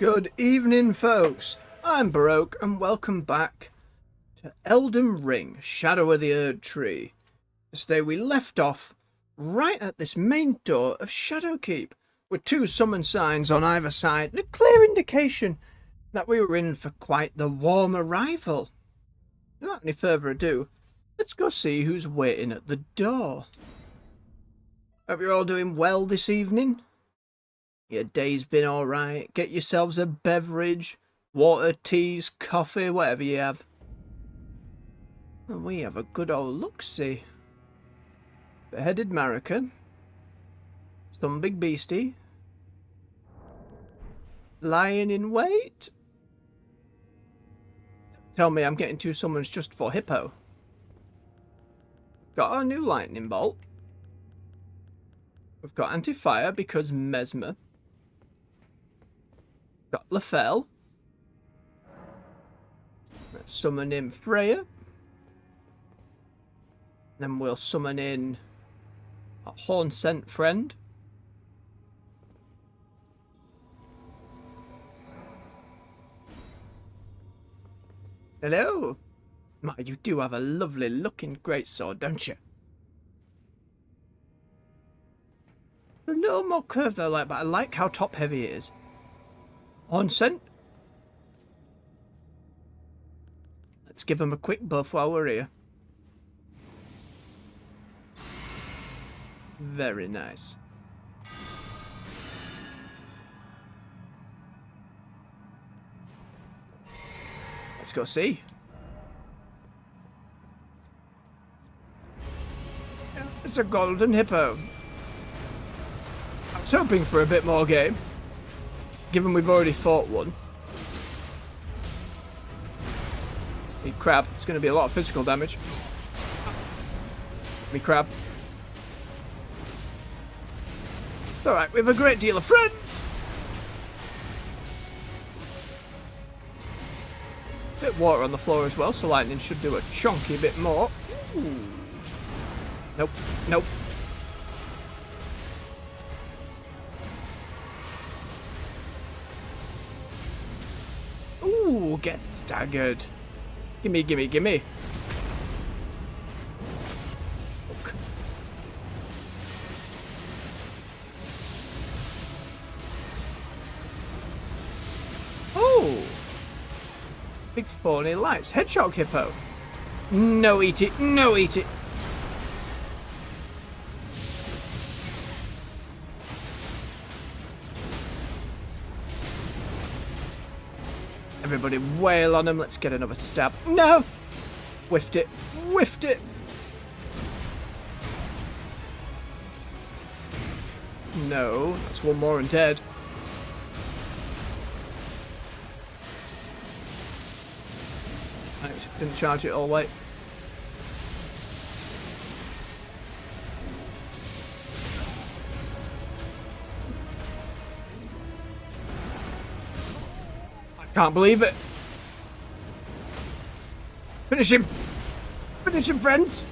Good evening, folks. I'm Baroque, and welcome back to Elden Ring, Shadow of the Erdtree. Today we left off right at this main door of Shadowkeep, with two summon signs on either side, and a clear indication that we were in for quite the warm arrival. Without any further ado, let's go see who's waiting at the door. Hope you're all doing well this evening. Your day's been alright. Get yourselves a beverage, water, teas, coffee, whatever you have. And we have a good old look-see. Beheaded Marika. Some big beastie. Lying in wait. Tell me I'm getting two summons just for Hippo. Got our new lightning bolt. We've got anti-fire because Messmer. Got Lafell. Let's summon in Freya. Then we'll summon in a horn scent friend. Hello. My, you do have a lovely looking greatsword, don't you? It's a little more curved though, but I like how top heavy it is. On scent. Let's give him a quick buff while we're here. Very nice. Let's go see. It's a golden hippo. I was hoping for a bit more game, given we've already fought one. Need crab. It's going to be a lot of physical damage. Me crab. It's alright, we have a great deal of friends. Bit of water on the floor as well, so lightning should do a chunky bit more. Ooh. Nope, nope. Ooh, get staggered. Gimme, gimme, gimme. Look. Oh! Big thorny lights. Hedgehog hippo. No, eat it. No, eat it. Everybody wail on him. Let's get another stab. No! Whiffed it. Whiffed it. No. That's one more and dead. Right, didn't charge it all the way. Can't believe it. Finish him. Finish him, friends.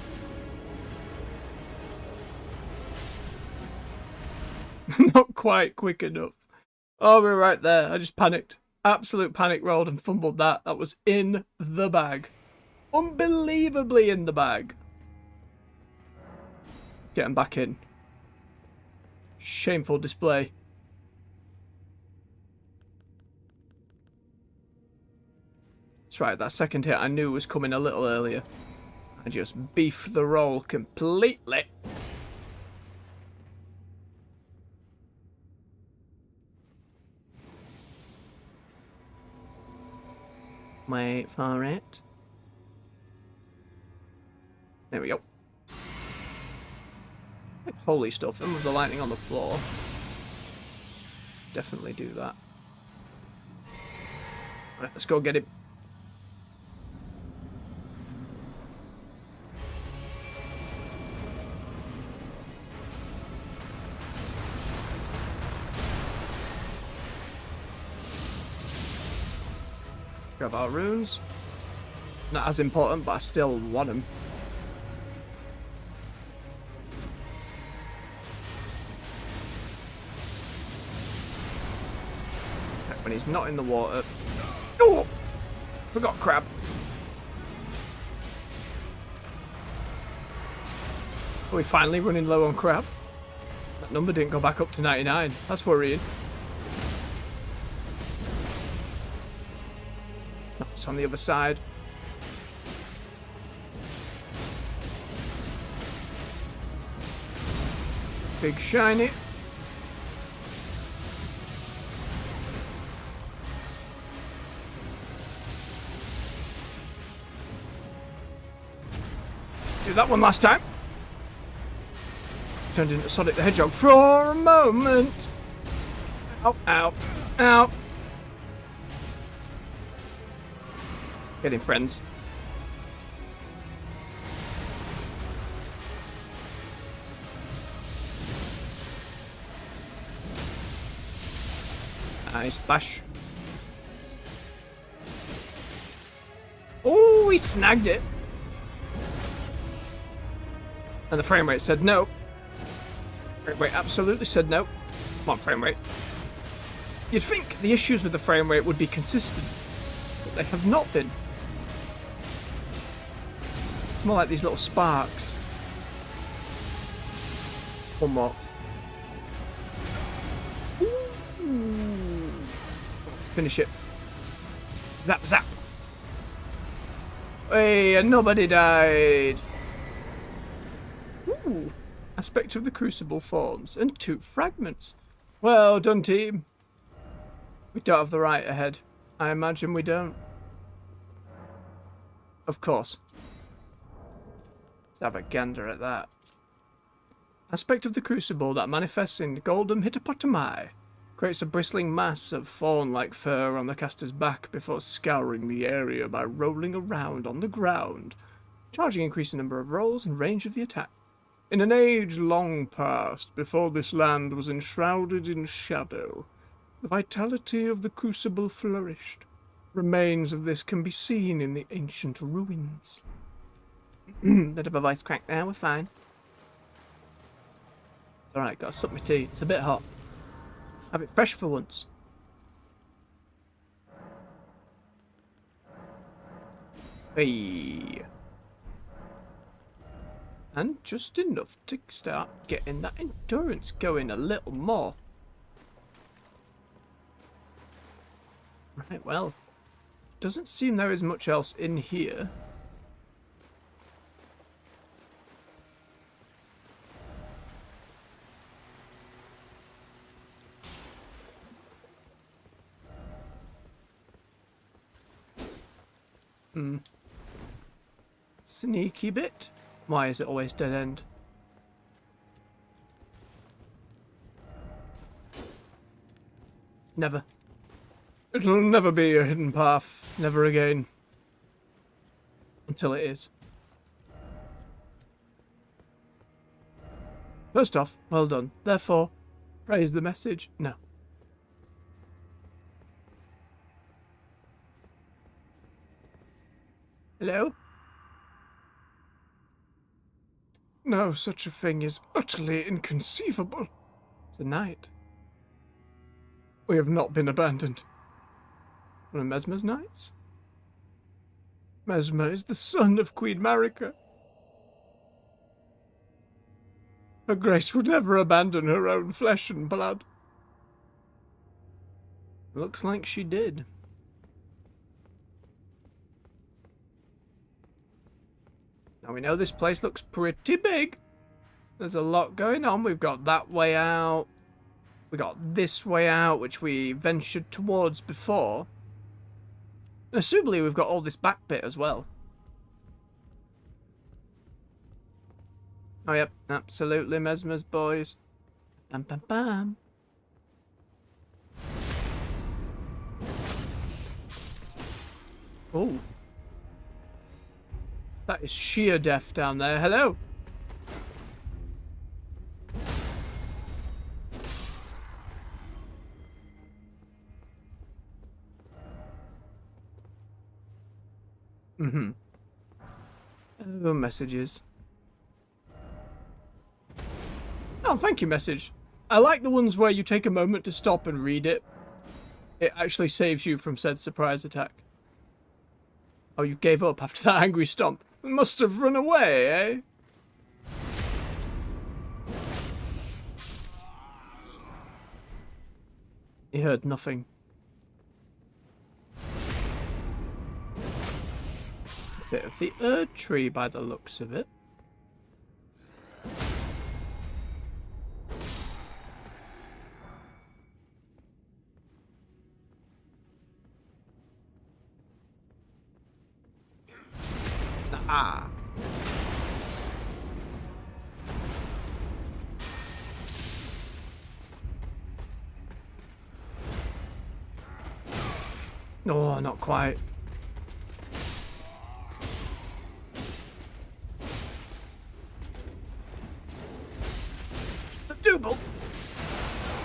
Not quite quick enough. Oh, we're right there. I just panicked. Absolute panic rolled and fumbled that. That was in the bag. Unbelievably in the bag. Let's get him back in. Shameful display. That's right, that second hit I knew was coming a little earlier. I just beefed the roll completely. Wait for it. There we go. Like holy stuff, and with the lightning on the floor. Definitely do that. Right, let's go get him. Grab our runes. Not as important, but I still want them. when he's not in the water. Oh! Forgot crab. Are we finally running low on crab? That number didn't go back up to 99. That's worrying. It's on the other side. Big shiny. Do that one last time. Turned into Sonic the Hedgehog for a moment. Ow, ow, ow. Get in, friends. Nice bash. Oh, he snagged it. And the frame rate said no. Frame rate absolutely said no. Come on, frame rate. You'd think the issues with the frame rate would be consistent, but they have not been. It's more like these little sparks. One more. Ooh. Finish it. Zap, zap. Hey, and nobody died. Ooh. Aspect of the Crucible forms and 2 fragments. Well done, team. We don't have the right ahead. I imagine we don't. Of course. Let's have a gander at that. Aspect of the Crucible that manifests in golden hippopotami. Creates a bristling mass of fawn-like fur on the caster's back before scouring the area by rolling around on the ground, charging increasing number of rolls and range of the attack. In an age long past, before this land was enshrouded in shadow, the vitality of the Crucible flourished. Remains of this can be seen in the ancient ruins. Bit of a voice crack there, we're fine. It's alright, gotta suck my tea, it's a bit hot. Have it fresh for once. Hey. And just enough to start getting that endurance going a little more. Right, well, doesn't seem there is much else in here. Sneaky bit. Why is it always dead end? Never. It'll never be a hidden path. Never again. Until it is. First off, well done. Therefore, praise the message. No. Hello? No, such a thing is utterly inconceivable. It's a knight. We have not been abandoned. One of Messmer's knights? Messmer is the son of Queen Marika. Her Grace would never abandon her own flesh and blood. Looks like she did. Now we know this place looks pretty big. There's a lot going on. We've got that way out. We got this way out, which we ventured towards before. And assumably we've got all this back bit as well. Oh, yep. Absolutely, Messmer's boys. Bam, bam, bam. Oh. That is sheer death down there. Hello. Oh, messages. Oh, thank you, message. I like the ones where you take a moment to stop and read it. It actually saves you from said surprise attack. Oh, you gave up after that angry stomp. Must have run away, eh? He heard nothing. A bit of the Erdtree by the looks of it. Ah. No, not quite. The double.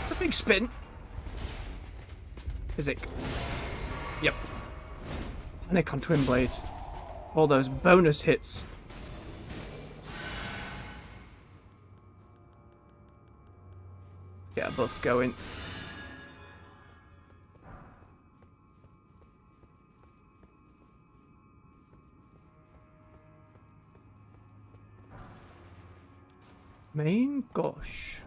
The big spin. Physic. Yep. Panic on Twin Blades. All those bonus hits. Let's get a buff going. Main Gosh.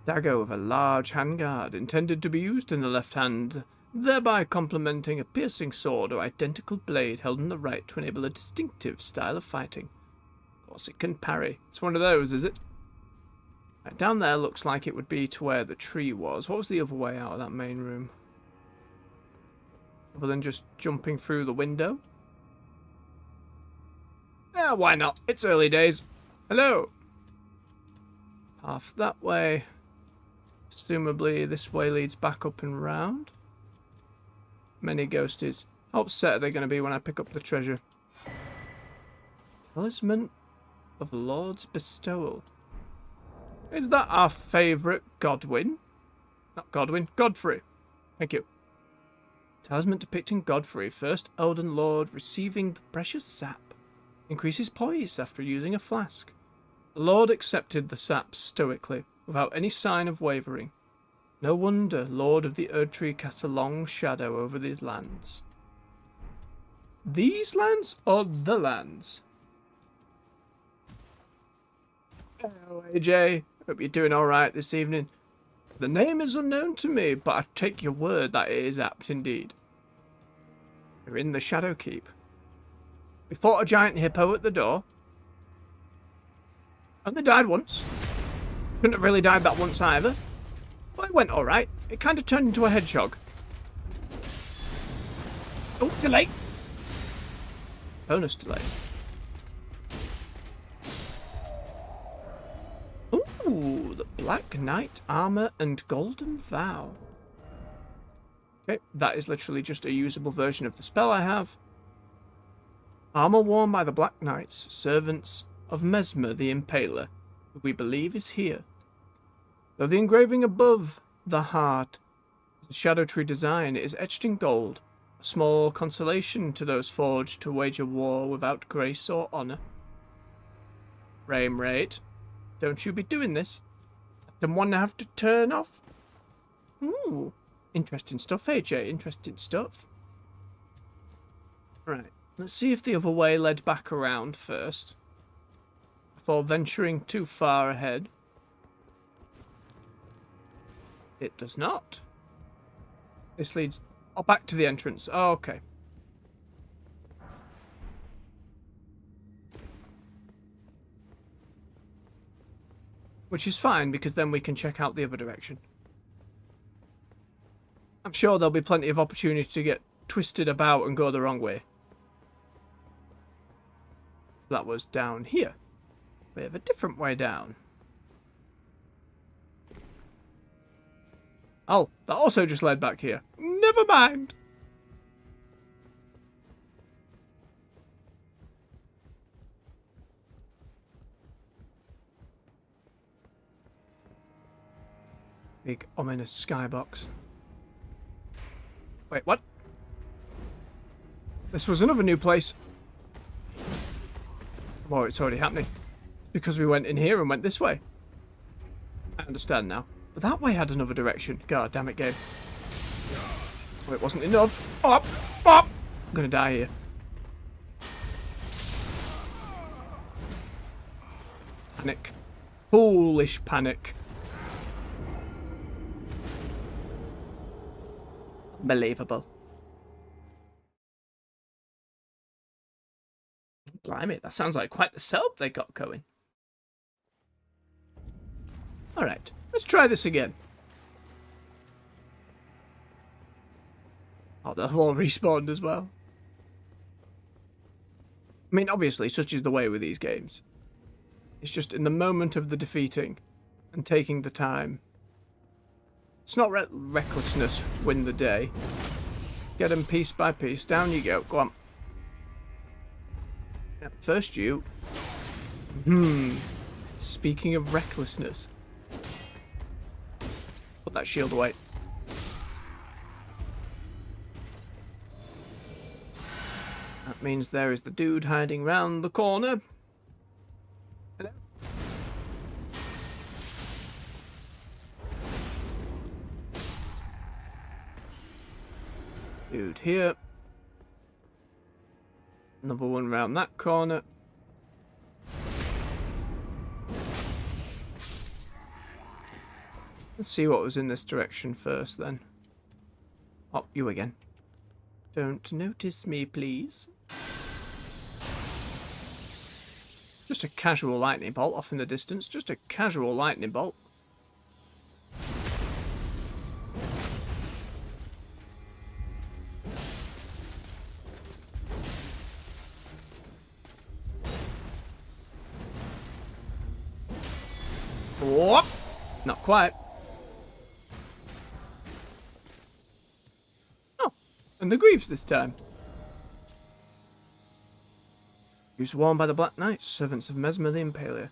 Dagger with a large handguard, intended to be used in the left hand, thereby complementing a piercing sword or identical blade held in the right to enable a distinctive style of fighting. Of course it can parry. It's one of those, is it? Right, down there looks like it would be to where the tree was. What was the other way out of that main room? Other than just jumping through the window? Yeah, why not? It's early days. Hello. Path that way. Presumably this way leads back up and round. Many ghosties. How upset are they going to be when I pick up the treasure? Talisman of Lord's Bestowal. Is that our favourite Godwin? Not Godwin, Godfrey. Thank you. Talisman depicting Godfrey, first Elden Lord, receiving the precious sap. Increases poise after using a flask. The Lord accepted the sap stoically, without any sign of wavering. No wonder Lord of the Erdtree casts a long shadow over these lands. These lands or the lands? Hello, AJ. Hope you're doing alright this evening. The name is unknown to me, but I take your word that it is apt indeed. We're in the Shadow Keep. We fought a giant hippo at the door. Only died once. Couldn't have really died that once either. But it went alright. It kind of turned into a hedgehog. Oh, delay. Bonus delay. Ooh, the Black Knight armor and Golden Vow. Okay, that is literally just a usable version of the spell I have. Armor worn by the Black Knights, servants of Messmer the Impaler, who we believe is here. Though the engraving above the heart, the Shadow Tree design, is etched in gold, a small consolation to those forged to wage a war without grace or honour. Frame rate. Don't you be doing this. Then one to have to turn off. Ooh, interesting stuff, AJ. Interesting stuff. Right, let's see if the other way led back around first, before venturing too far ahead. It does not. This leads back to the entrance. Oh, okay. Which is fine, because then we can check out the other direction. I'm sure there'll be plenty of opportunity to get twisted about and go the wrong way. So that was down here. We have a different way down. Oh, that also just led back here. Never mind. Big ominous skybox. Wait, what? This was another new place. Oh, it's already happening. Because we went in here and went this way. I understand now. But that way had another direction. God damn it, game. Oh, it wasn't enough. Up! Up! I'm gonna die here. Panic. Foolish panic. Unbelievable. Blimey, that sounds like quite the setup they got going. Alright, let's try this again. Oh, they've all respawned as well. I mean, obviously, such is the way with these games. It's just in the moment of the defeating and taking the time. It's not recklessness win the day. Get them piece by piece. Down you go. Go on. Yep, first you. Speaking of recklessness. Put that shield away. That means there is the dude hiding round the corner. Hello? Dude here. Another one round that corner. Let's see what was in this direction first then. Oh, you again. Don't notice me, please. Just a casual lightning bolt off in the distance. Just a casual lightning bolt. Whoop! Not quite. Oh, and the greaves this time. Greaves worn by the Black Knights, servants of Messmer the Impaler.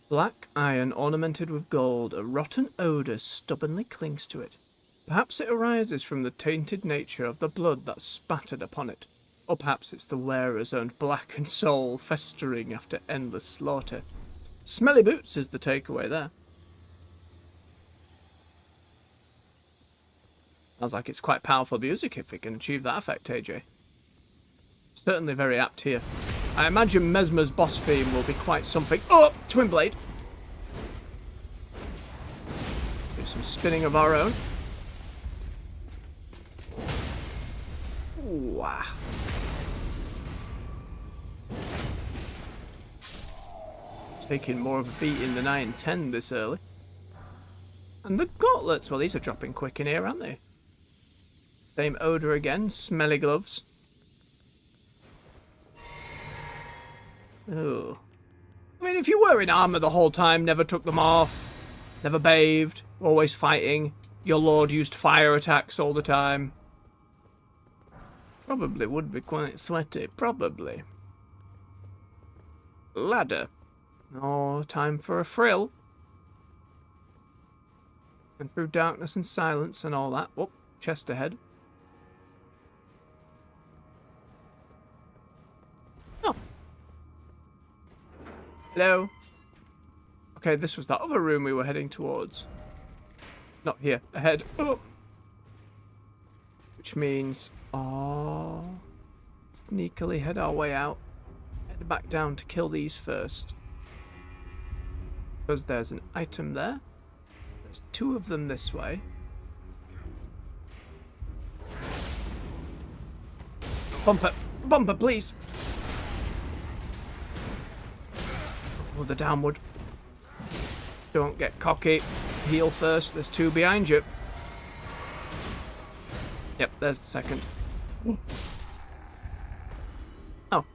Black iron ornamented with gold, a rotten odour stubbornly clings to it. Perhaps it arises from the tainted nature of the blood that's spattered upon it. Or perhaps it's the wearer's own blackened soul festering after endless slaughter. Smelly boots is the takeaway there. Sounds like it's quite powerful music if it can achieve that effect, AJ. Certainly very apt here. I imagine Messmer's boss theme will be quite something. Oh! Twin blade! Do some spinning of our own. Wow. Taking more of a beating than I intend this early. And the gauntlets, well, these are dropping quick in here, aren't they? Same odour again, smelly gloves. Oh. I mean, if you were in armour the whole time, never took them off, never bathed, always fighting, your lord used fire attacks all the time, probably would be quite sweaty, probably. Ladder. Oh, time for a frill. And through darkness and silence and all that. Whoop, chest ahead. Oh. Hello. Okay, this was that other room we were heading towards. Not here, ahead. Oh. Which means, oh, sneakily head our way out. Head back down to kill these first. Because there's an item there. There's two of them this way. Bumper! Bumper, please! Oh, the downward. Don't get cocky. Heal first. There's two behind you. Yep, there's the second. Oh.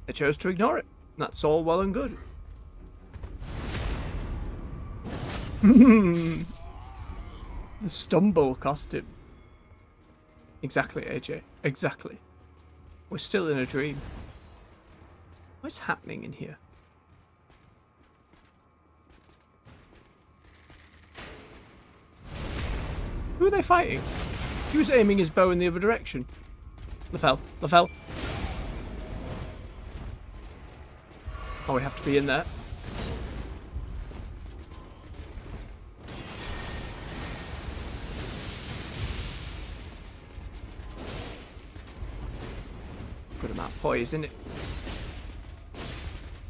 They chose to ignore it. That's all well and good. The stumble costume. Exactly, AJ. Exactly. We're still in a dream. What's happening in here? Who are they fighting? He was aiming his bow in the other direction. Lafell. Lafell. Oh, we have to be in there. that poison.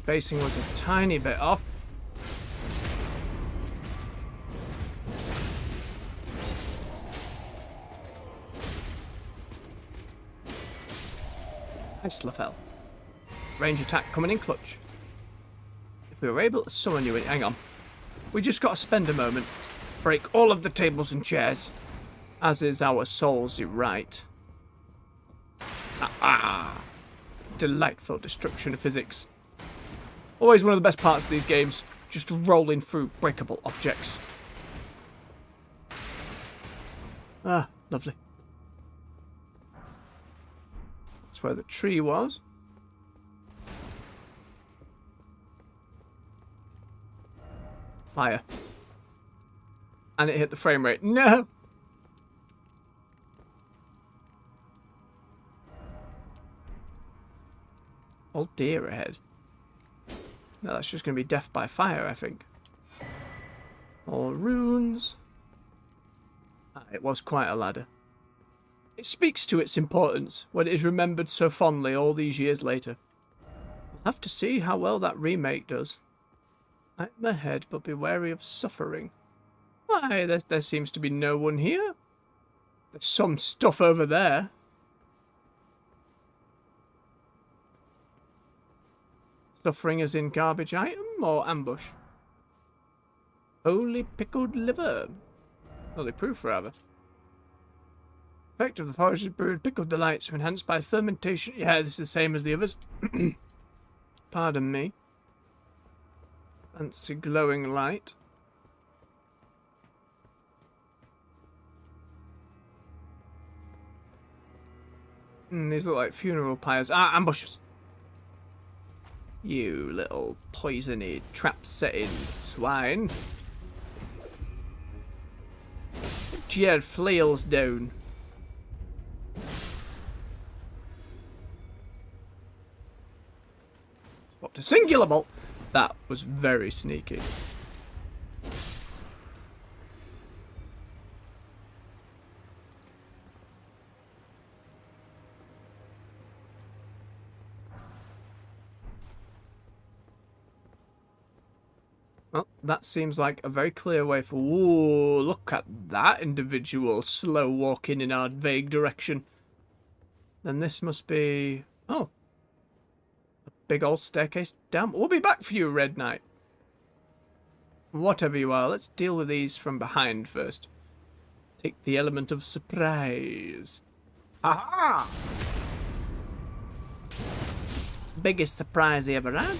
Spacing was a tiny bit off. Nice, Lafell. Range attack coming in clutch. If we were able to summon you in... Hang on. We just got to spend a moment. Break all of the tables and chairs. As is our soul's right. Delightful destruction of physics. Always one of the best parts of these games. Just rolling through breakable objects. Ah, lovely. That's where the tree was. Fire. And it hit the frame rate. No! Old deer ahead. No, that's just going to be death by fire, I think. More runes. It was quite a ladder. It speaks to its importance when it is remembered so fondly all these years later. We'll have to see how well that remake does. I'm ahead, but be wary of suffering. Why, there seems to be no one here. There's some stuff over there. Suffering as in garbage item or ambush? Holy pickled liver. Holy proof, rather. Effect of the forager's brewed pickled delights are enhanced by fermentation. Yeah, this is the same as the others. Pardon me. Fancy glowing light. These look like funeral pyres. Ah, ambushes. You little poisony trap-setting swine. Put your flails down. What a singular bolt! That was very sneaky. Well, that seems like a very clear way for... Ooh, look at that individual slow walking in our vague direction. Then this must be... Oh. A big old staircase down. We'll be back for you, Red Knight. Whatever you are, let's deal with these from behind first. Take the element of surprise. Aha! Biggest surprise he ever had.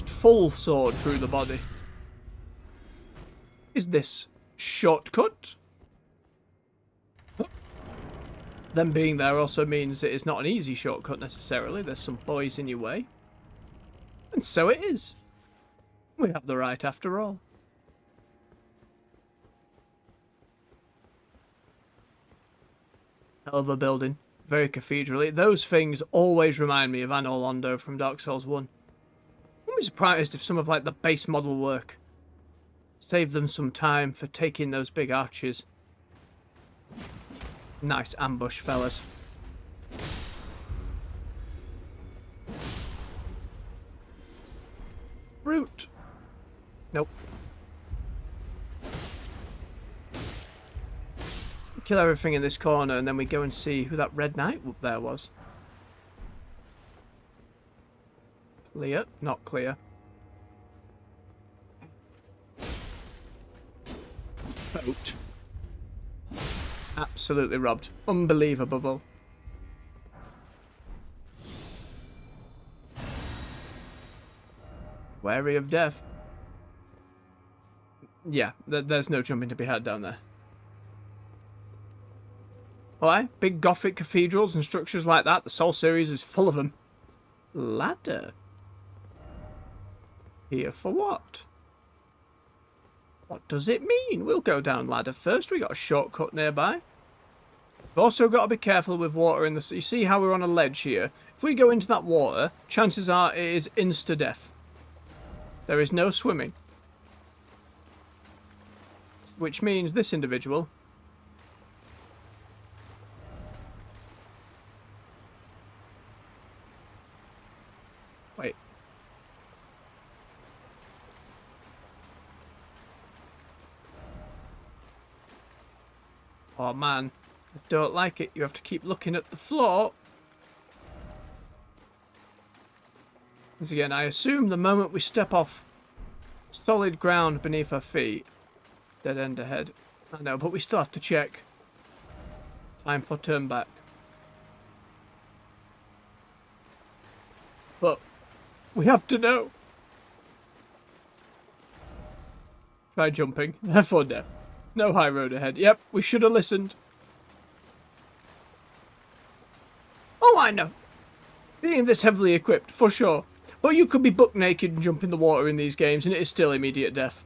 Full sword through the body. Is this shortcut? Them being there also means it is not an easy shortcut necessarily. There's some boys in your way. And so it is. We have the right after all. Hell of a building. Very cathedraly. Those things always remind me of Anor Londo from Dark Souls 1. I'm surprised if some of like the base model work. Save them some time for taking those big arches. Nice ambush, fellas. Brute. Nope. Kill everything in this corner and then we go and see who that Red Knight up there was. Clear, not clear. Boat. Absolutely robbed. Unbelievable. Wary of death. Yeah, there's no jumping to be had down there. Why? Big Gothic cathedrals and structures like that. The Soul series is full of them. Ladder. Here for what? What does it mean? We'll go down ladder first. We got a shortcut nearby. We've also got to be careful with water in the sea. You see how we're on a ledge here? If we go into that water, chances are it is insta-death. There is no swimming. Which means this individual... Wait. Oh man, I don't like it. You have to keep looking at the floor. Once again, I assume the moment we step off solid ground beneath our feet, dead end ahead. I know, but we still have to check. Time for turn back. But we have to know. Try jumping. Therefore death. No high road ahead. Yep, we should have listened. Oh, I know. Being this heavily equipped, for sure. But you could be buck naked and jump in the water in these games, and it is still immediate death.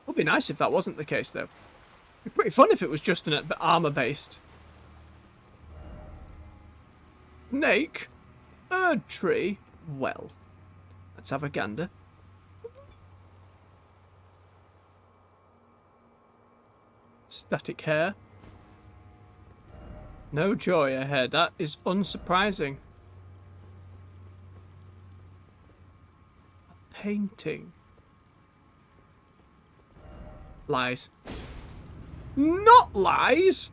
Would be nice if that wasn't the case, though. It'd be pretty fun if it was just an armor-based. Snake? Erdtree? Well, let's have a gander. Static hair. No joy ahead. That is unsurprising. A painting. Lies. Not lies!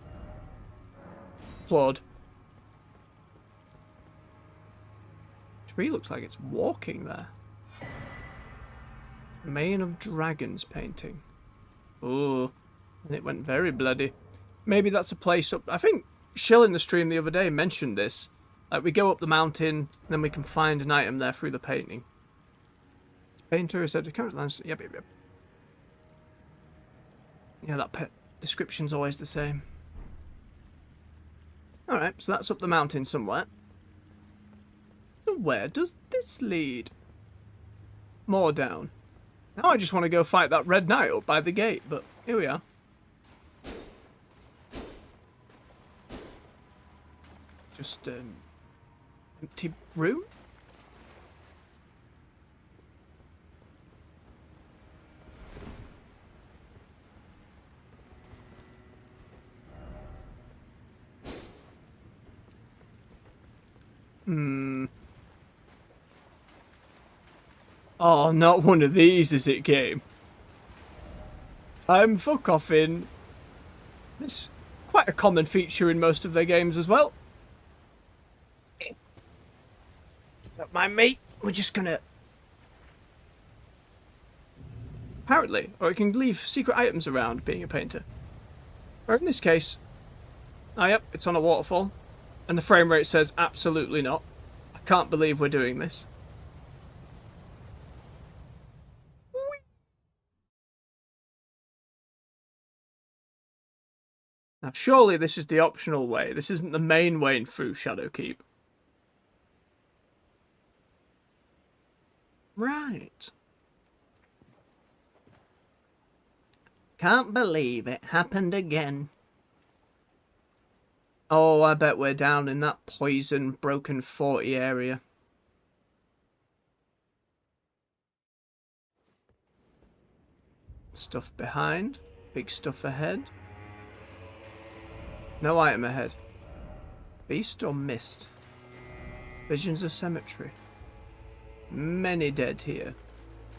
Applaud. Tree looks like it's walking there. Mane of Dragons painting. Ooh. And it went very bloody. Maybe that's a place up... I think Shill in the stream the other day mentioned this. Like, we go up the mountain, and then we can find an item there through the painting. Painter said, yep. Yeah, that pet description's always the same. Alright, so that's up the mountain somewhere. So where does this lead? More down. Now I just want to go fight that red knight up by the gate, but here we are. Just, empty room? Oh, not one of these, is it, game? Fuck off in. It's quite a common feature in most of their games as well. Don't mind me. We're just gonna... Apparently, or it can leave secret items around being a painter. Or in this case... Oh, yep, it's on a waterfall. And the frame rate says absolutely not. I can't believe we're doing this. Now, surely this is the optional way. This isn't the main way through Shadowkeep. Right. Can't believe it happened again. Oh, I bet we're down in that poison broken 40 area. Stuff behind. Big stuff ahead. No item ahead. Beast or mist? Visions of cemetery. Many dead here.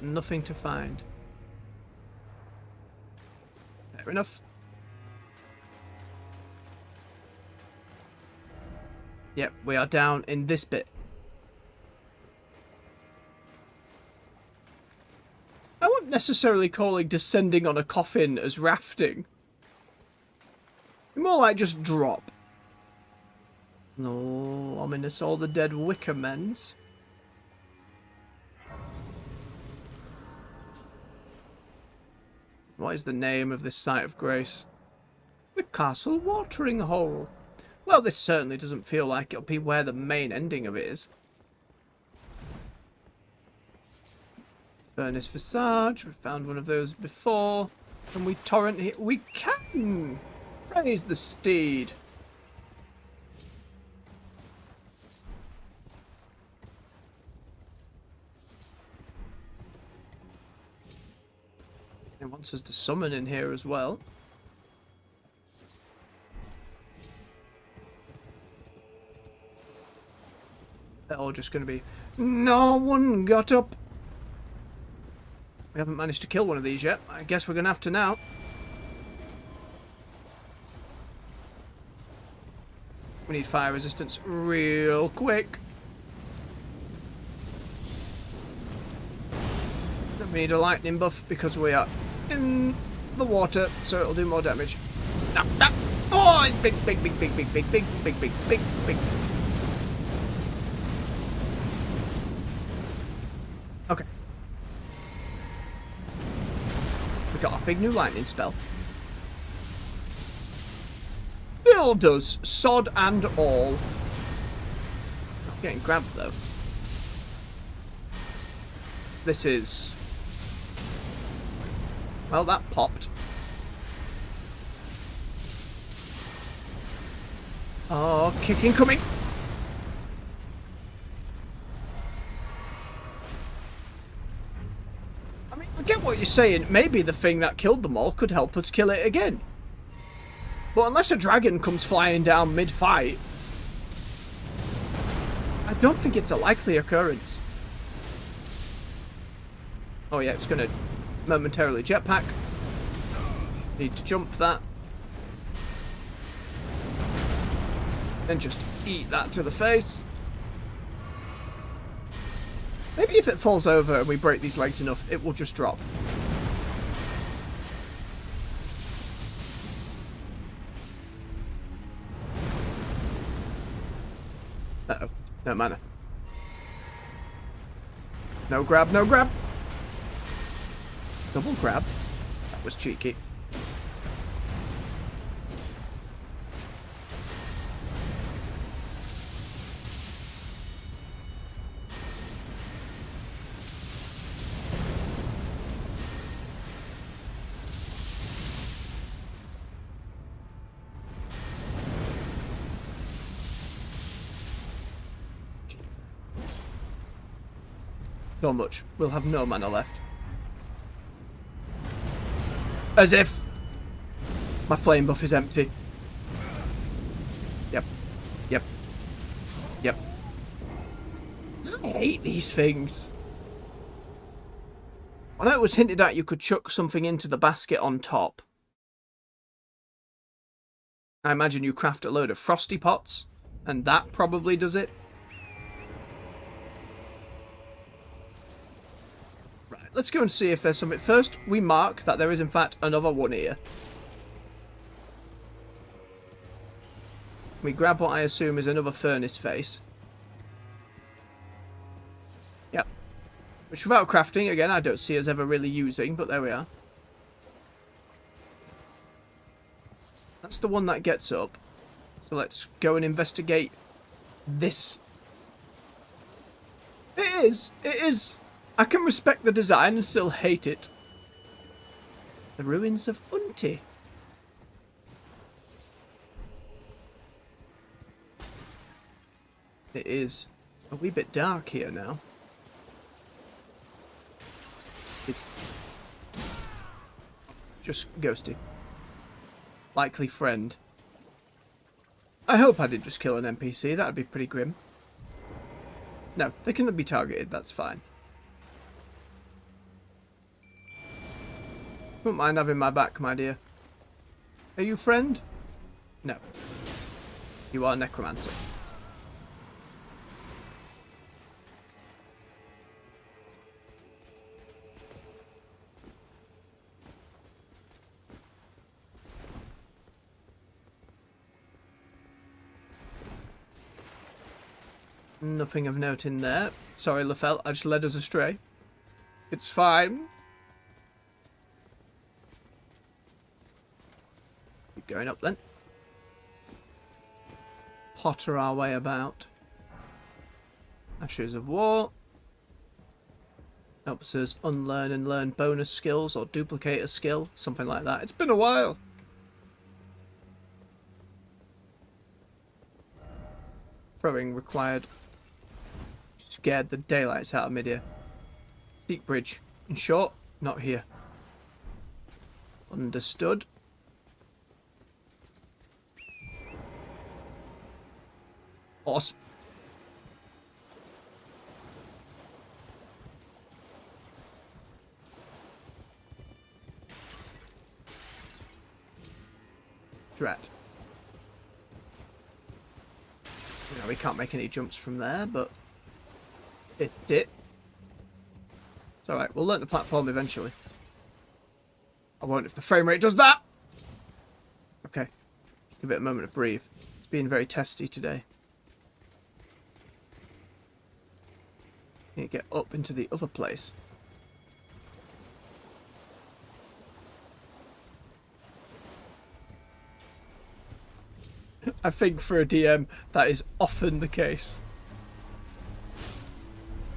Nothing to find. Fair enough. Yep, we are down in this bit. I wouldn't necessarily call descending on a coffin as rafting. More like just drop. No, ominous, all the dead wicker men's. What is the name of this site of grace? The Castle Watering Hole. Well, this certainly doesn't feel like it'll be where the main ending of it is. Furnace for Sarge. We found one of those before. Can we torrent here? We can! Praise the steed. It wants us to summon in here as well. They're all just going to be... No one got up! We haven't managed to kill one of these yet. I guess we're going to have to now. We need fire resistance real quick. Then we need a lightning buff because we are in the water, so it'll do more damage. No, no. Oh, big, big, big, big, big, big, big, big, big, big, big. Okay. We got a big new lightning spell. Still does sod and all. Not getting grabbed though. This is... Well, that popped. Oh, kick incoming. I mean, I get what you're saying. Maybe the thing that killed them all could help us kill it again. But unless a dragon comes flying down mid-fight, I don't think it's a likely occurrence. Oh yeah, it's going to momentarily jetpack. Need to jump that. Then just eat that to the face. Maybe if it falls over and we break these legs enough, it will just drop. Uh-oh. No mana. No grab, no grab. Double grab. That was cheeky. So much. We'll have no mana left. As if my flame buff is empty. Yep. Yep. Yep. I hate these things. I know it was hinted at you could chuck something into the basket on top. I imagine you craft a load of frosty pots, and that probably does it. Let's go and see if there's something. First, we mark that there is, in fact, another one here. We grab what I assume is another furnace face. Yep. Which, without crafting, again, I don't see us ever really using, but there we are. That's the one that gets up. So let's go and investigate this. It is! It is! I can respect the design and still hate it. The ruins of Unti. It is a wee bit dark here now. It's just ghosty. Likely friend. I hope I didn't just kill an NPC. That'd be pretty grim. No, they can be targeted. That's fine. Wouldn't mind having my back, my dear. Are you friend? No. You are necromancer. Nothing of note in there. Sorry, Lefel, I just led us astray. It's fine. Keep going up then. Potter our way about. Ashes of War. Helps us unlearn and learn bonus skills or duplicate a skill, something like that. It's been a while. Throwing required. Scared the daylights out of me, dear. Steep bridge. In short, not here. Understood. Horse. Drat. You know, we can't make any jumps from there, but it did. It's alright, we'll learn the platform eventually. I won't if the frame rate does that! Okay. Just give it a moment to breathe. It's been very testy today. Need to get up into the other place. I think for a DM, that is often the case.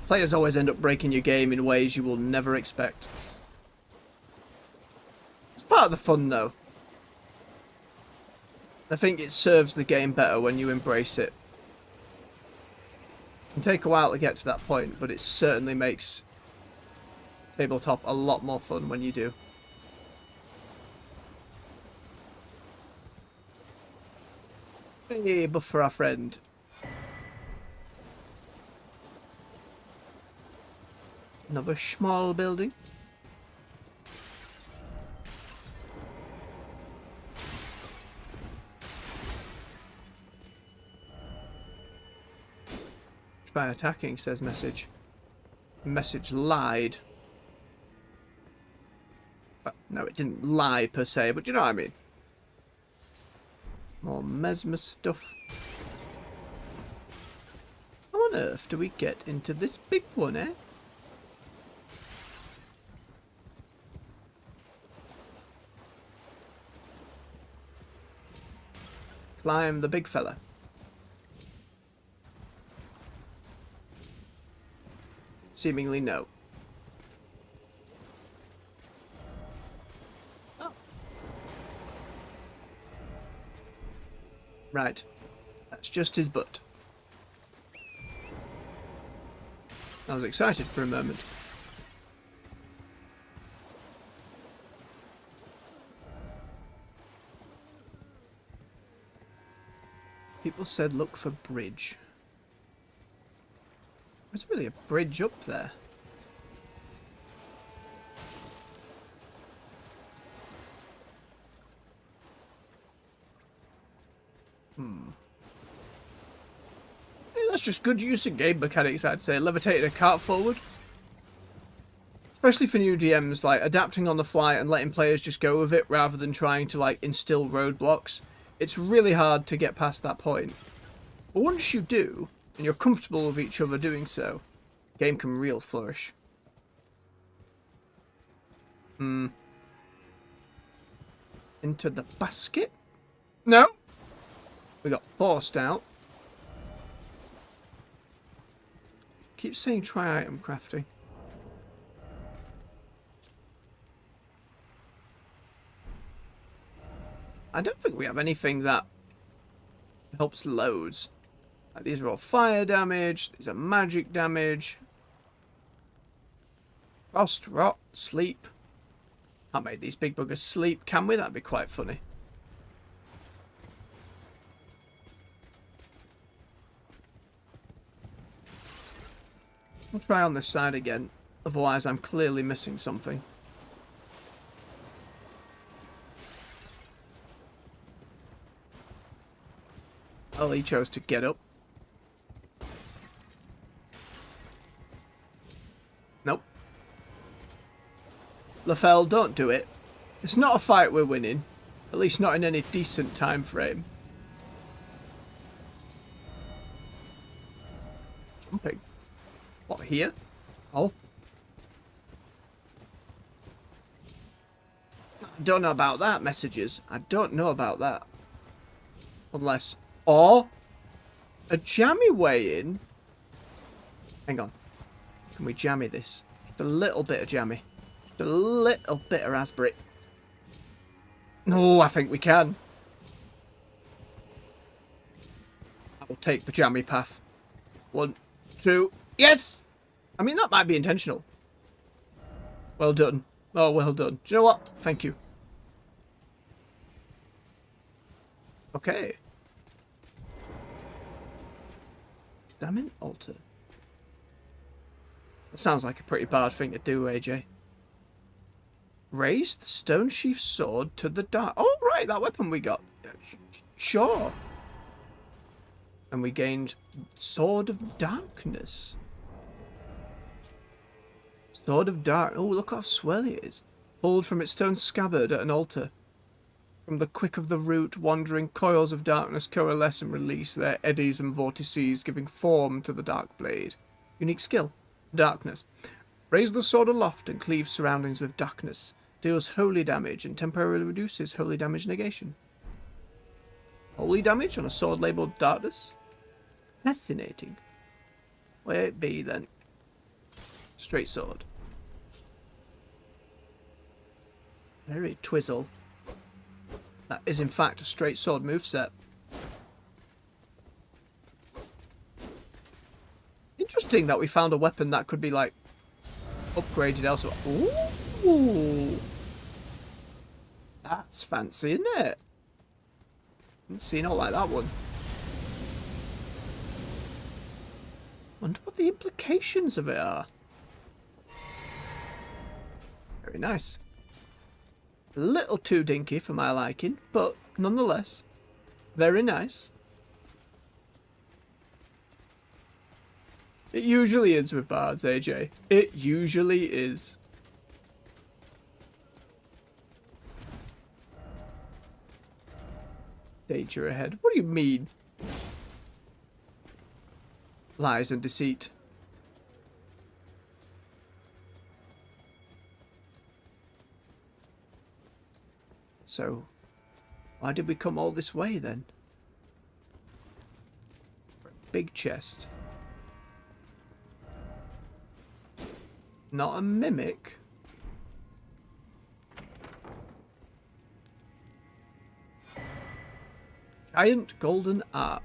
Players always end up breaking your game in ways you will never expect. It's part of the fun, though. I think it serves the game better when you embrace it. It can take a while to get to that point, but it certainly makes tabletop a lot more fun when you do. Hey, buff for our friend. Another small building. Try attacking, says message. Message lied. Well, no, it didn't lie per se, but you know what I mean. More Messmer stuff. How on earth do we get into this big one, eh? Climb the big fella. Seemingly no. Oh. Right. That's just his butt. I was excited for a moment. People said look for bridge. There's really a bridge up there. Hey, that's just good use of game mechanics, I'd say. Levitating a cart forward. Especially for new DMs, like adapting on the fly and letting players just go with it rather than trying to like instill roadblocks. It's really hard to get past that point. But once you do, and you're comfortable with each other doing so, the game can real flourish. Into the basket? No! We got forced out. Keep saying try item crafting. I don't think we have anything that helps loads. Like, these are all fire damage. These are magic damage. Frost, rot, sleep. Can't make these big buggers sleep, can we? That'd be quite funny. I'll try on this side again. Otherwise, I'm clearly missing something. Oh, he chose to get up. Nope. Lafelle, don't do it. It's not a fight we're winning. At least not in any decent time frame. Jumping. What, here? Oh. I don't know about that, messages. I don't know about that. Unless... Or a jammy way in. Hang on. Can we jammy this? Just a little bit of jammy. Just a little bit of raspberry. Oh, I think we can. I will take the jammy path. 1, 2. Yes! I mean, that might be intentional. Well done. Oh, well done. Do you know what? Thank you. Okay. Examine altar. That sounds like a pretty bad thing to do, AJ. Raise the stone sheath sword to the dark. Oh, right, that weapon we got. Sure. And we gained Sword of Darkness. Sword of Dark. Oh, look how swirly it is. Pulled from its stone scabbard at an altar. From the quick of the root, wandering coils of darkness coalesce and release their eddies and vortices, giving form to the dark blade. Unique skill. Darkness. Raise the sword aloft and cleave surroundings with darkness. Deals holy damage and temporarily reduces holy damage negation. Holy damage on a sword labelled darkness? Fascinating. Where it be then? Straight sword. Very twizzle. That is in fact a straight sword moveset. Interesting that we found a weapon that could be like upgraded elsewhere. Ooh. That's fancy, isn't it? Haven't seen it like that one. Wonder what the implications of it are. Very nice. A little too dinky for my liking, but nonetheless, very nice. It usually is with bards, AJ. It usually is. Danger ahead. What do you mean? Lies and deceit. So, why did we come all this way then? Big chest. Not a mimic. Giant golden arc.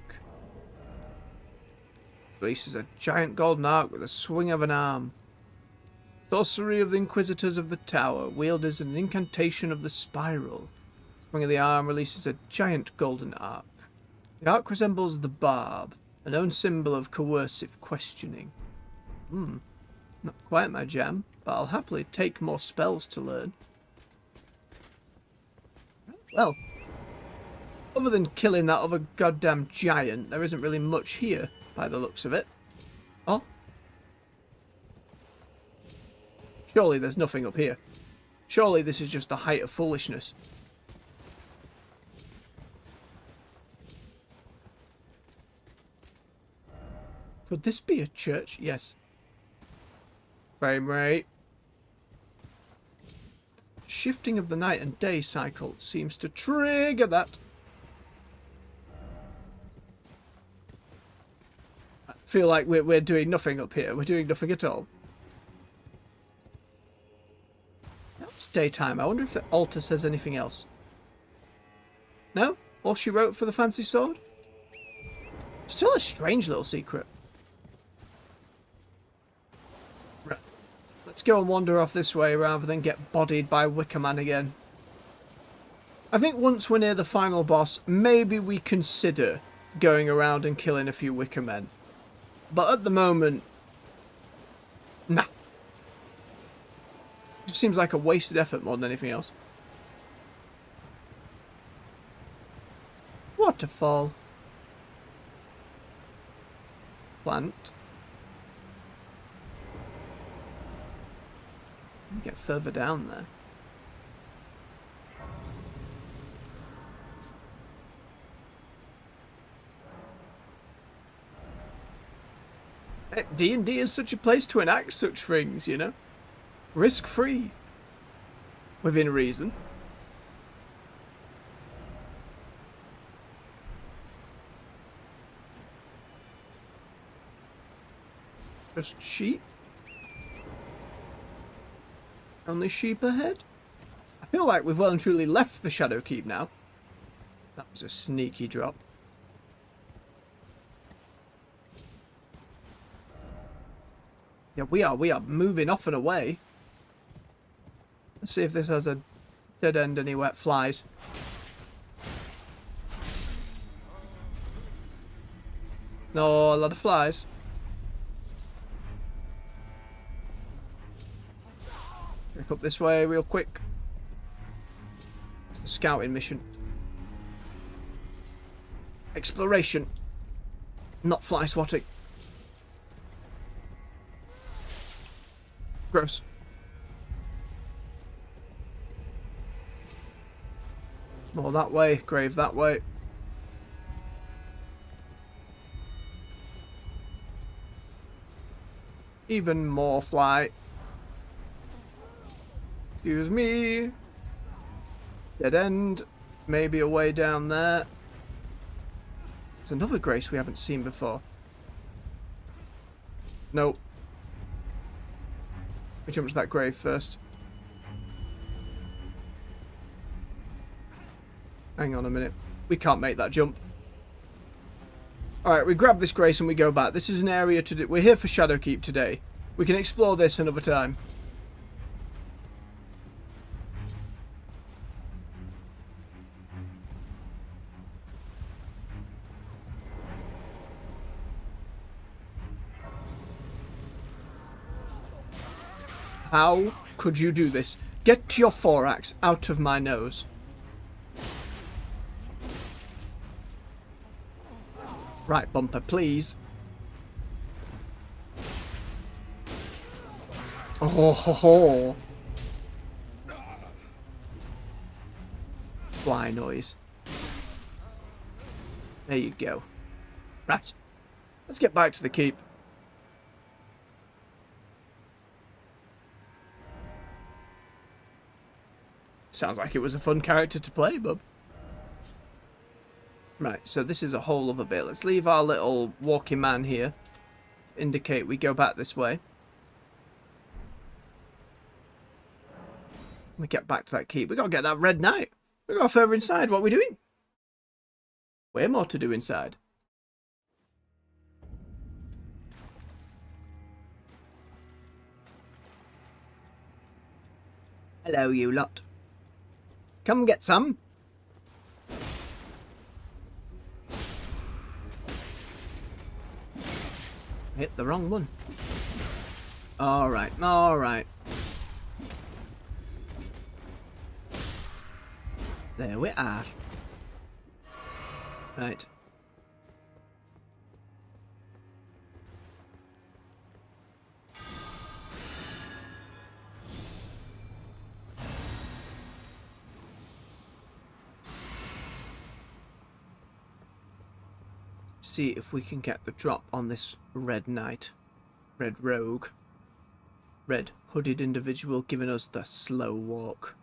Releases a giant golden arc with a swing of an arm. Sorcery of the Inquisitors of the Tower. Wields an incantation of the spiral. Swing of the arm releases a giant golden arc. The arc resembles the barb, a known symbol of coercive questioning. Not quite my jam, but I'll happily take more spells to learn. Well, other than killing that other goddamn giant, there isn't really much here, by the looks of it. Oh. Surely there's nothing up here. Surely this is just the height of foolishness. Could this be a church? Yes. Frame rate. Shifting of the night and day cycle seems to trigger that. I feel like we're doing nothing up here. We're doing nothing at all. Now it's daytime. I wonder if the altar says anything else. No? All she wrote for the fancy sword? Still a strange little secret. Right. Let's go and wander off this way rather than get bodied by Wicker Man again. I think once we're near the final boss, maybe we consider going around and killing a few Wicker Men. But at the moment, nah. It just seems like a wasted effort more than anything else. Waterfall. Plant. Get further down there. D&D is such a place to enact such things, you know? Risk-free. Within reason. Just sheep. Only sheep ahead? I feel like we've well and truly left the Shadow Keep now. That was a sneaky drop. Yeah, we are moving off and away. Let's see if this has a dead end anywhere. Flies. No, a lot of flies. Check up this way real quick. It's the scouting mission. Exploration. Not fly swatting. Gross. More that way. Grave that way. Even more fly. Excuse me. Dead end. Maybe a way down there. It's another grace we haven't seen before. Nope. We jump to that grave first. Hang on a minute. We can't make that jump. Alright, we grab this grace and we go back. This is an area to do. We're here for Shadowkeep today. We can explore this another time. How could you do this? Get your thorax out of my nose. Right, bumper, please. Oh ho ho. Fly noise. There you go. Right. Let's get back to the keep. Sounds like it was a fun character to play, bub. Right, so this is a whole other bit. Let's leave our little walking man here. Indicate we go back this way. We get back to that keep. We gotta get that red knight. We go further inside. What are we doing? Way more to do inside. Hello, you lot. Come get some. Hit the wrong one. Alright, alright. There we are. Right. See if we can get the drop on this red knight. Red rogue. Red hooded individual giving us the slow walk.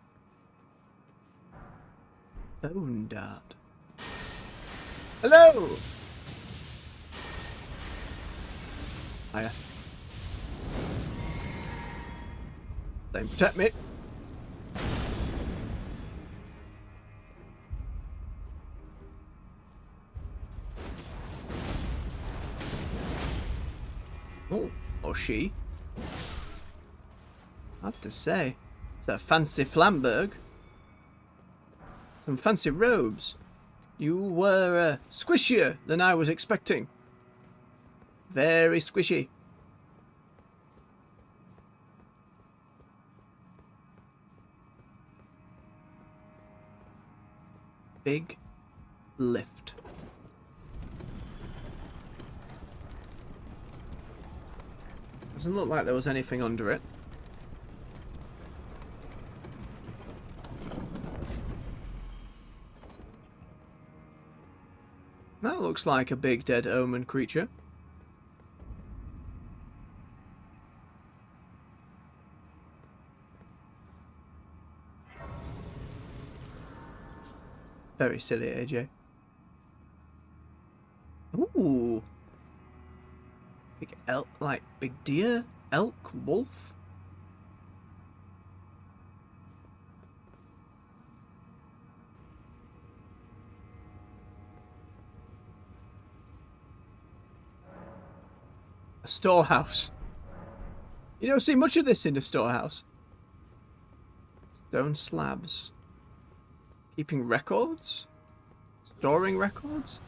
Bone dart. Hello! Hiya. Don't protect me. Oh, or she. I have to say, it's a fancy Flamberg. Some fancy robes. You were squishier than I was expecting. Very squishy. Big lift. Doesn't look like there was anything under it. That looks like a big dead omen creature. Very silly, AJ. Ooh. Big elk, like big deer, elk, wolf. A storehouse. You don't see much of this in a storehouse. Stone slabs. Keeping records? Storing records?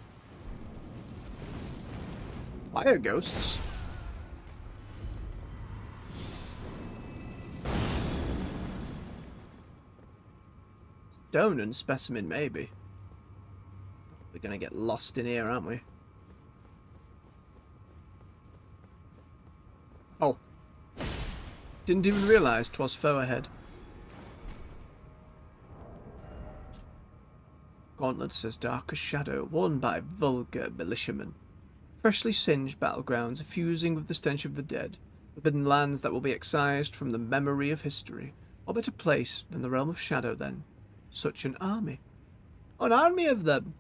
Fire ghosts? Stone and specimen, maybe. We're gonna get lost in here, aren't we? Oh. Didn't even realise 'twas foe ahead. Gauntlets as dark as shadow, worn by vulgar militiamen. Freshly singed battlegrounds, effusing with the stench of the dead. Forbidden lands that will be excised from the memory of history. What better place than the realm of shadow, then? Such an army. An army of them!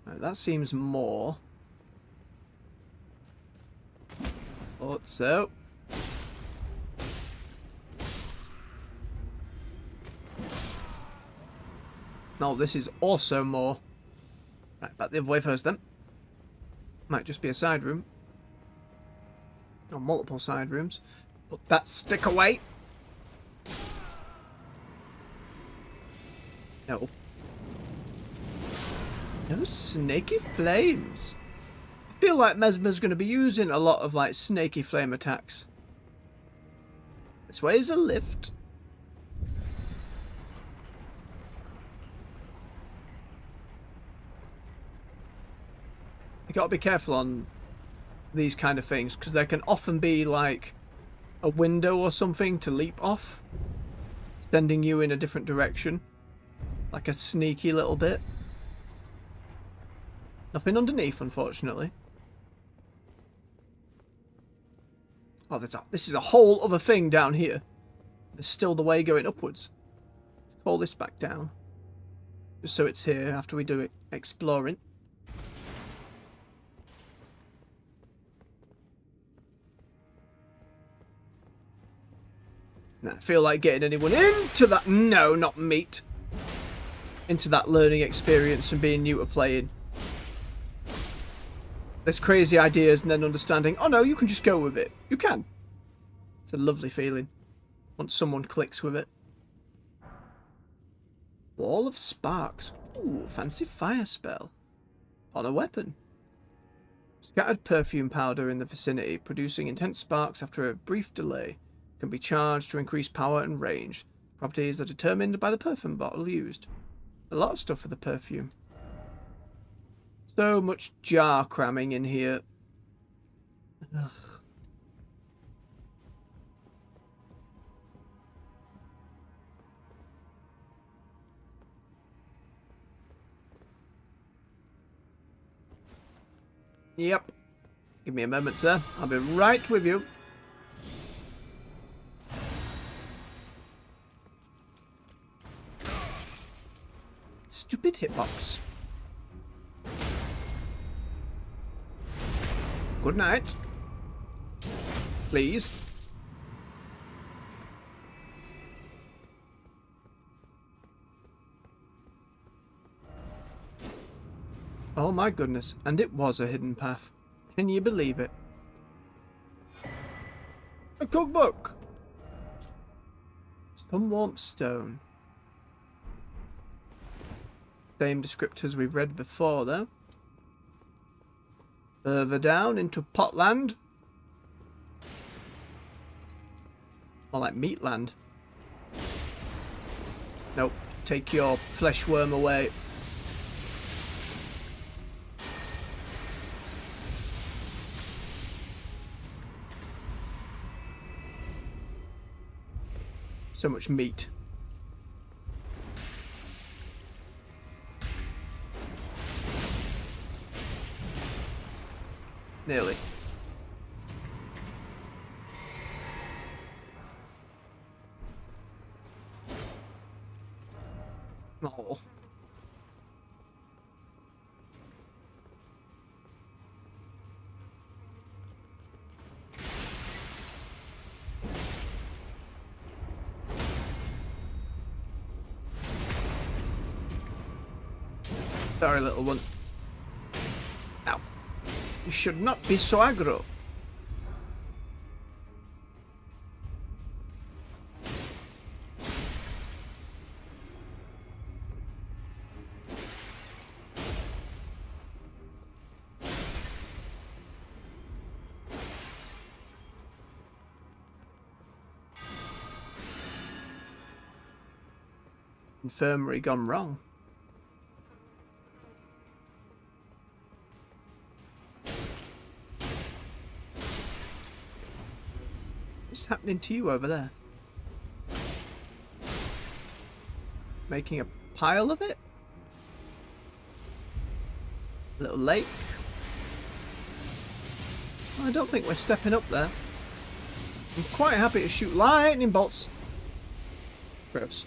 Right, that seems more. Thought so. No, this is also more. Right, back the other way first then. Might just be a side room. Or multiple side rooms. Put that stick away. No. No snaky flames. I feel like Messmer's going to be using a lot of like snaky flame attacks. This way is a lift. You gotta be careful on these kind of things because there can often be like a window or something to leap off, sending you in a different direction, like a sneaky little bit. Nothing underneath, unfortunately. Oh, this is a whole other thing down here. There's still the way going upwards. Let's call this back down, just so it's here after we do it exploring. I feel like getting anyone into that. No, not meat. Into that learning experience and being new to playing. There's crazy ideas and then understanding, oh no, you can just go with it. You can. It's a lovely feeling once someone clicks with it. Wall of sparks. Ooh, fancy fire spell. On a weapon. Scattered perfume powder in the vicinity, producing intense sparks after a brief delay. Can be charged to increase power and range. Properties are determined by the perfume bottle used. A lot of stuff for the perfume. So much jar cramming in here. Ugh. Yep. Give me a moment, sir. I'll be right with you. Stupid hitbox. Good night. Please. Oh my goodness, and it was a hidden path. Can you believe it? A cookbook! Some warmth stone. Same descriptors we've read before, though. Further down into Potland. More like Meatland. Nope. Take your flesh worm away. So much meat. Nearly. Oh. Sorry, little one. You should not be so aggro. Infirmary gone wrong. What's happening to you over there? Making a pile of it? A little lake? I don't think we're stepping up there. I'm quite happy to shoot lightning bolts. Gross.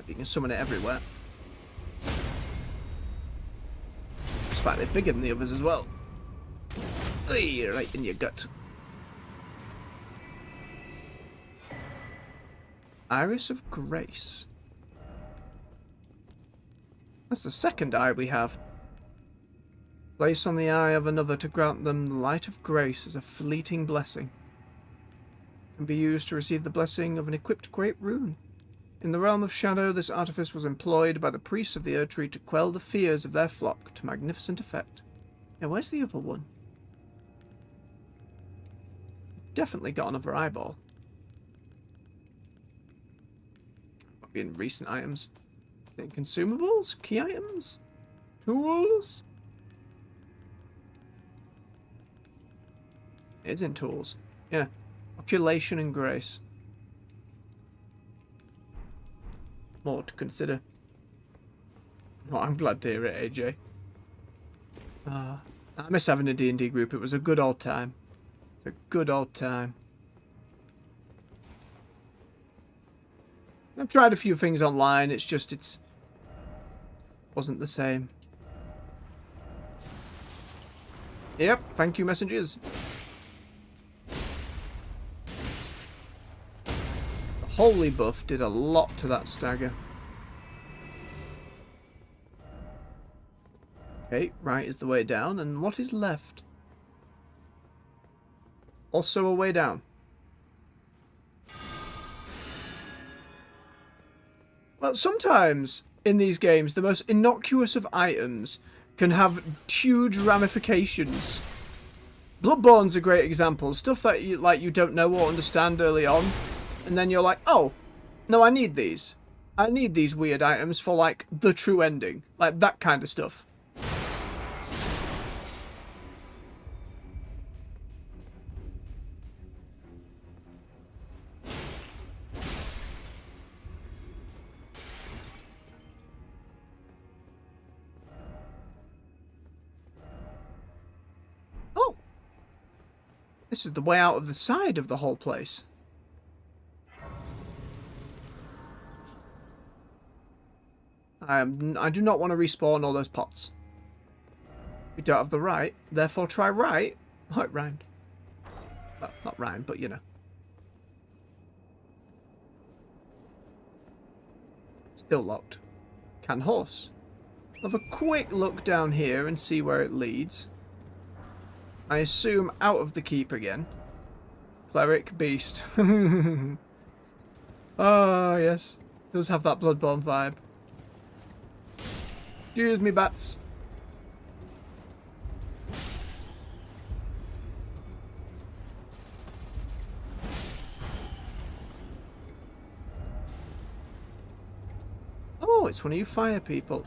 You can summon it everywhere. Slightly bigger than the others as well. Hey, right in your gut. Iris of Grace. That's the second eye we have. Place on the eye of another to grant them the light of grace as a fleeting blessing. Can be used to receive the blessing of an equipped great rune. In the realm of shadow, this artifice was employed by the priests of the Erdtree to quell the fears of their flock to magnificent effect. Now, where's the other one? Definitely got another eyeball. Might be in recent items. In consumables? Key items? Tools? It's in tools. Yeah. Oculation and grace. More to consider. Oh, I'm glad to hear it, AJ. I miss having a D&D group. It was a good old time. It's a good old time. I've tried a few things online. It's just, wasn't the same. Yep, thank you, messages. The holy buff did a lot to that stagger. Okay, right is the way down, and what is left? Also a way down. Well, sometimes in these games, the most innocuous of items can have huge ramifications. Bloodborne's a great example. Stuff that you don't know or understand early on, and then you're like, oh, no, I need these. I need these weird items for, like, the true ending. Like, that kind of stuff. Oh! This is the way out of the side of the whole place. I do not want to respawn all those pots. We don't have the right, therefore try right. Oh, it rhymed. Well, not rhyme, but you know. Still locked. Can horse. Have a quick look down here and see where it leads. I assume out of the keep again. Cleric beast. Oh, yes. Does have that Bloodborne vibe. Excuse me, bats. Oh, it's one of you fire people.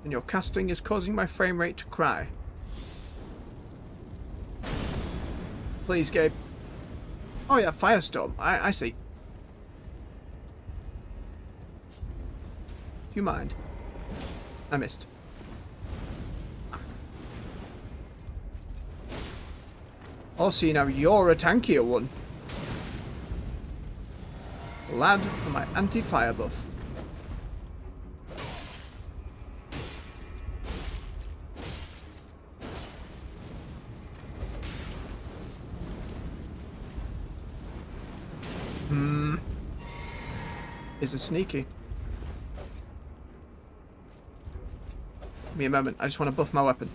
And your casting is causing my frame rate to cry. Please, Gabe. Oh yeah, Firestorm. I see. Do you mind? I missed. Oh, see, now you're a tankier one. Lad for my anti-fire buff. Is a sneaky. Give me a moment. I just want to buff my weapon.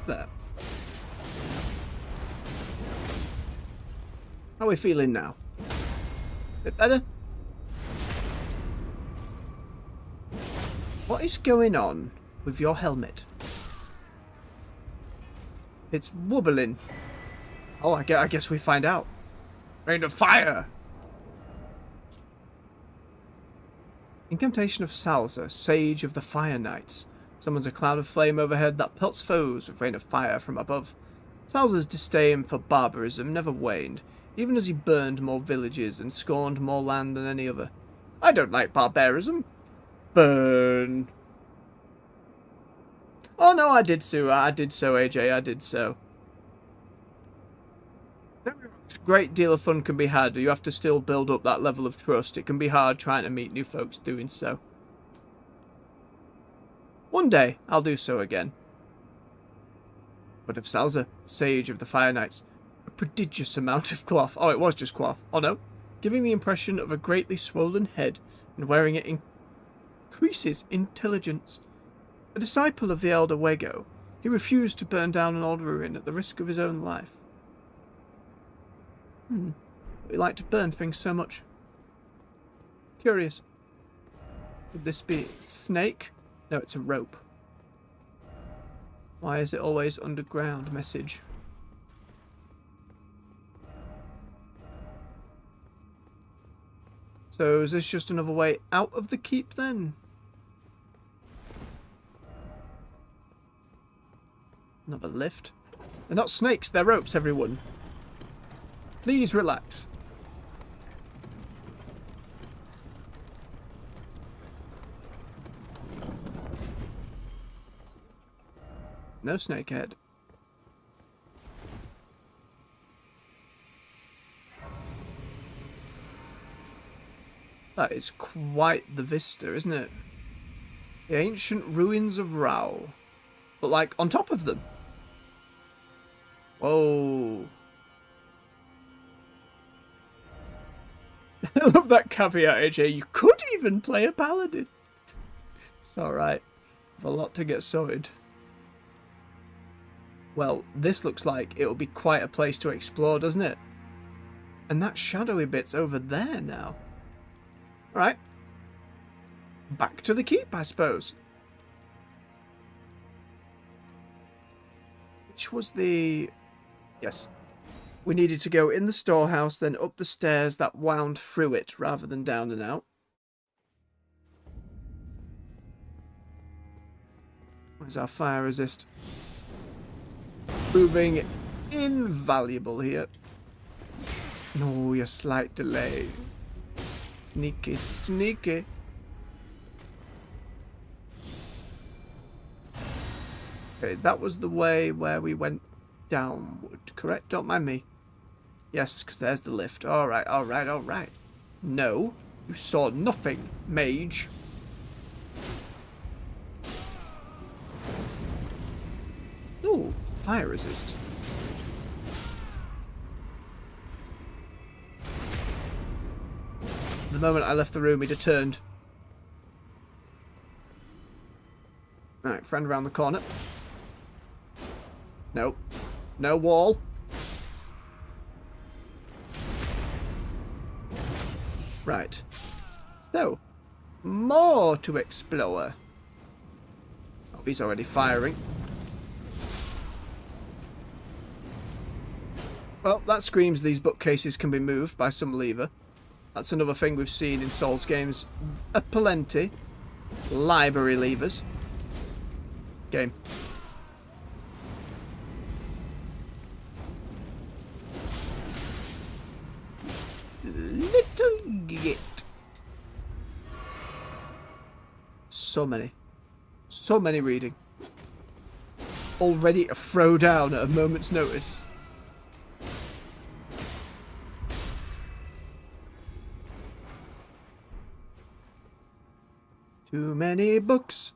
There. How are we feeling now? Bit better? What is going on with your helmet? It's wobbling. Oh, I guess we find out. Rain of fire! Incantation of Salza, Sage of the Fire Knights. Summons a cloud of flame overhead that pelts foes with rain of fire from above. Salza's disdain for barbarism never waned, even as he burned more villages and scorned more land than any other. I don't like barbarism. Burn. Oh no, I did so, AJ, I did so. A great deal of fun can be had. You have to still build up that level of trust. It can be hard trying to meet new folks doing so. One day, I'll do so again. But of Salza, Sage of the Fire Knights, a prodigious amount of cloth. Oh, it was just cloth. Oh no. Giving the impression of a greatly swollen head, and wearing it increases intelligence. A disciple of the elder Wego, he refused to burn down an old ruin at the risk of his own life. We like to burn things so much. Curious. Would this be a snake? No, it's a rope. Why is it always underground? Message. So is this just another way out of the keep then? Another lift. They're not snakes, they're ropes, everyone. Please relax. No snake head. That is quite the vista, isn't it? The ancient ruins of Rao. But like on top of them. Whoa. I love that caveat, AJ. You could even play a paladin. It's alright. Have a lot to get sorted. Well, this looks like it'll be quite a place to explore, doesn't it? And that shadowy bit's over there now. Alright. Back to the keep, I suppose. Which was the... Yes. We needed to go in the storehouse, then up the stairs that wound through it, rather than down and out. Where's our fire resist? Proving invaluable here. No, your slight delay. Sneaky, sneaky. Okay, that was the way where we went downward, correct? Don't mind me. Yes, because there's the lift. Alright, alright, alright. No, you saw nothing, mage. Ooh, fire resist. The moment I left the room, he'd have turned. Alright, friend around the corner. Nope. No wall. Right. So, more to explore. Oh, he's already firing. Well, that screams these bookcases can be moved by some lever. That's another thing we've seen in Souls games aplenty. Library levers. Game. Little git. So many. So many reading. Already a throwdown at a moment's notice. Too many books.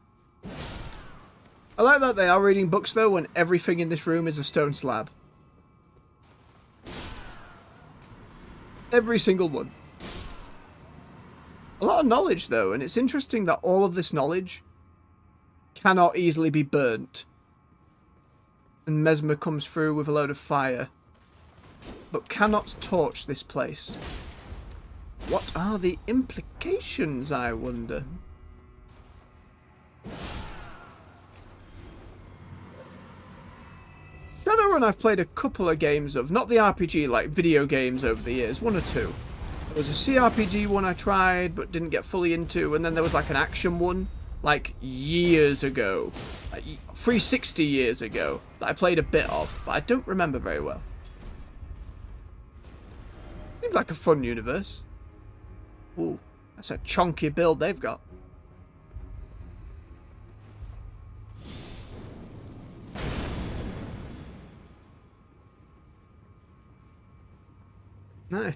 I like that they are reading books though when everything in this room is a stone slab. Every single one. A lot of knowledge though, and it's interesting that all of this knowledge cannot easily be burnt. And Messmer comes through with a load of fire, but cannot torch this place. What are the implications, I wonder? Shadowrun I've played a couple of games of, not the RPG, like video games over the years, one or two. There was a CRPG one I tried but didn't get fully into, and then there was like an action one, like years ago, like 360 years ago, that I played a bit of, but I don't remember very well. Seems like a fun universe. Ooh, that's a chunky build they've got. No.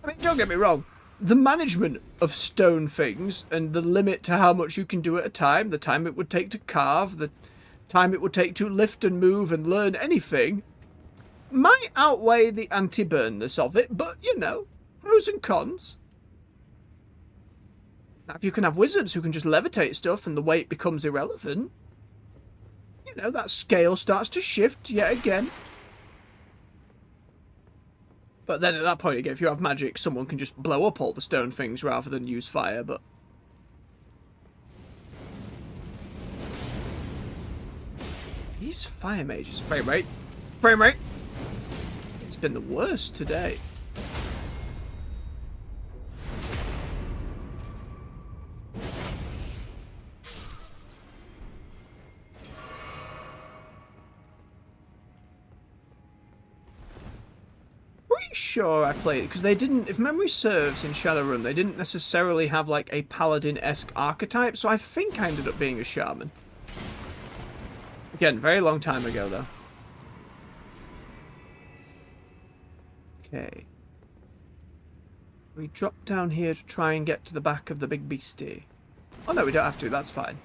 I mean, don't get me wrong. The management of stone things and the limit to how much you can do at a time, the time it would take to carve, the time it would take to lift and move and learn anything, might outweigh the anti-burnness of it, but, you know, pros and cons. Now, if you can have wizards who can just levitate stuff and the weight becomes irrelevant, you know, that scale starts to shift yet again. But then at that point again, if you have magic, someone can just blow up all the stone things rather than use fire, but... These fire mages... Frame rate! Frame rate! It's been the worst today. Sure I played it because they didn't, if memory serves, in Shadowrun they didn't necessarily have like a paladin-esque archetype, so I think I ended up being a shaman. Again, very long time ago though. Okay. We drop down here to try and get to the back of the big beastie. Oh no, we don't have to, that's fine.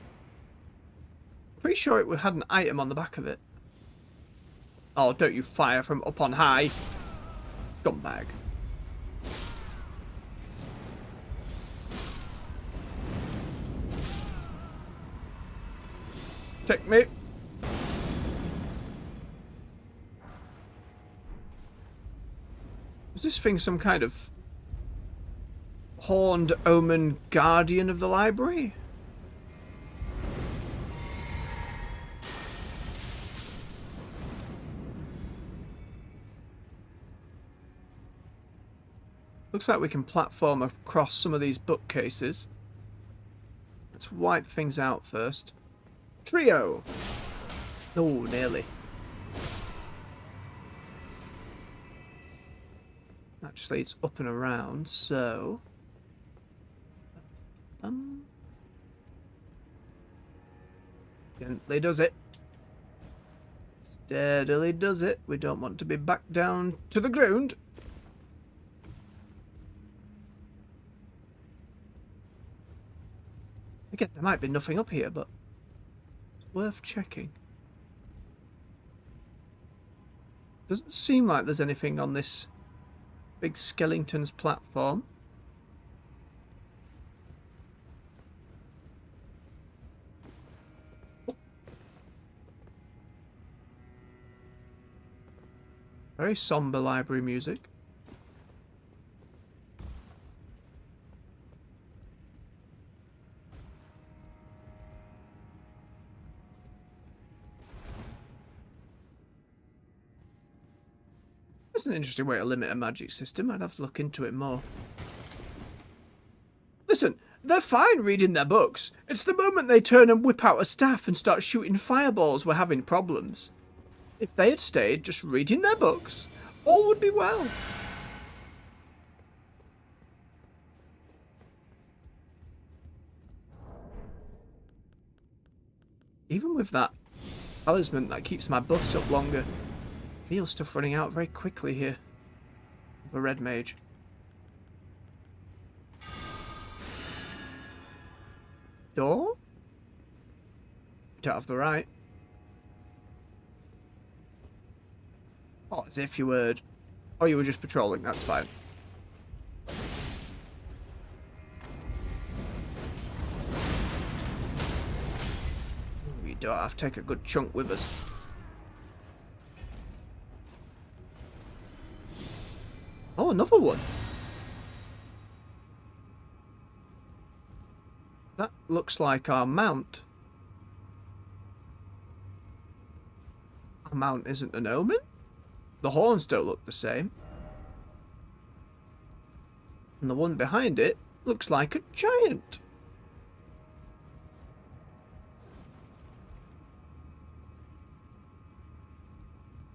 Pretty sure it had an item on the back of it. Oh, don't you fire from up on high. Scumbag. Take me. Is this thing some kind of horned omen guardian of the library? Looks like we can platform across some of these bookcases. Let's wipe things out first. Trio! Oh, nearly. That just leads up and around, so... Gently does it. Steadily does it. We don't want to be back down to the ground. Again, there might be nothing up here, but it's worth checking. Doesn't seem like there's anything on this big skeleton's platform. Oh. Very somber library music. That's an interesting way to limit a magic system. I'd have to look into it more. Listen, they're fine reading their books. It's the moment they turn and whip out a staff and start shooting fireballs we're having problems. If they had stayed just reading their books, all would be well. Even with that talisman that keeps my buffs up longer, I feel stuff running out very quickly here. The red mage. Door? Don't have the right. Oh, as if you were... Oh, you were just patrolling, that's fine. We don't have to take a good chunk with us. Oh, another one. That looks like our mount. Our mount isn't an omen? The horns don't look the same. And the one behind it looks like a giant.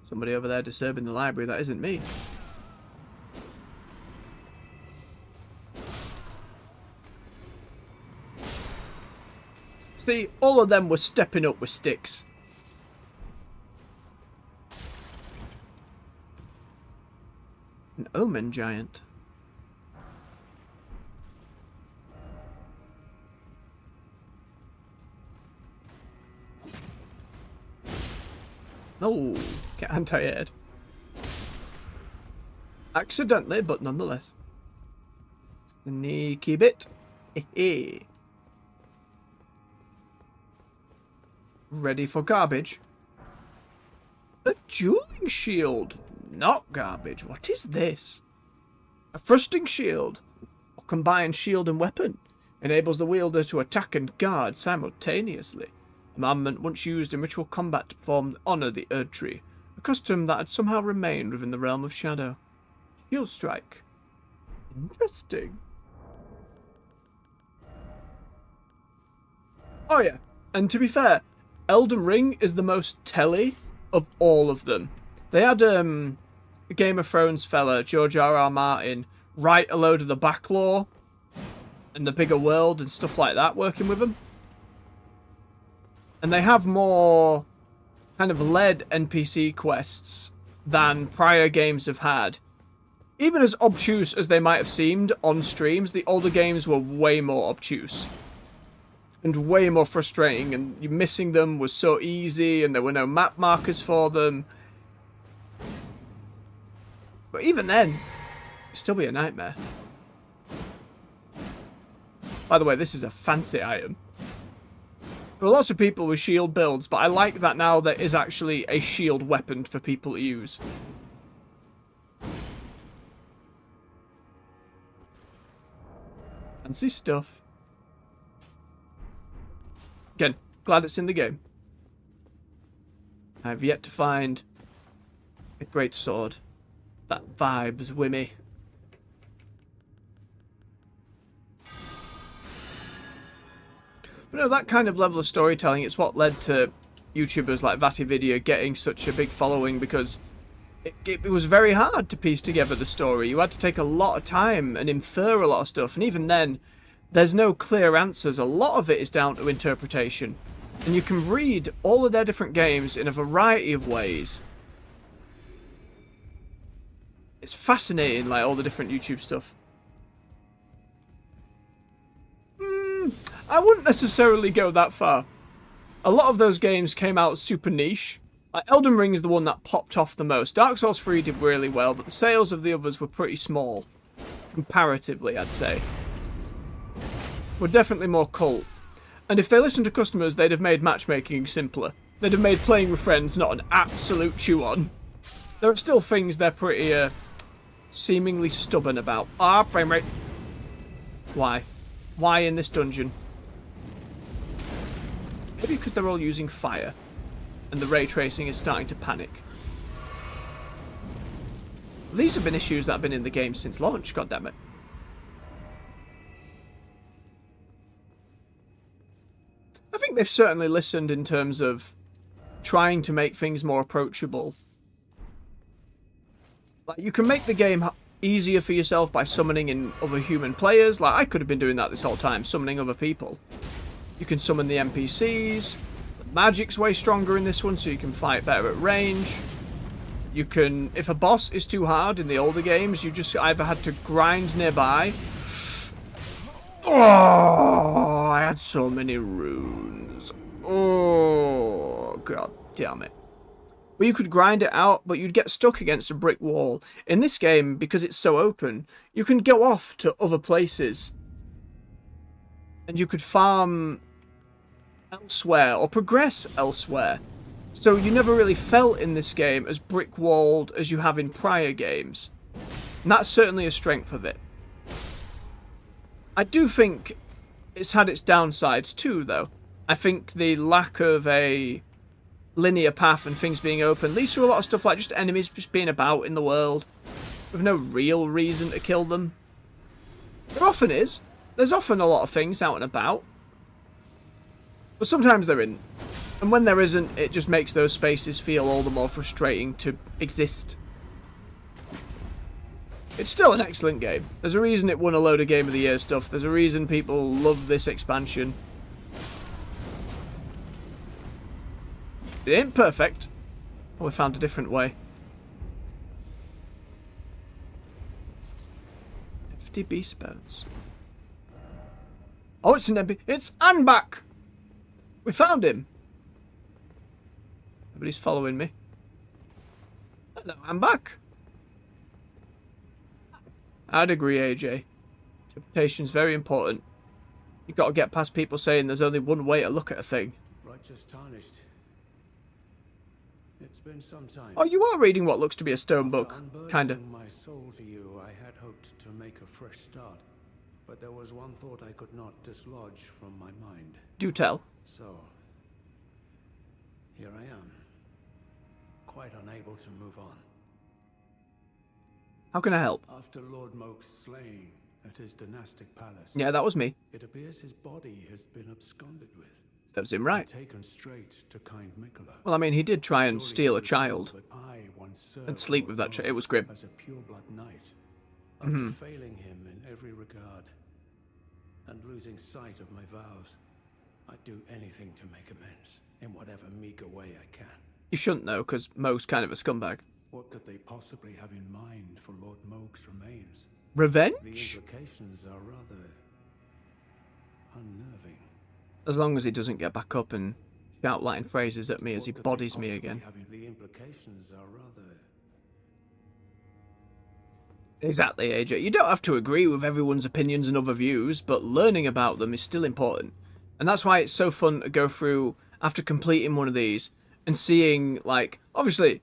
Somebody over there disturbing the library, that isn't me. See, all of them were stepping up with sticks. An omen giant. No, get anti-air. Accidentally, but nonetheless. Sneaky bit. Hehe. Ready for garbage. A dueling shield. Not garbage. What is this? A thrusting shield. A combined shield and weapon. Enables the wielder to attack and guard simultaneously. A armament once used in ritual combat to perform honour the Erdtree. A custom that had somehow remained within the realm of shadow. Shield strike. Interesting. Oh yeah, and to be fair, Elden Ring is the most telly of all of them. They had Game of Thrones fella, George R.R. Martin, write a load of the backlore and the bigger world and stuff like that working with them. And they have more kind of led NPC quests than prior games have had. Even as obtuse as they might have seemed on streams, the older games were way more obtuse. And way more frustrating, and you missing them was so easy, and there were no map markers for them. But even then, it'd still be a nightmare. By the way, this is a fancy item. There are lots of people with shield builds, but I like that now there is actually a shield weapon for people to use. Fancy stuff. Again, glad it's in the game. I've yet to find a great sword that vibes with me. But no, that kind of level of storytelling, it's what led to YouTubers like VatiVidya getting such a big following, because it was very hard to piece together the story. You had to take a lot of time and infer a lot of stuff, and even then, there's no clear answers. A lot of it is down to interpretation. And you can read all of their different games in a variety of ways. It's fascinating, like, all the different YouTube stuff. I wouldn't necessarily go that far. A lot of those games came out super niche. Like, Elden Ring is the one that popped off the most. Dark Souls 3 did really well, but the sales of the others were pretty small. Comparatively, I'd say. Were definitely more cult. And if they listened to customers, they'd have made matchmaking simpler. They'd have made playing with friends not an absolute chew-on. There are still things they're pretty, seemingly stubborn about. Frame rate. Why? Why in this dungeon? Maybe because they're all using fire. And the ray tracing is starting to panic. These have been issues that have been in the game since launch, goddammit. I think they've certainly listened in terms of trying to make things more approachable. Like, you can make the game easier for yourself by summoning in other human players. Like, I could have been doing that this whole time, summoning other people. You can summon the NPCs. The magic's way stronger in this one, so you can fight better at range. You can, if a boss is too hard in the older games, you just either had to grind nearby. Oh, I had so many runes. Oh, god damn it. Well, you could grind it out, but you'd get stuck against a brick wall. In this game, because it's so open, you can go off to other places. And you could farm elsewhere or progress elsewhere. So you never really felt in this game as brick-walled as you have in prior games. And that's certainly a strength of it. I do think it's had its downsides too, though. I think the lack of a linear path and things being open leads to a lot of stuff like just enemies just being about in the world with no real reason to kill them. There often is. There's often a lot of things out and about. But sometimes there isn't. And when there isn't, it just makes those spaces feel all the more frustrating to exist. It's still an excellent game. There's a reason it won a load of Game of the Year stuff. There's a reason people love this expansion. It ain't perfect. Oh, we found a different way. Hefty beast bones. Oh, it's an MP. It's Anbak! We found him. Nobody's following me. Hello, Anbak. I'd agree, AJ. Interpretation's very important. You've got to get past people saying there's only one way to look at a thing. Righteous tarnished. It's been some time. Oh, you are reading what looks to be a stone book, kinda. My soul to you, I had hoped to make a fresh start, but there was one thought I could not dislodge from my mind. Do tell. So, here I am, quite unable to move on. How can I help? After Lord Moke's slaying at his dynastic palace, Yeah, that was me. it appears his body has been absconded with. Serves him right. Taken straight to kind Mikola. Well, I mean, he did try and steal a child That I once served and sleep with that child. It was grim. as a pure-blood knight, after failing him in every regard and losing sight of my vows. I'd do anything to make amends in whatever meager way I can. You shouldn't know, because Mo's kind of a scumbag. What could they possibly have in mind for Lord Moke's remains? The Revenge? implications are rather unnerving. As long as he doesn't get back up and shout Latin phrases at me as he What could they bodies me possibly again. have in- The implications are rather... Exactly, AJ. You don't have to agree with everyone's opinions and other views, but learning about them is still important. And that's why it's so fun to go through after completing one of these and seeing, like, obviously,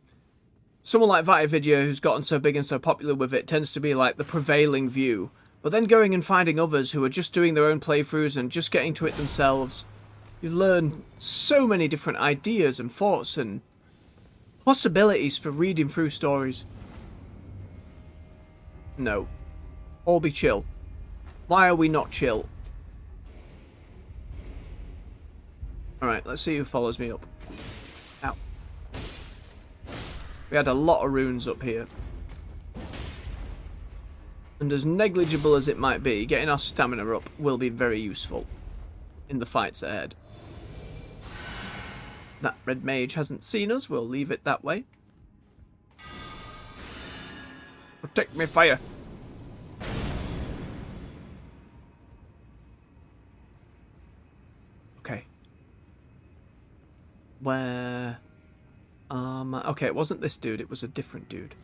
someone like Vitavidya who's gotten so big and so popular with it tends to be like the prevailing view. But then going and finding others who are just doing their own playthroughs and just getting to it themselves, you learn so many different ideas and thoughts and possibilities for reading through stories. No. All be chill. Why are we not chill? Alright, let's see who follows me up. Ow. We had a lot of runes up here. And as negligible as it might be, getting our stamina up will be very useful in the fights ahead. That red mage hasn't seen us, we'll leave it that way. Protect me, fire! Okay. Where... okay, it wasn't this dude, it was a different dude.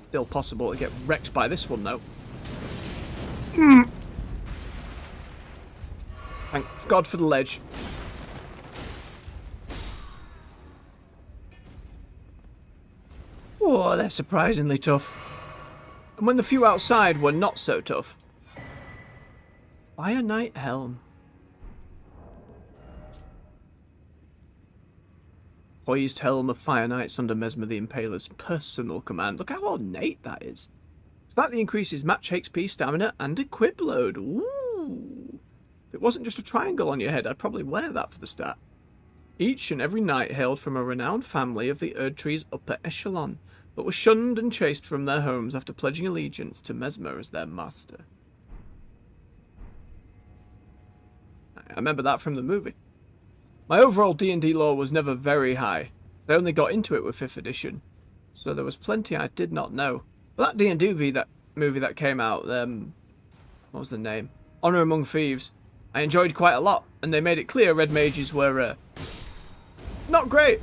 Still possible to get wrecked by this one, though. Thank God for the ledge. Oh, they're surprisingly tough. And when the few outside were not so tough. Fire Knight Helm. Poised helm of Fire Knights under Messmer the Impaler's personal command. Look how ornate that is. Slightly increases match HP, stamina, and equip load. Ooh. If it wasn't just a triangle on your head, I'd probably wear that for the stat. Each and every knight hailed from a renowned family of the Erdtree's upper echelon, but were shunned and chased from their homes after pledging allegiance to Messmer as their master. I remember that from the movie. My overall D&D lore was never very high. I only got into it with 5th edition, so there was plenty I did not know. But that D&D movie that came out, what was the name? Honor Among Thieves, I enjoyed quite a lot, and they made it clear red mages were not great.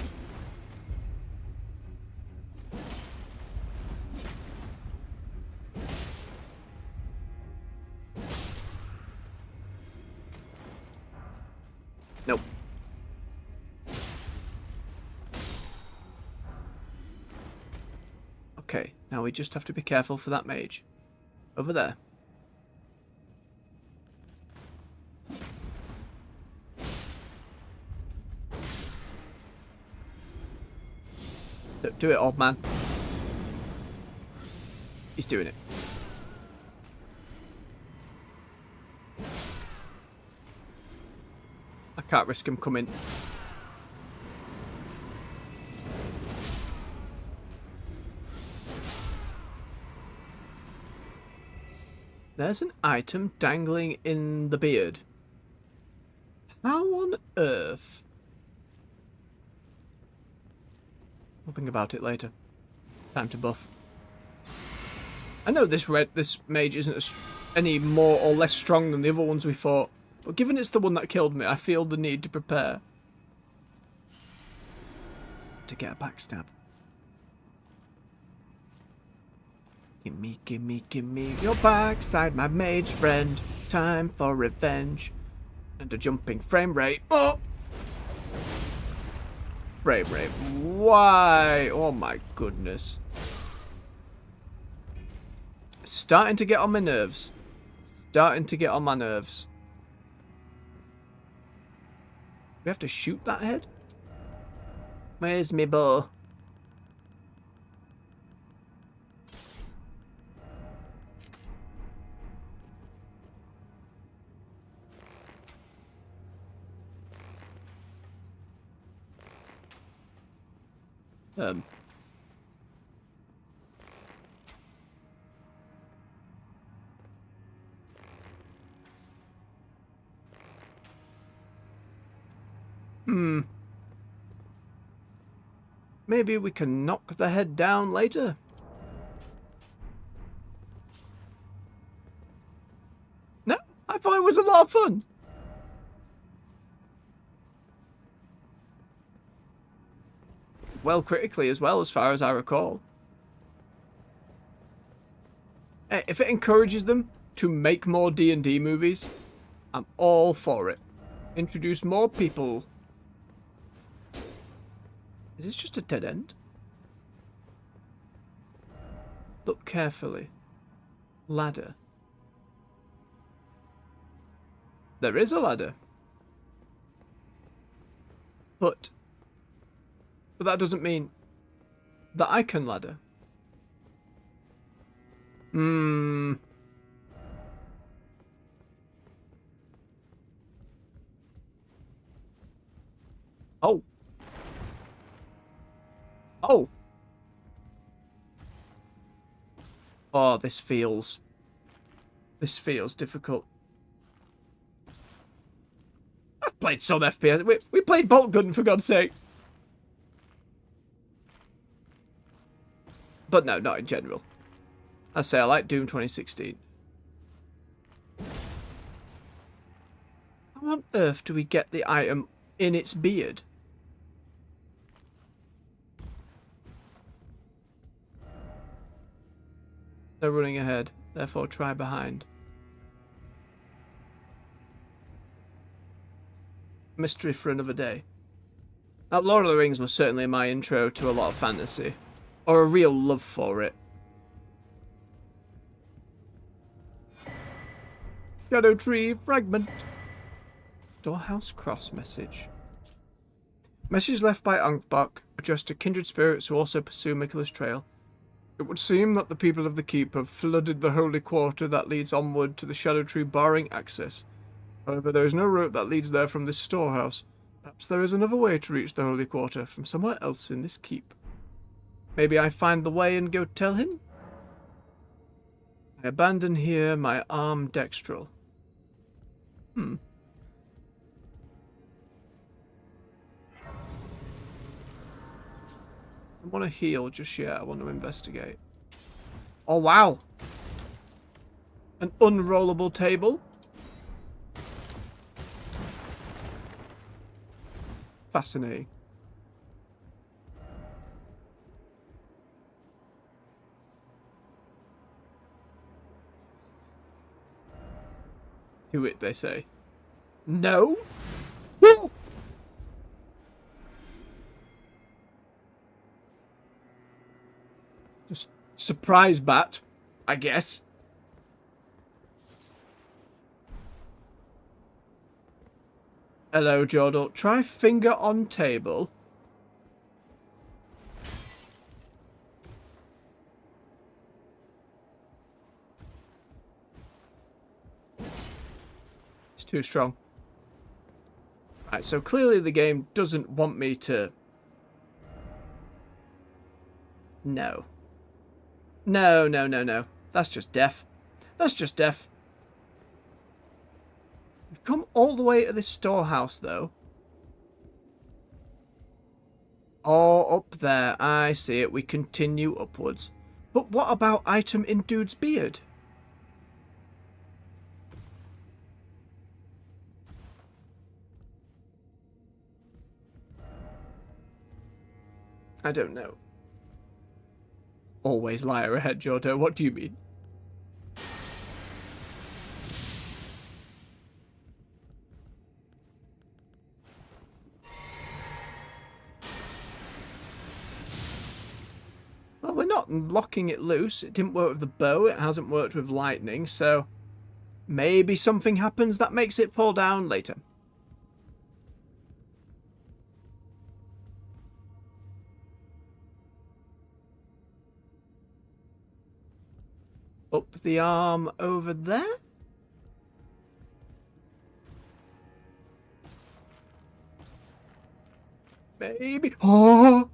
Nope. Okay, now we just have to be careful for that mage. Over there. Do it, old man. He's doing it. I can't risk him coming. There's an item dangling in the beard. How on earth? We'll think about it later. Time to buff. I know this mage isn't any more or less strong than the other ones we fought, but given it's the one that killed me, I feel the need to prepare. To get a backstab. Gimme your backside, my mage friend. Time for revenge. And a jumping frame rate. Oh! Frame rate. Why? Oh my goodness. Starting to get on my nerves. Starting to get on my nerves. We have to shoot that head? Where's me bow? Maybe we can knock the head down later. No, I thought it was a lot of fun. Well, critically as well, as far as I recall. If it encourages them to make more D&D movies, I'm all for it. Introduce more people. Is this just a dead end? Look carefully. Ladder. There is a ladder. But that doesn't mean that I can ladder. Oh. Oh. Oh, this feels difficult. I've played some FPS. We played Bolt Gun, for God's sake. But no, not in general. I say I like Doom 2016. How on earth do we get the item in its beard? They're running ahead, therefore try behind. Mystery for another day. Now, Lord of the Rings was certainly my intro to a lot of fantasy. Or a real love for it. Erdtree fragment. Storehouse Cross message. Message left by Unkbach, addressed to kindred spirits who also pursue Michaela's trail. It would seem that the people of the keep have flooded the holy quarter that leads onward to the Erdtree, barring access. However, there is no route that leads there from this storehouse. Perhaps there is another way to reach the holy quarter from somewhere else in this keep. Maybe I find the way and go tell him? I abandon here my arm dextral. I don't want to heal just yet. I want to investigate. Oh, wow. An unrollable table. Fascinating. Do it, they say. No? Woo! surprise bat, I guess. Hello, Jordal. Try finger on table. It's too strong. Right, so clearly the game doesn't want me to... No. No, no, no, no. That's just deaf. That's just deaf. We've come all the way to this storehouse, though. Oh, up there. I see it. We continue upwards. But what about item in dude's beard? I don't know. Always liar ahead, Jordo. What do you mean? Well, we're not locking it loose. It didn't work with the bow. It hasn't worked with lightning, so maybe something happens that makes it fall down later. Up the arm over there? Maybe. Oh!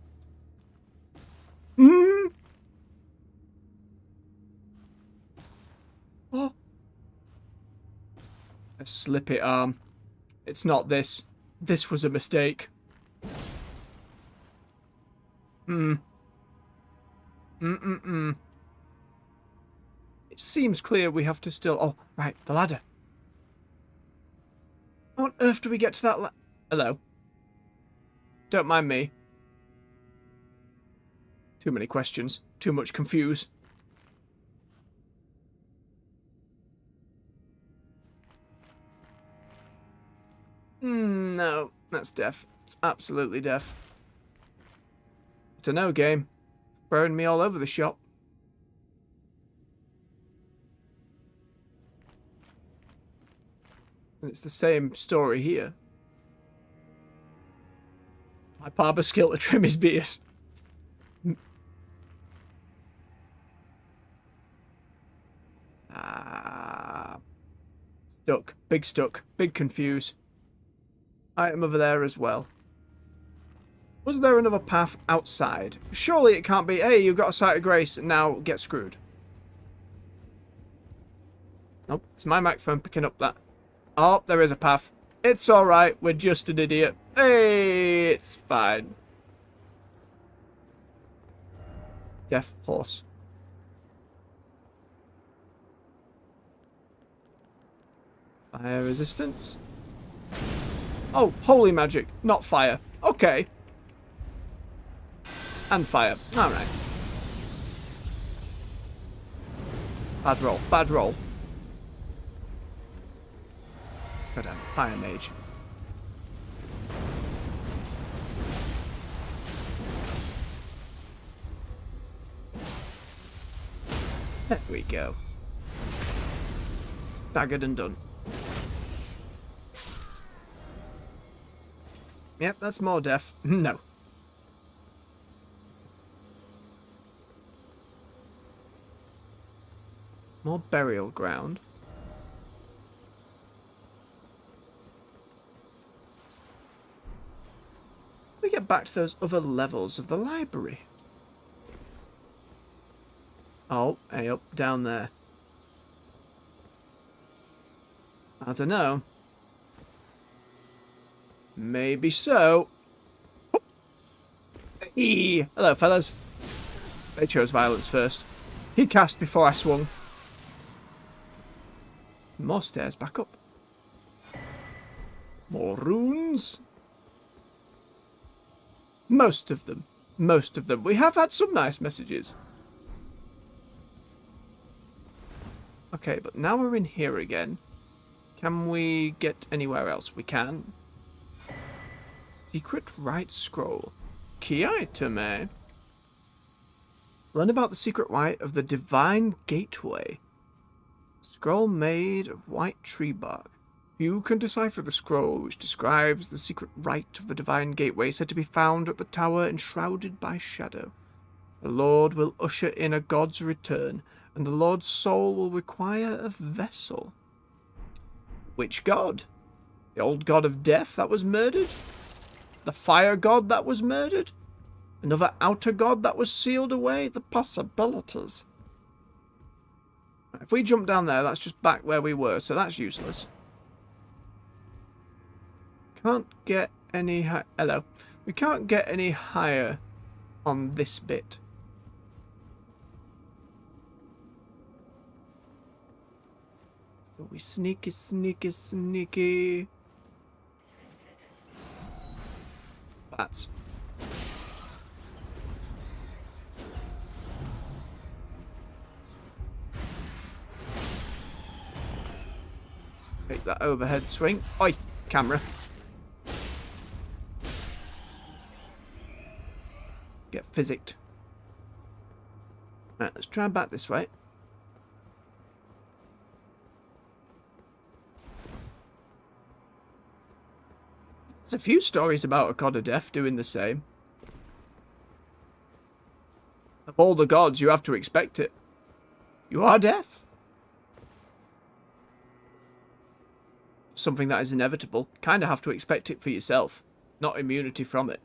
Hmm? Oh. A slip it arm. It's not this. This was a mistake. It seems clear we have to still... Oh, right, the ladder. How on earth do we get to that Hello. Don't mind me. Too many questions. Too much confuse. No. That's deaf. It's absolutely deaf. It's a no game. Throwing me all over the shop. And it's the same story here. My barber skill to trim his beard. Stuck. Big stuck. Big confuse. Item over there as well. Was there another path outside? Surely it can't be, hey, you've got a sight of grace and now get screwed. Nope. It's my microphone picking up that. Oh, there is a path. It's alright. We're just an idiot. Hey, it's fine. Deaf horse. Fire resistance. Oh, holy magic, not fire. Okay. And fire. Alright. Bad roll. Bad roll. Goddamn, fire mage. There we go. Staggered and done. Yep, that's more death. No. More burial ground. We get back to those other levels of the library. Oh, hey, up, down there. I don't know. Maybe so. Hey. Hello, fellas. They chose violence first. He cast before I swung. More stairs back up. More runes. Most of them. Most of them. We have had some nice messages. Okay, but now we're in here again. Can we get anywhere else? We can. Secret right scroll. Key item, eh? Learn about the secret rite of the Divine Gateway. Scroll made of white tree bark. You can decipher the scroll which describes the secret rite of the Divine Gateway said to be found at the tower enshrouded by shadow. The Lord will usher in a god's return, and the Lord's soul will require a vessel. Which god? The old god of death that was murdered? The fire god that was murdered? Another outer god that was sealed away? The possibilities. If we jump down there, that's just back where we were, so that's useless. Can't get any hello. We can't get any higher on this bit. So we sneaky, sneaky, sneaky. Bats. Take that overhead swing. Oi, camera. Get physicked. Right, let's try back this way. There's a few stories about a god of death doing the same. Of all the gods, you have to expect it. You are death. Something that is inevitable. Kind of have to expect it for yourself, not immunity from it.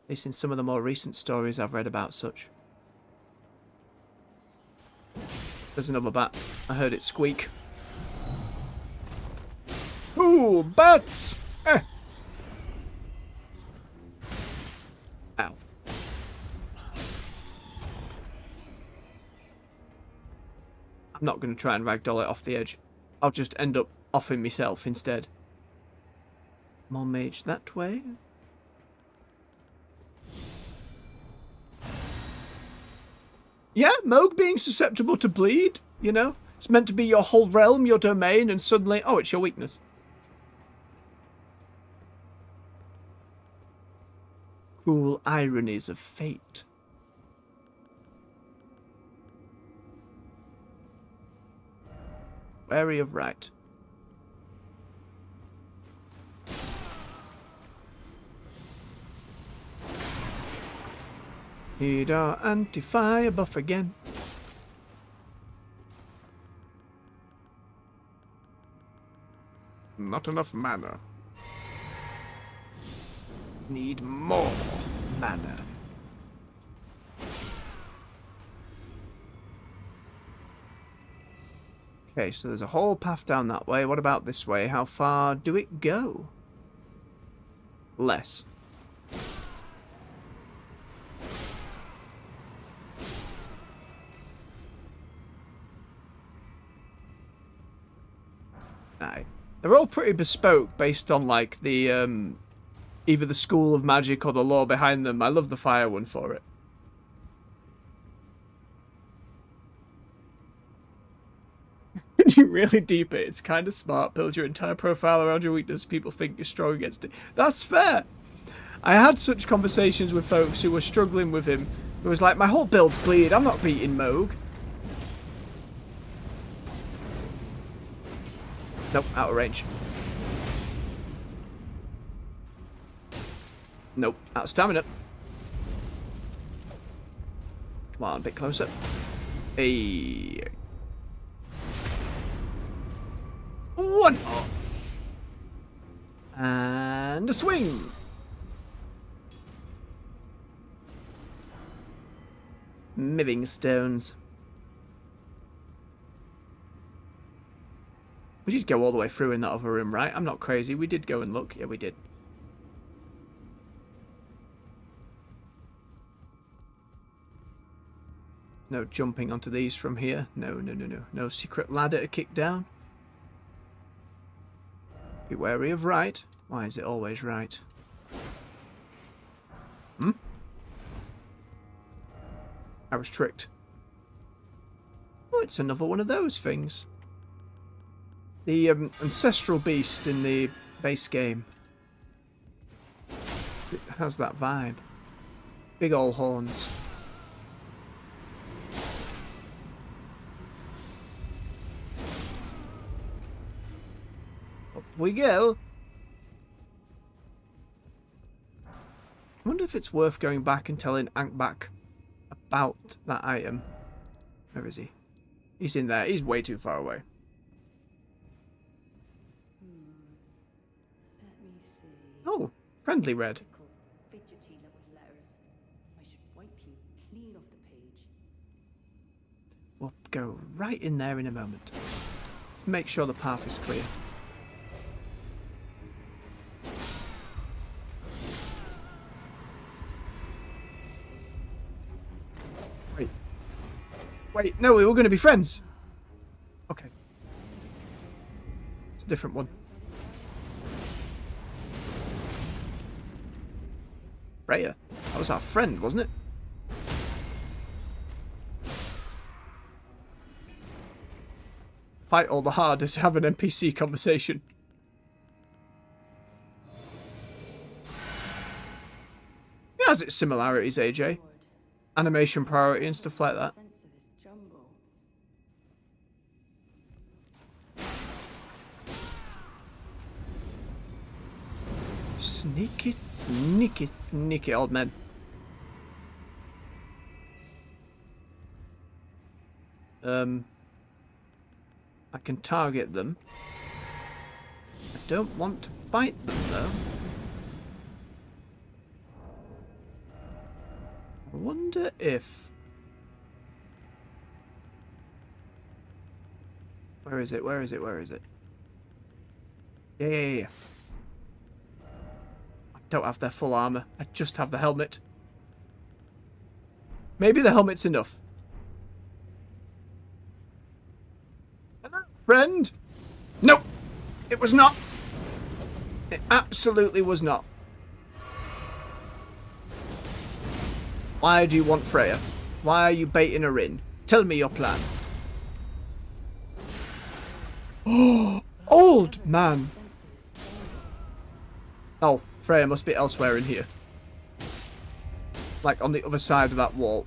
At least in some of the more recent stories I've read about such. There's another bat. I heard it squeak. Ooh, bats! Eh. Ow. I'm not going to try and ragdoll it off the edge. I'll just end up offing myself instead. More mage that way. Yeah, Moog being susceptible to bleed, you know? It's meant to be your whole realm, your domain, and suddenly, oh, it's your weakness. Cruel ironies of fate. Wary of right. Need our anti-fire buff again. Not enough mana. Need more mana. Okay, so there's a whole path down that way. What about this way? How far do it go? Less. Aye. They're all pretty bespoke based on like the either the school of magic or the lore behind them. I love the fire one for it. You really deep it. It's kind of smart. Build your entire profile around your weakness. People think you're strong against it. That's fair. I had such conversations with folks who were struggling with him. It was like, my whole build's bleed. I'm not beating Moog. Nope, out of range. Nope, out of stamina. Come on, a bit closer. Hey. One more. And a swing. Miving stones. We did go all the way through in that other room, right? I'm not crazy. We did go and look. Yeah, we did. No jumping onto these from here. No, no, no, no. No secret ladder to kick down. Be wary of right. Why is it always right? Hmm? I was tricked. Oh, it's another one of those things. The ancestral beast in the base game. It has that vibe. Big ol' horns. Up we go. I wonder if it's worth going back and telling Ankbak about that item. Where is he? He's in there. He's way too far away. Let me see. Oh, friendly red. Fidgety little letters. I should wipe you clean off the page. We'll go right in there in a moment. Make sure the path is clear. Wait, no, we were going to be friends. Okay. It's a different one. Freya. That was our friend, wasn't it? Fight all the harder to have an NPC conversation. It has its similarities, AJ. Animation priority and stuff like that. Sneaky, sneaky, sneaky old men. I can target them. I don't want to fight them though. I wonder if... Where is it? Where is it? Where is it? Yeah. I don't have their full armor. I just have the helmet. Maybe the helmet's enough. Hello, friend? Nope. It was not. It absolutely was not. Why do you want Freya? Why are you baiting her in? Tell me your plan. Oh, old man. Oh, Freya must be elsewhere in here. Like on the other side of that wall.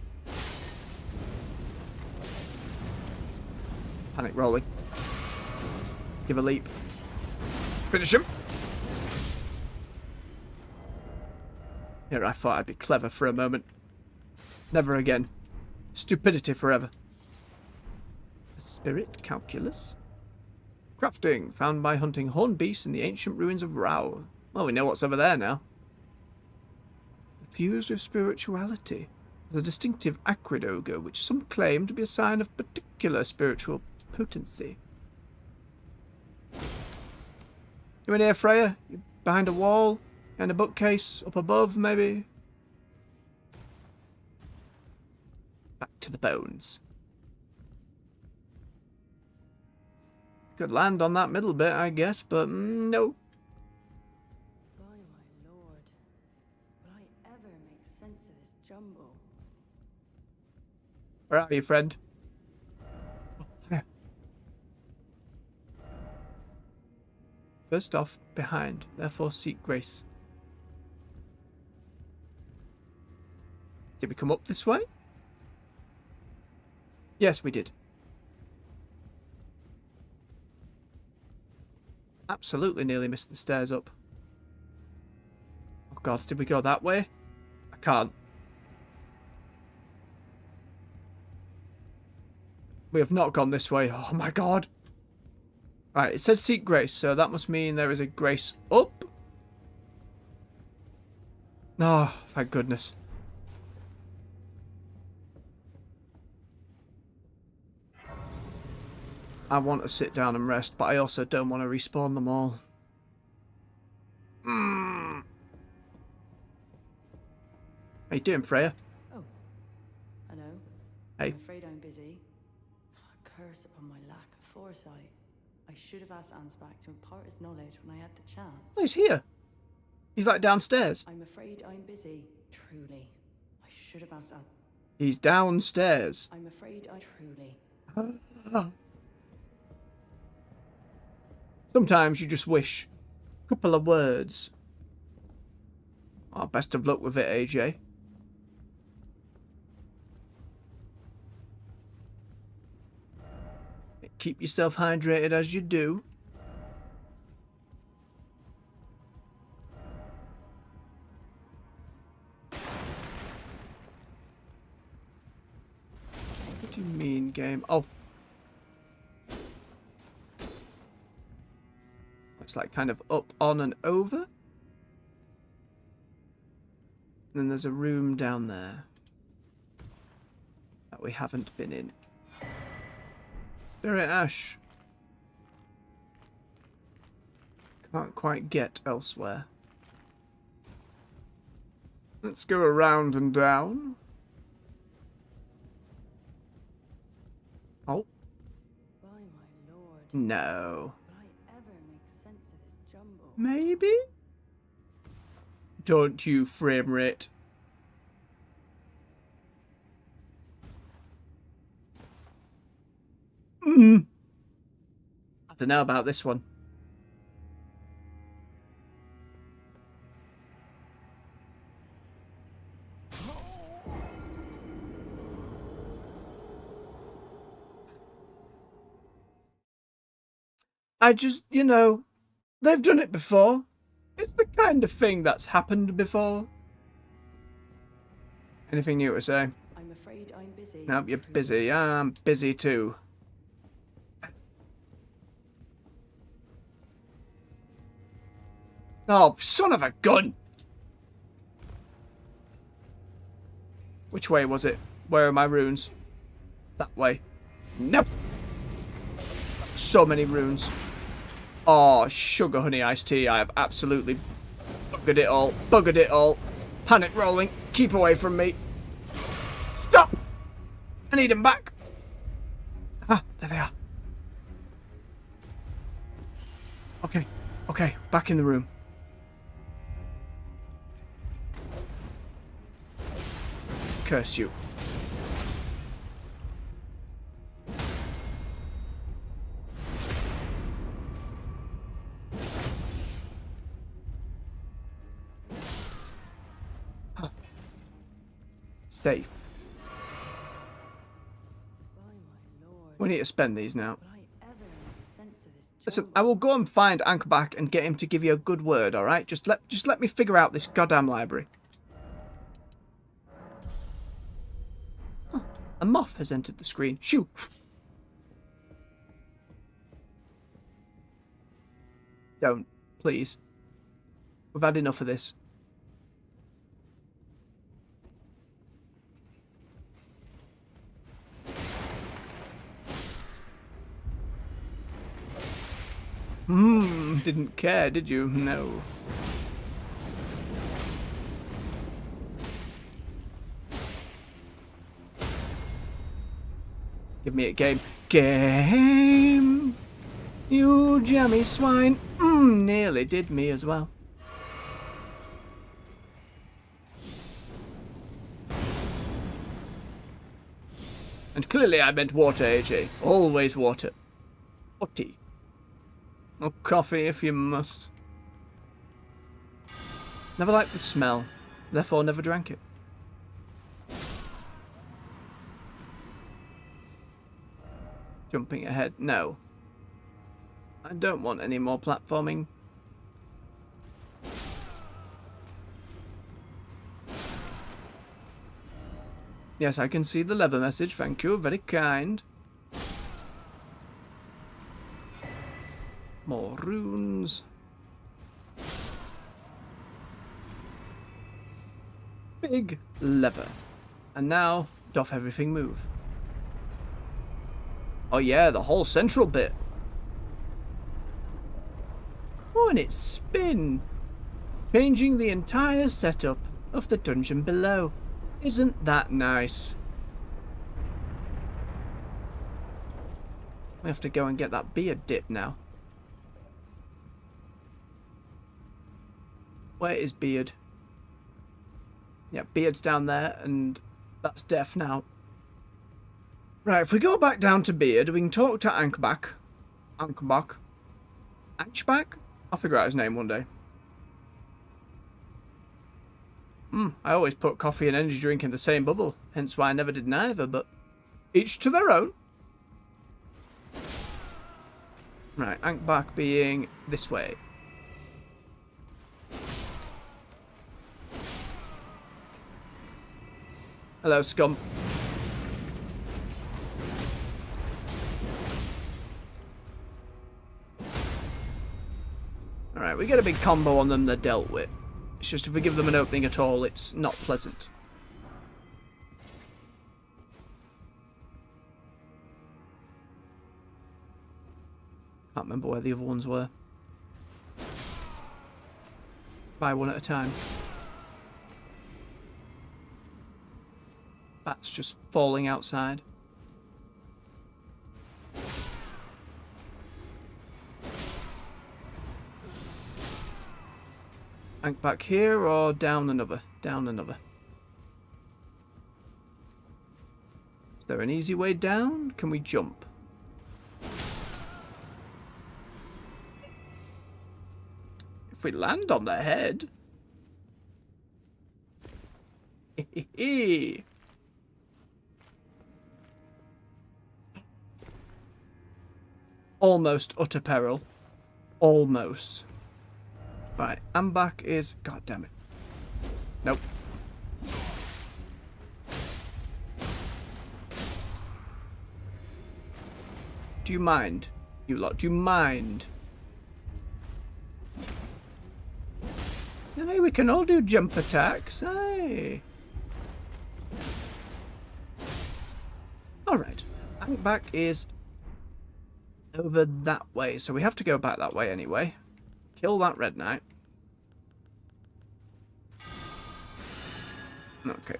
Panic rolling. Give a leap. Finish him. Here, I thought I'd be clever for a moment. Never again. Stupidity forever. A spirit calculus? Crafting, found by hunting horned beasts in the ancient ruins of Rao. Well, we know what's over there now. Fused with spirituality. The distinctive acrid odour, which some claim to be a sign of particular spiritual potency. You in here, Freya? You behind a wall? Behind a bookcase? Up above, maybe? Back to the bones. Could land on that middle bit, I guess, but no. By my lord, will I ever make sense of this jumble? Where are you, friend? Oh, yeah. First off, behind, therefore seek grace. Did we come up this way? Yes, we did. Absolutely nearly missed the stairs up. Oh god, did we go that way? I can't. We have not gone this way. Oh my god. Right, it said seek grace, so that must mean there is a grace up. Oh, thank goodness. I want to sit down and rest, but I also don't want to respawn them all. How you doing, Freya? Oh, I know. Hey. I'm afraid I'm busy. A curse upon my lack of foresight. I should have asked Ansbach to impart his knowledge when I had the chance. Oh, he's here. He's like downstairs. I'm afraid I'm busy. Truly. I should have asked He's downstairs. I'm afraid I truly. Sometimes you just wish. A couple of words. Oh, best of luck with it, AJ. Keep yourself hydrated as you do. What do you mean, game? Oh. It's like kind of up, on, and over. And then there's a room down there that we haven't been in. Spirit Ash. Can't quite get elsewhere. Let's go around and down. Oh. By my lord. No. Will I ever make sense of this jumble? Maybe? Don't you frame rate. I don't know about this one. I just, you know, they've done it before. It's the kind of thing that's happened before. Anything new to say? I'm afraid I'm busy. Nope, you're busy. I'm busy too. Oh, son of a gun! Which way was it? Where are my runes? That way. Nope. So many runes. Oh, sugar honey iced tea. I have absolutely buggered it all. Buggered it all. Panic rolling. Keep away from me. Stop! I need them back. Ah, there they are. Okay. Okay, back in the room. Curse you. Safe. We need to spend these now. Listen, I will go and find Ankerback and get him to give you a good word, alright? Just let me figure out this goddamn library. Huh, a moth has entered the screen. Shoo! Don't. Please. We've had enough of this. Didn't care, did you? No. Give me a game. Game! You jammy swine. Nearly did me as well. And clearly I meant water, AJ. Always water. Or tea. Or coffee if you must. Never liked the smell, therefore never drank it. Jumping ahead, no. I don't want any more platforming. Yes, I can see the lever message, thank you, very kind. More runes. Big lever. And now, doth everything move? Oh yeah, the whole central bit. Oh, and it's spin. Changing the entire setup of the dungeon below. Isn't that nice? We have to go and get that beard dip now. Where is Beard? Yeah, Beard's down there, and that's death now. Right, if we go back down to Beard, we can talk to Ankerback. Ankerback? I'll figure out his name one day. I always put coffee and energy drink in the same bubble, hence why I never did neither, but each to their own. Right, Ankbach being this way. Hello, scum. Alright, we get a big combo on them, they're dealt with. It's just if we give them an opening at all, it's not pleasant. Can't remember where the other ones were. Buy one at a time. Bats just falling outside. Bank back here or down another? Down another. Is there an easy way down? Can we jump? If we land on their head. Almost utter peril. Almost. Right, Ambach is... God damn it. Nope. Do you mind? You lot, do you mind? Hey, we can all do jump attacks. Hey. Alright. Ambach is over that way, so we have to go back that way anyway. Kill that Red Knight. Okay.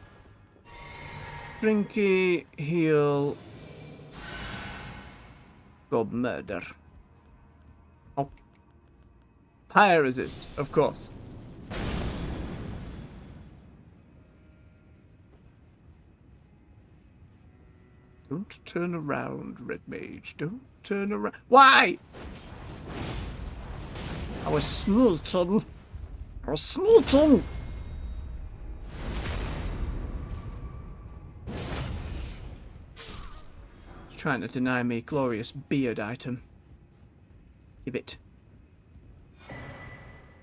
Drinky, heal. Go murder. Oh. Fire resist, of course. Don't turn around, Red Mage. Don't turn around. Why? I was sneaking. I was sneaking. He's trying to deny me glorious beard item. Give it.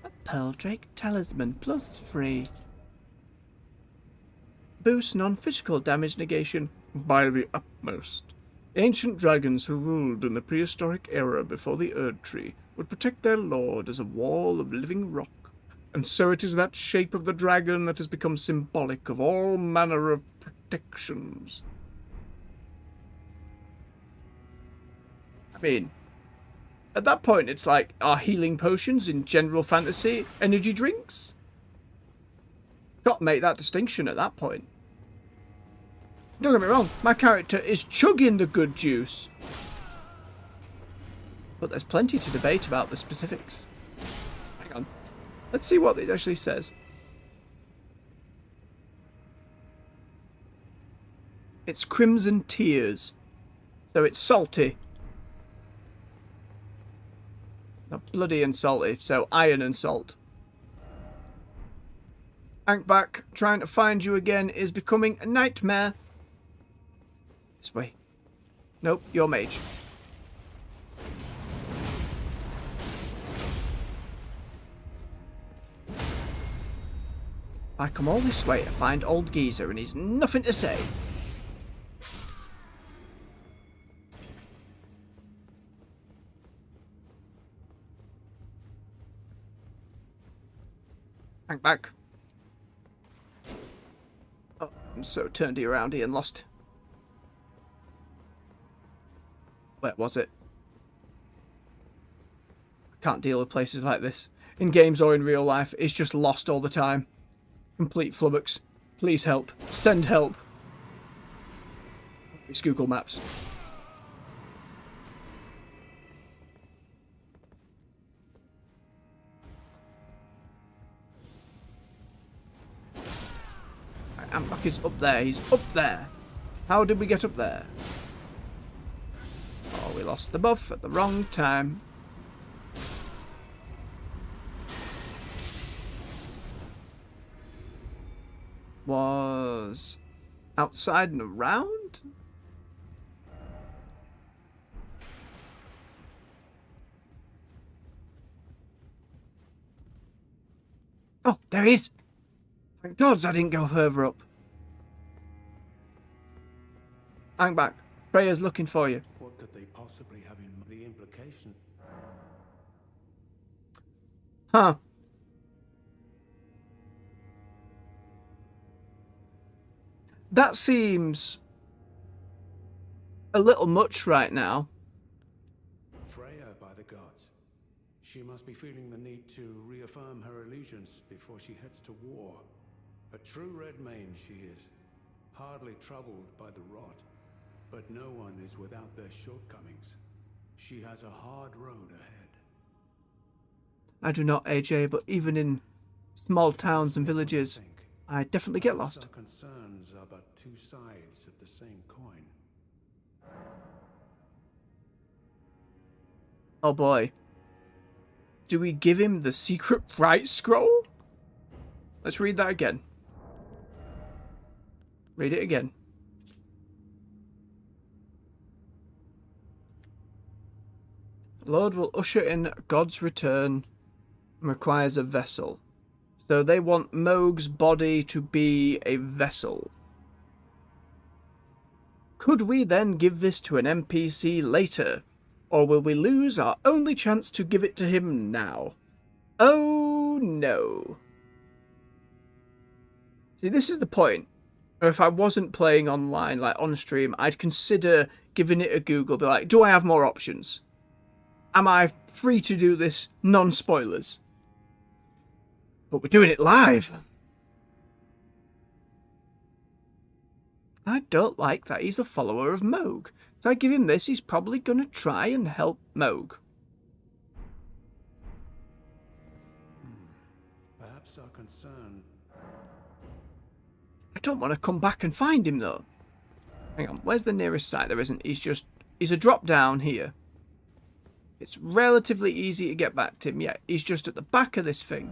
A Pearl Drake Talisman +3. Boost non-physical damage negation by the utmost. The ancient dragons who ruled in the prehistoric era before the Erdtree would protect their lord as a wall of living rock, and so it is that shape of the dragon that has become symbolic of all manner of protections. I mean, at that point it's like, are healing potions in general fantasy energy drinks? Got to make that distinction at that point. Don't get me wrong, my character is chugging the good juice. But there's plenty to debate about the specifics. Hang on. Let's see what it actually says. It's Crimson Tears. So it's salty. Not bloody and salty, so iron and salt. Ankbach, trying to find you again is becoming a nightmare. This way. Nope, you're mage. I come all this way to find old geezer and he's nothing to say. Ankbach. Oh, I'm so turny aroundy and lost. Where was it? I can't deal with places like this. In games or in real life, it's just lost all the time. Complete flummox. Please help. Send help. It's Google Maps. Ankbach is up there. He's up there. How did we get up there? Oh, we lost the buff at the wrong time. Was outside and around? Oh, there he is. Thank gods I didn't go further up. Hang back. Freya's looking for you. What could they possibly have in the implication? Huh. That seems a little much right now. Freya, by the gods. She must be feeling the need to reaffirm her allegiance before she heads to war. A true red mane she is, hardly troubled by the rot. But no one is without their shortcomings. She has a hard road ahead. I do not, AJ, but even in small towns and villages, I definitely get lost. Our concerns are but two sides of the same coin. Oh boy. Do we give him the secret right scroll? Let's read that again. Read it again. The Lord will usher in God's return and requires a vessel. So they want Mohg's body to be a vessel. Could we then give this to an NPC later? Or will we lose our only chance to give it to him now? Oh no. See, this is the point. Or if I wasn't playing online, like on stream, I'd consider giving it a Google. Be like, do I have more options? Am I free to do this non-spoilers? But we're doing it live. I don't like that he's a follower of Mohg. So I give him this, he's probably going to try and help Mohg. Perhaps our concern... I don't want to come back and find him though. Hang on, where's the nearest site? There isn't. He's a drop down here. It's relatively easy to get back to him. Yeah, he's just at the back of this thing.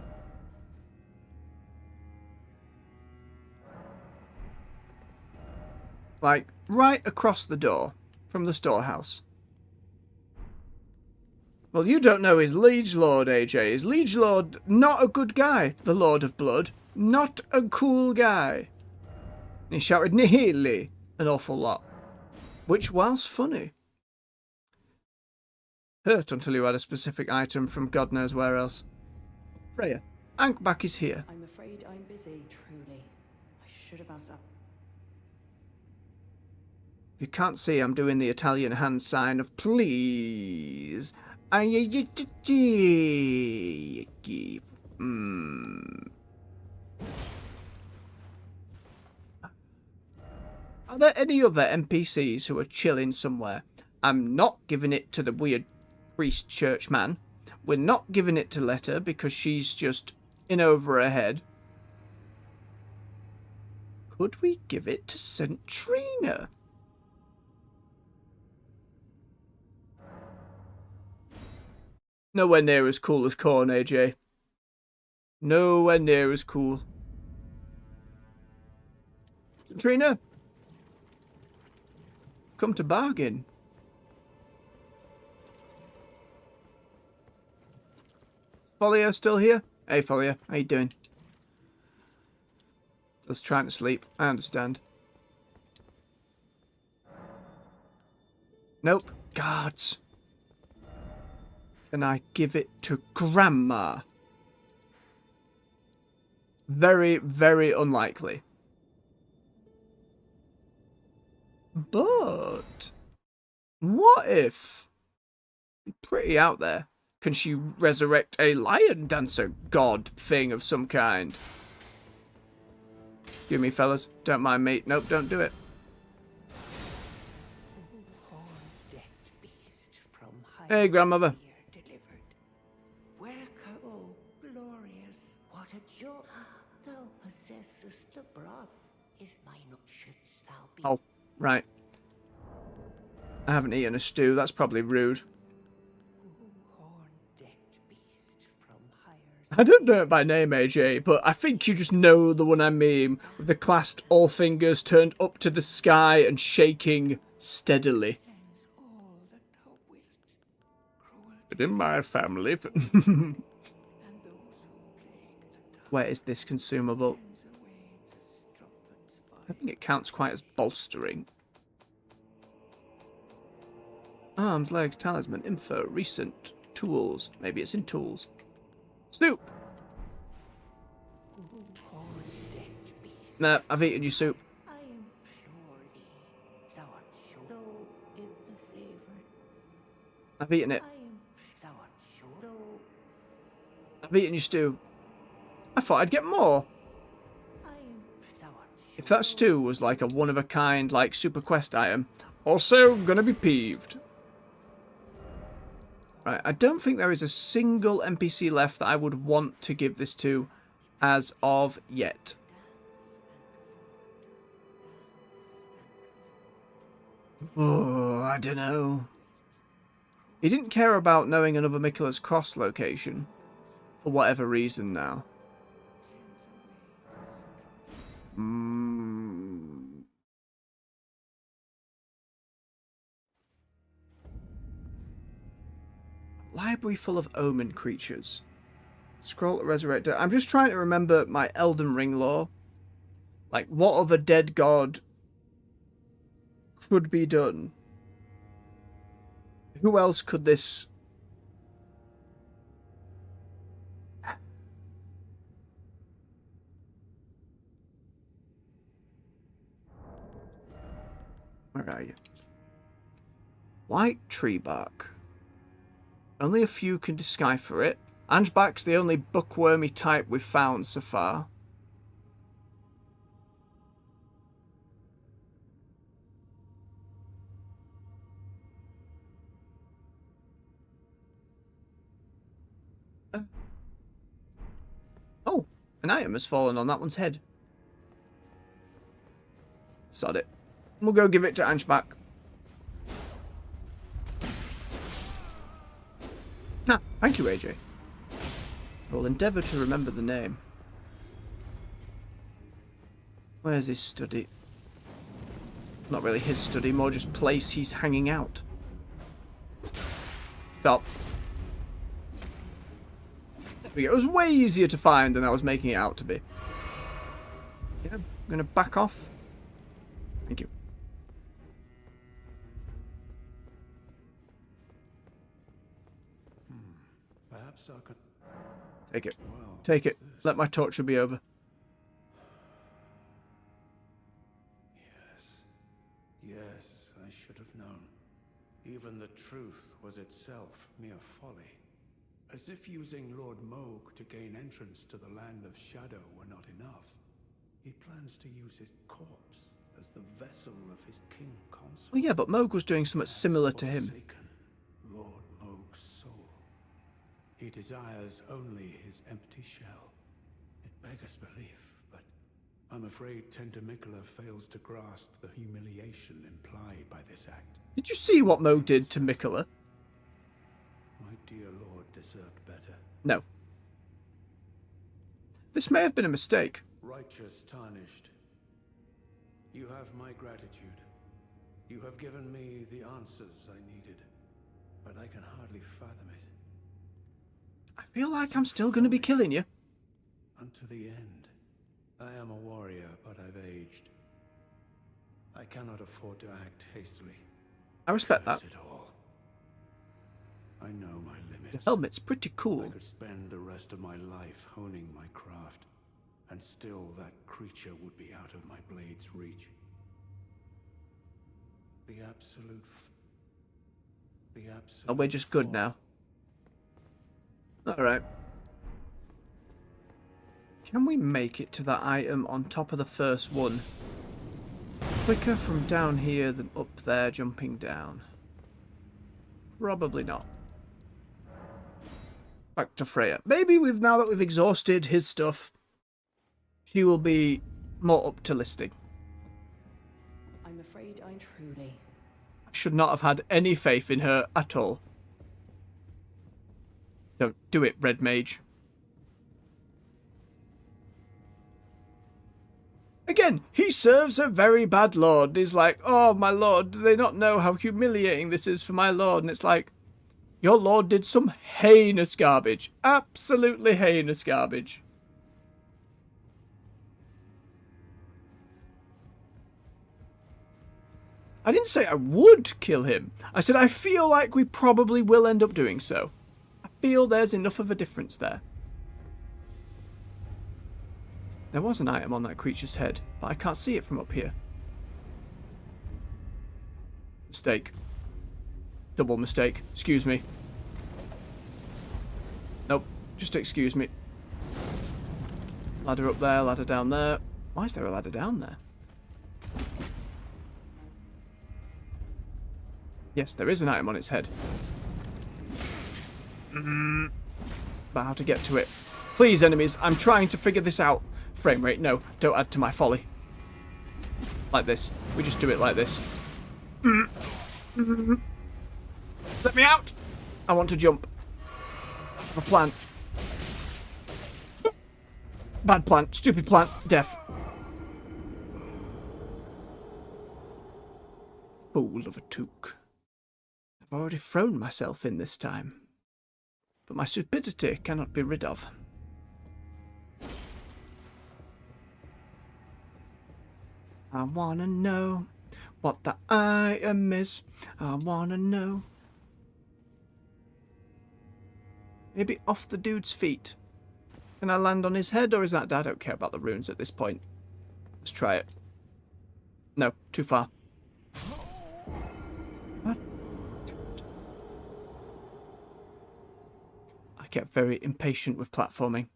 Like, right across the door from the storehouse. Well, you don't know his liege lord, AJ. His liege lord, not a good guy. The Lord of Blood, not a cool guy. And he shouted "Nihili" an awful lot. Which was funny. Hurt until you had a specific item from God knows where else. Freya, Ankh-Back is here. I'm afraid I'm busy, truly. I should have asked that. If you can't see, I'm doing the Italian hand sign of please. Are there any other NPCs who are chilling somewhere? I'm not giving it to the weird priest church man. We're not giving it to Letta because she's just in over her head. Could we give it to Centrina? Nowhere near as cool as Corn, AJ. Nowhere near as cool. Centrina? Come to bargain. Is Folio still here? Hey Folio, how you doing? Just trying to sleep, I understand. Nope, guards. Can I give it to Grandma? Very, very unlikely. But what if? Pretty out there. Can she resurrect a lion dancer god thing of some kind? Excuse me, fellas. Don't mind me. Nope, don't do it. Hey, grandmother. Welcome, oh glorious! What a joy! Thou possessest the broth. Is mine? Shouldst thou be? Oh, right. I haven't eaten a stew. That's probably rude. I don't know it by name, AJ, but I think you just know the one I mean, with the clasped all fingers turned up to the sky and shaking steadily. But in my family... Where is this consumable? I think it counts quite as bolstering. Arms, legs, talisman, info, recent, tools. Maybe it's in tools. Soup! Nah, I've eaten your soup. I implore thee, thou art so illy flavored. I've eaten it. Thou art so I've eaten your stew. I thought I'd get more. thou art If that stew was like a one-of-a-kind, like, super quest item, also gonna be peeved. Right, I don't think there is a single NPC left that I would want to give this to as of yet. Oh, I don't know. He didn't care about knowing another Michaela's Cross location. For whatever reason now. Library full of omen creatures. Scroll to resurrect dead. I'm just trying to remember my Elden Ring lore. Like, what other dead god could be done? Who else could this... Where are you? White tree bark. Only a few can decipher it. Angebach's the only bookwormy type we've found so far. Oh, an item has fallen on that one's head. Sod it. We'll go give it to Angebach. Ah, thank you, AJ. I will endeavour to remember the name. Where's his study? Not really his study, more just place he's hanging out. Stop. There we go. It was way easier to find than I was making it out to be. Yeah, I'm gonna back off. Thank you. Perhaps I could... Take it. Well, Take it. Let my torture be over. Yes, I should have known. Even the truth was itself mere folly. As if using Lord Moog to gain entrance to the land of shadow were not enough. He plans to use his corpse as the vessel of his king consort. Well, yeah, but Moog was doing something similar to him. Forsaken Lord Moog's soul. He desires only his empty shell. It beggars belief, but I'm afraid Tender Mikola fails to grasp the humiliation implied by this act. Did you see what Moog did to Mikola? My dear lord deserved better. No. This may have been a mistake. Righteous tarnished. You have my gratitude. You have given me the answers I needed, but I can hardly fathom it. I feel like I'm still going to be killing you. Unto the end. I am a warrior, but I've aged. I cannot afford to act hastily. I respect that. Curse it all. I know my The limits. helmet's pretty cool. I could spend the rest of my life honing my craft, and still that creature would be out of my blade's reach. The absolute... Oh, we're just good now. Alright. Can we make it to that item on top of the first one? Quicker from down here than up there jumping down. Probably not. Back to Freya. Maybe now that we've exhausted his stuff, she will be more up to listing. I'm afraid I truly... I should not have had any faith in her at all. Don't do it, Red Mage. Again, he serves a very bad lord. He's like, oh, my lord, do they not know how humiliating this is for my lord? And it's like, your lord did some heinous garbage. Absolutely heinous garbage. I didn't say I would kill him. I said I feel like we probably will end up doing so. I feel there's enough of a difference there. There was an item on that creature's head, but I can't see it from up here. Mistake. Double mistake. Excuse me. Nope. Just excuse me. Ladder up there, ladder down there. Why is there a ladder down there? Yes, there is an item on its head. But how to get to it? Please, enemies, I'm trying to figure this out. Frame rate, no. Don't add to my folly. Like this. We just do it like this. Let me out! I want to jump. I have a plan. Bad plan. Stupid plan. Death. Fool of a took. I've already thrown myself in this time. But my stupidity cannot be rid of. I wanna know what the item is. I wanna know. Maybe off the dude's feet. Can I land on his head, or is that... I don't care about the runes at this point. Let's try it. No, too far. What? I get very impatient with platforming.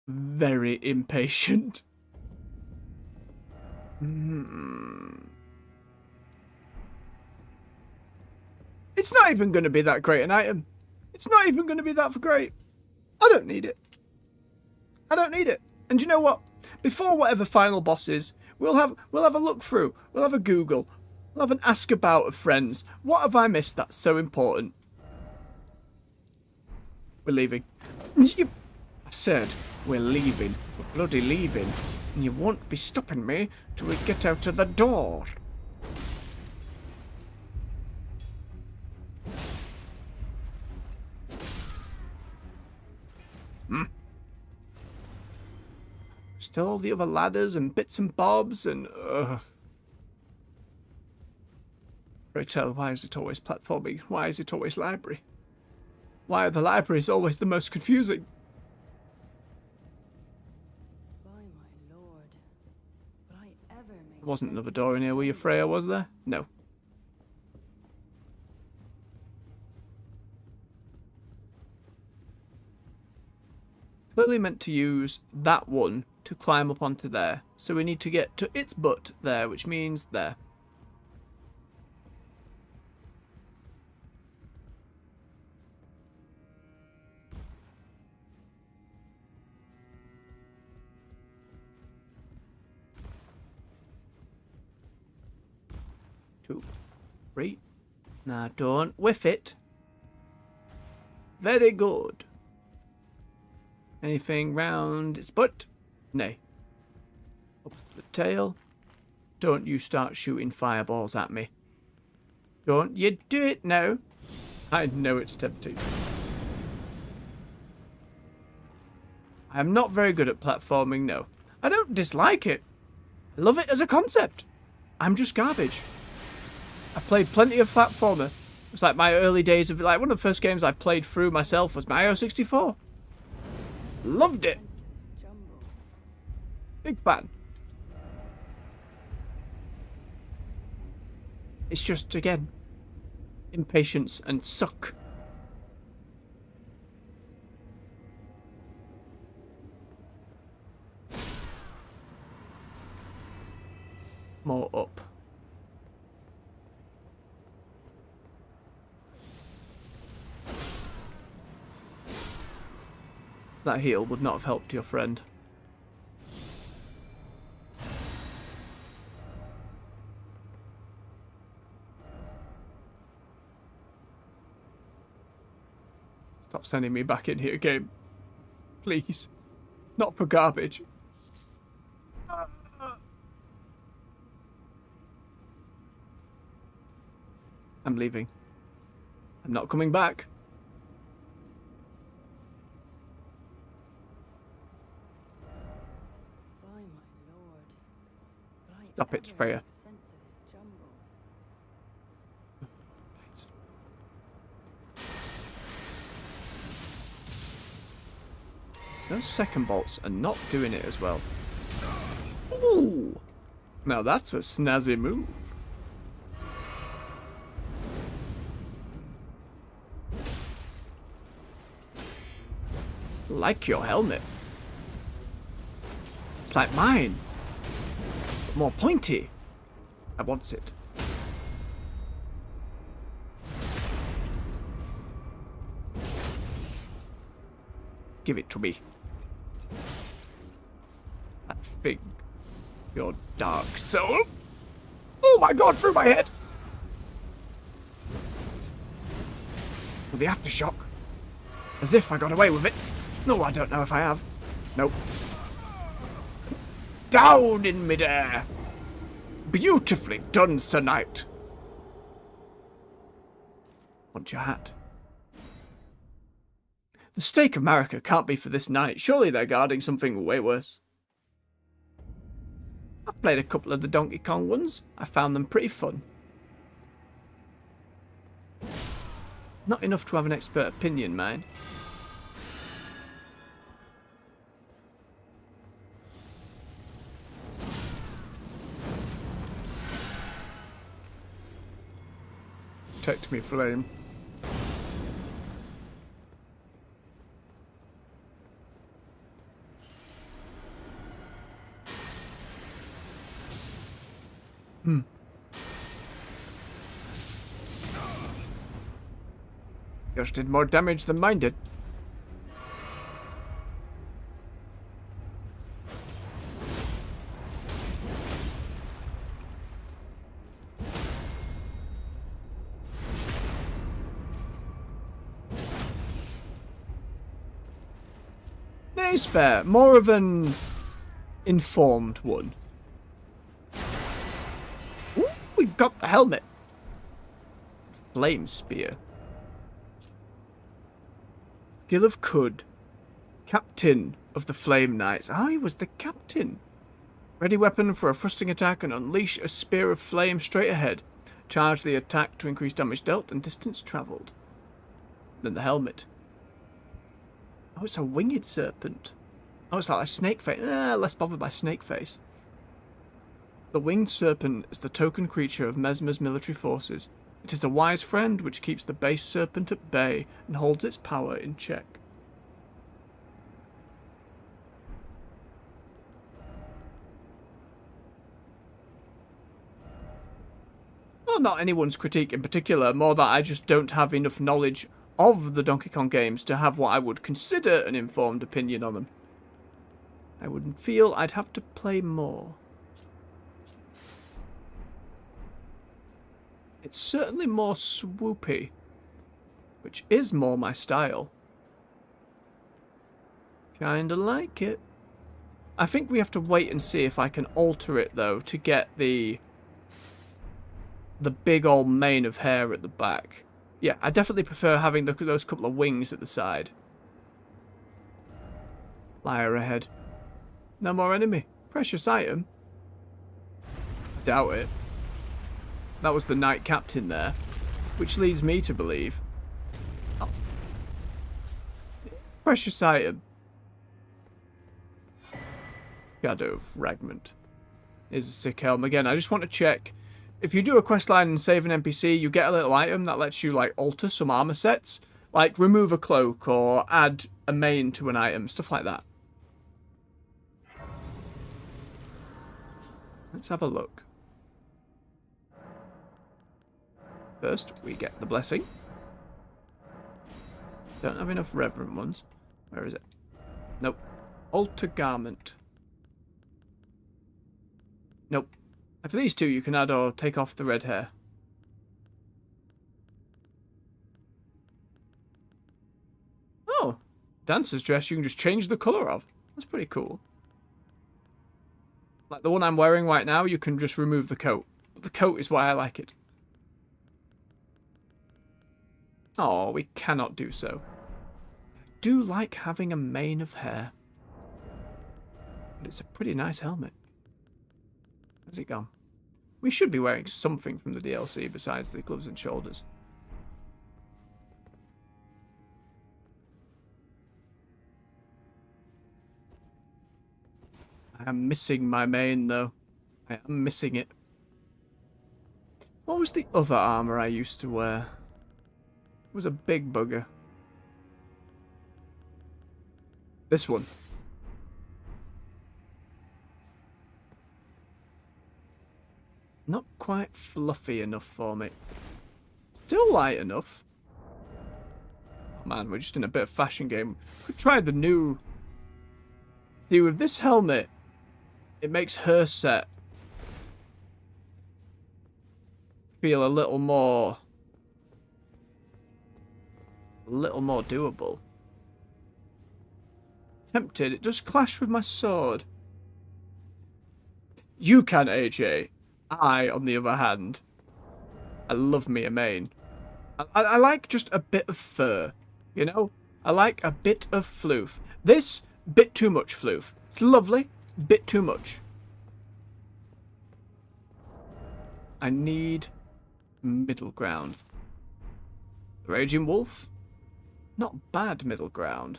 Very impatient. It's not even going to be that great an item. It's not even going to be that great. I don't need it. I don't need it. And you know what? Before whatever final boss is, we'll have a look through. We'll have a Google. We'll have an ask about of friends. What have I missed that's so important? We're leaving. I said we're leaving. We're bloody leaving. And you won't be stopping me till we get out of the door. Still all the other ladders and bits and bobs and... Pray tell, why is it always platforming? Why is it always library? Why are the libraries always the most confusing? By my lord, would I ever make... There wasn't another door in here, were you, Freya, was there? No. Clearly meant to use that one to climb up onto there. So we need to get to its butt there, which means there. Two, three. Now don't whiff it. Very good. Anything round its butt? Nay. Up the tail. Don't you start shooting fireballs at me. Don't you do it now. I know it's tempting. I am not very good at platforming, no. I don't dislike it. I love it as a concept. I'm just garbage. I've played plenty of platformer. It's like my early days of... Like, one of the first games I played through myself was Mario 64. Loved it. Big fan. It's just, again, impatience and suck. More up. That heal would not have helped your friend. Stop sending me back in here, game. Please. Not for garbage. I'm leaving. I'm not coming back. By my lord, would I Stop it, ever Freya. make sense of this jumble? Those second bolts are not doing it as well. Ooh! Now that's a snazzy move. Like your helmet. It's like mine. But more pointy. I want it. Give it to me. That fig. Your dark soul. Oh my god, through my head! With the aftershock. As if I got away with it. No, I don't know if I have. Nope. Down in midair. Beautifully done, Sir Knight. Want your hat? The stake of Marika can't be for this night. Surely they're guarding something way worse. I've played a couple of the Donkey Kong ones. I found them pretty fun. Not enough to have an expert opinion, mind. Protect me, flame. Yours did more damage than mine did. It's fair. More of an informed one. Ooh, we got the helmet. Flame spear. Skill of Cud. Captain of the Flame Knights. Ah, he was the captain. Ready weapon for a thrusting attack and unleash a spear of flame straight ahead. Charge the attack to increase damage dealt and distance travelled. Then the helmet. Oh, it's a winged serpent. Oh, it's like a snake face. Less bothered by snake face. The winged serpent is the token creature of Messmer's military forces. It is a wise friend which keeps the base serpent at bay and holds its power in check. Well, not anyone's critique in particular, more that I just don't have enough knowledge of the Donkey Kong games to have what I would consider an informed opinion on them. I would feel I'd have to play more. It's certainly more swoopy, which is more my style. Kinda like it. I think we have to wait and see if I can alter it, though, to get the big old mane of hair at the back. Yeah, I definitely prefer having those couple of wings at the side. Liar ahead. No more enemy. Precious item. Doubt it. That was the Knight Captain there, which leads me to believe. Oh. Precious item. Shadow Fragment. Here's a sick helm. Again, I just want to check. If you do a questline and save an NPC, you get a little item that lets you, like, alter some armor sets. Like, remove a cloak or add a mane to an item. Stuff like that. Let's have a look. First, we get the blessing. Don't have enough reverent ones. Where is it? Nope. Alter garment. Nope. And for these two, you can add or take off the red hair. Oh. Dancer's dress you can just change the colour of. That's pretty cool. Like the one I'm wearing right now, you can just remove the coat. But the coat is why I like it. Oh, we cannot do so. I do like having a mane of hair. But it's a pretty nice helmet. Where's it gone? We should be wearing something from the DLC besides the gloves and shoulders. I am missing my main, though. I am missing it. What was the other armor I used to wear? It was a big bugger. This one. Not quite fluffy enough for me. Still light enough. Oh man, we're just in a bit of fashion game. Could try the new... See, with this helmet, it makes her set feel a little more doable. Tempted, it does clash with my sword. You can, AJ. I, on the other hand, I love me a mane. I like just a bit of fur, you know? I like a bit of floof. This, bit too much floof. It's lovely, bit too much. I need middle ground. Raging Wolf? Not bad middle ground.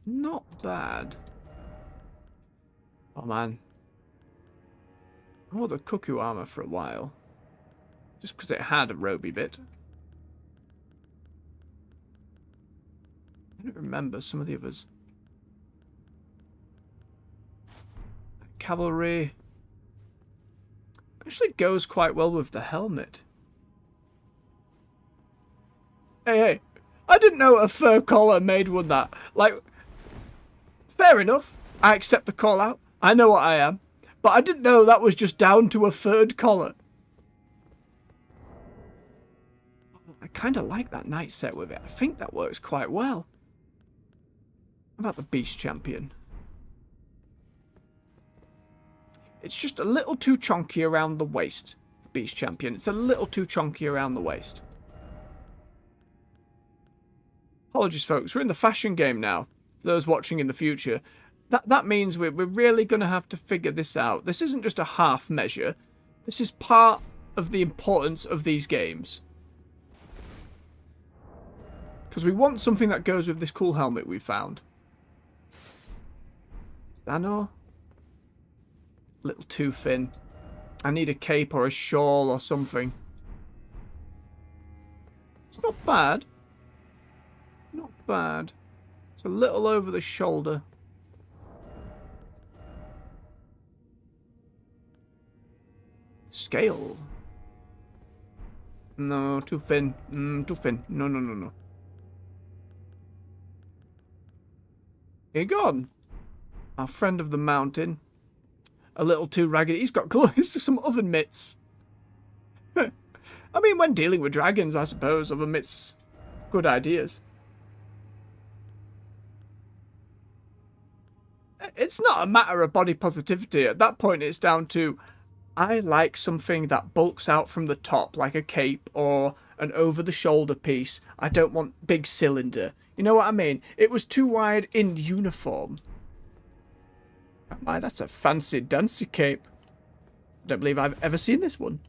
Not bad. Oh man. I wore the cuckoo armor for a while. Just because it had a roby bit. I don't remember some of the others. Cavalry actually goes quite well with the helmet. Hey, I didn't know a fur collar made one that. Like, fair enough. I accept the call out. I know what I am. But I didn't know that was just down to a furred collar. I kind of like that knight set with it. I think that works quite well. How about the Beast Champion? It's just a little too chunky around the waist. The Beast Champion. It's a little too chunky around the waist. Apologies, folks. We're in the fashion game now. For those watching in the future. That means we're really going to have to figure this out. This isn't just a half measure. This is part of the importance of these games. Because we want something that goes with this cool helmet we found. Stano? Little too thin. I need a cape or a shawl or something. It's not bad. Not bad. It's a little over the shoulder. Scale. No, too thin. Too thin. No, no, no, no. Here gone. Our friend of the mountain. A little too ragged. He's got clothes to some oven mitts. I mean, when dealing with dragons, I suppose, oven mitts. Good ideas. It's not a matter of body positivity. At that point, it's down to... I like something that bulks out from the top, like a cape or an over-the-shoulder piece. I don't want big cylinder. You know what I mean? It was too wide in uniform. Oh my, that's a fancy dancy cape. I don't believe I've ever seen this one.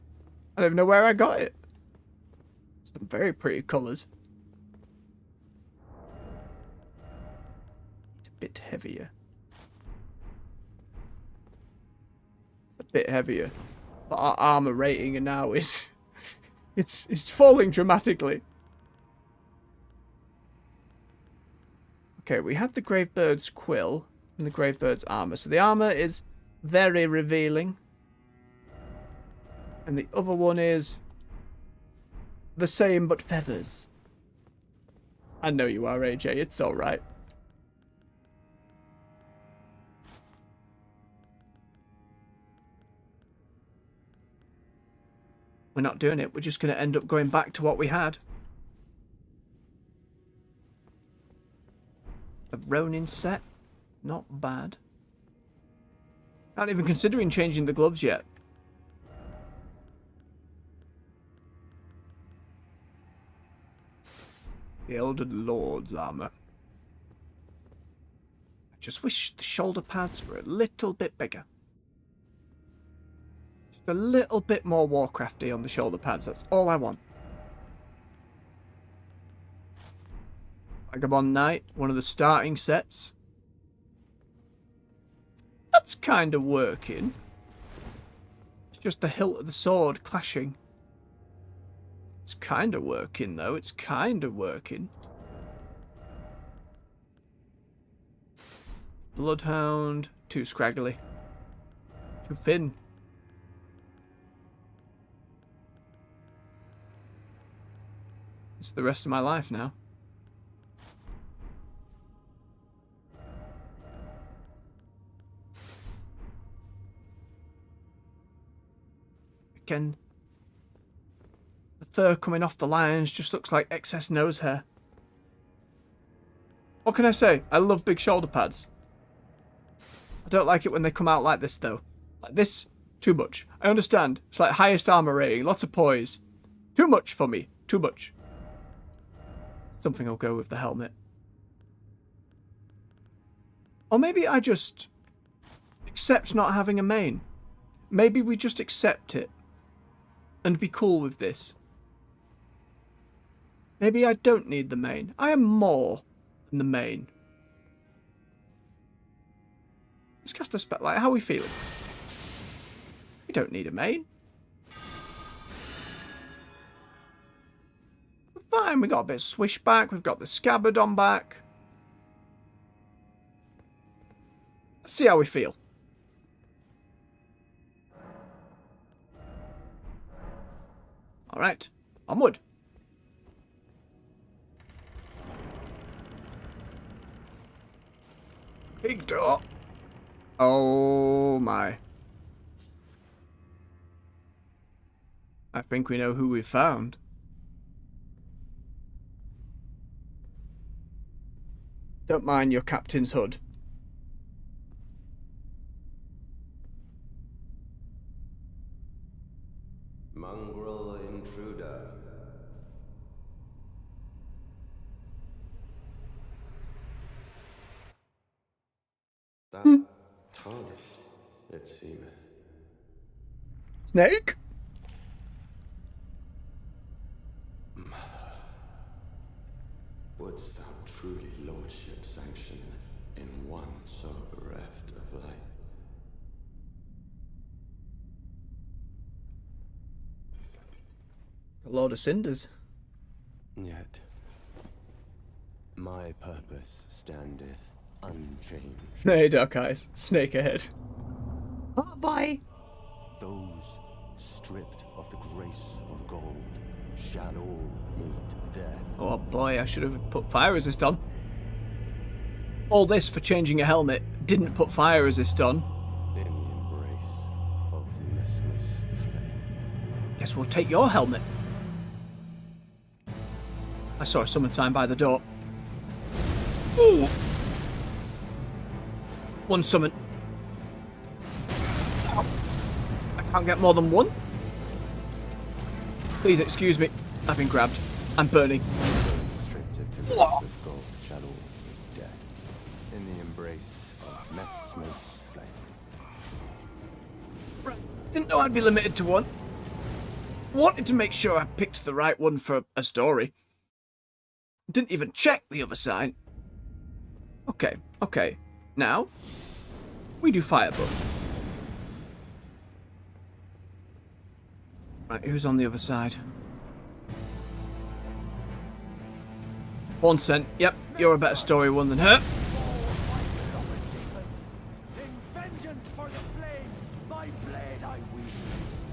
I don't even know where I got it. Some very pretty colours. It's a bit heavier. A bit heavier, but our armor rating now is it's falling dramatically. Okay, we had the Gravebird's quill and the Gravebird's armor, so the armor is very revealing, and the other one is the same but feathers. I know you are, AJ. It's all right. We're not doing it. We're just going to end up going back to what we had. The Ronin set. Not bad. Not even considering changing the gloves yet. The Elden Lord's armor. I just wish the shoulder pads were a little bit bigger. A little bit more Warcrafty on the shoulder pads. That's all I want. Vagabond Knight, one of the starting sets. That's kind of working. It's just the hilt of the sword clashing. It's kind of working, though. It's kind of working. Bloodhound. Too scraggly. Too thin. It's the rest of my life now. Again, the fur coming off the lions just looks like excess nose hair. What can I say? I love big shoulder pads. I don't like it when they come out like this, though. Like this, too much. I understand. It's like highest armor rating, lots of poise. Too much for me. Too much. Something will go with the helmet. Or maybe I just accept not having a mane. Maybe we just accept it. And be cool with this. Maybe I don't need the mane. I am more than the mane. Let's cast a spell. Like, how are we feeling? We don't need a mane. We're fine. We got a bit of swish back. We've got the scabbard on back. Let's see how we feel. Alright. Onward. Big door. Oh my. I think we know who we found. Don't mind your captain's hood. Mongrel intruder. That tarnish, it seemeth. Snake? Mother, wouldst thou truly lordship sanction in one so bereft of life? A load of cinders. Yet, my purpose standeth unchanged. Hey, dark eyes. Snake ahead. Oh boy. Those stripped of the grace of gold shall all meet death. Oh boy, I should have put fire resist on. All this for changing a helmet. Didn't put fire resist on. In the embrace of Messmer's flame. Guess we'll take your helmet. I saw a summon sign by the door. Ooh! One summon. I can't get more than one. Please excuse me. I've been grabbed. I'm burning. Stripped of the grace of gold shall all meet death. In the embrace of Messmer's flame. Right. Didn't know I'd be limited to one. Wanted to make sure I picked the right one for a story. Didn't even check the other sign. Okay, okay. Now, we do fire buff. Right, who's on the other side? 1 cent. Yep, you're a better story one than her.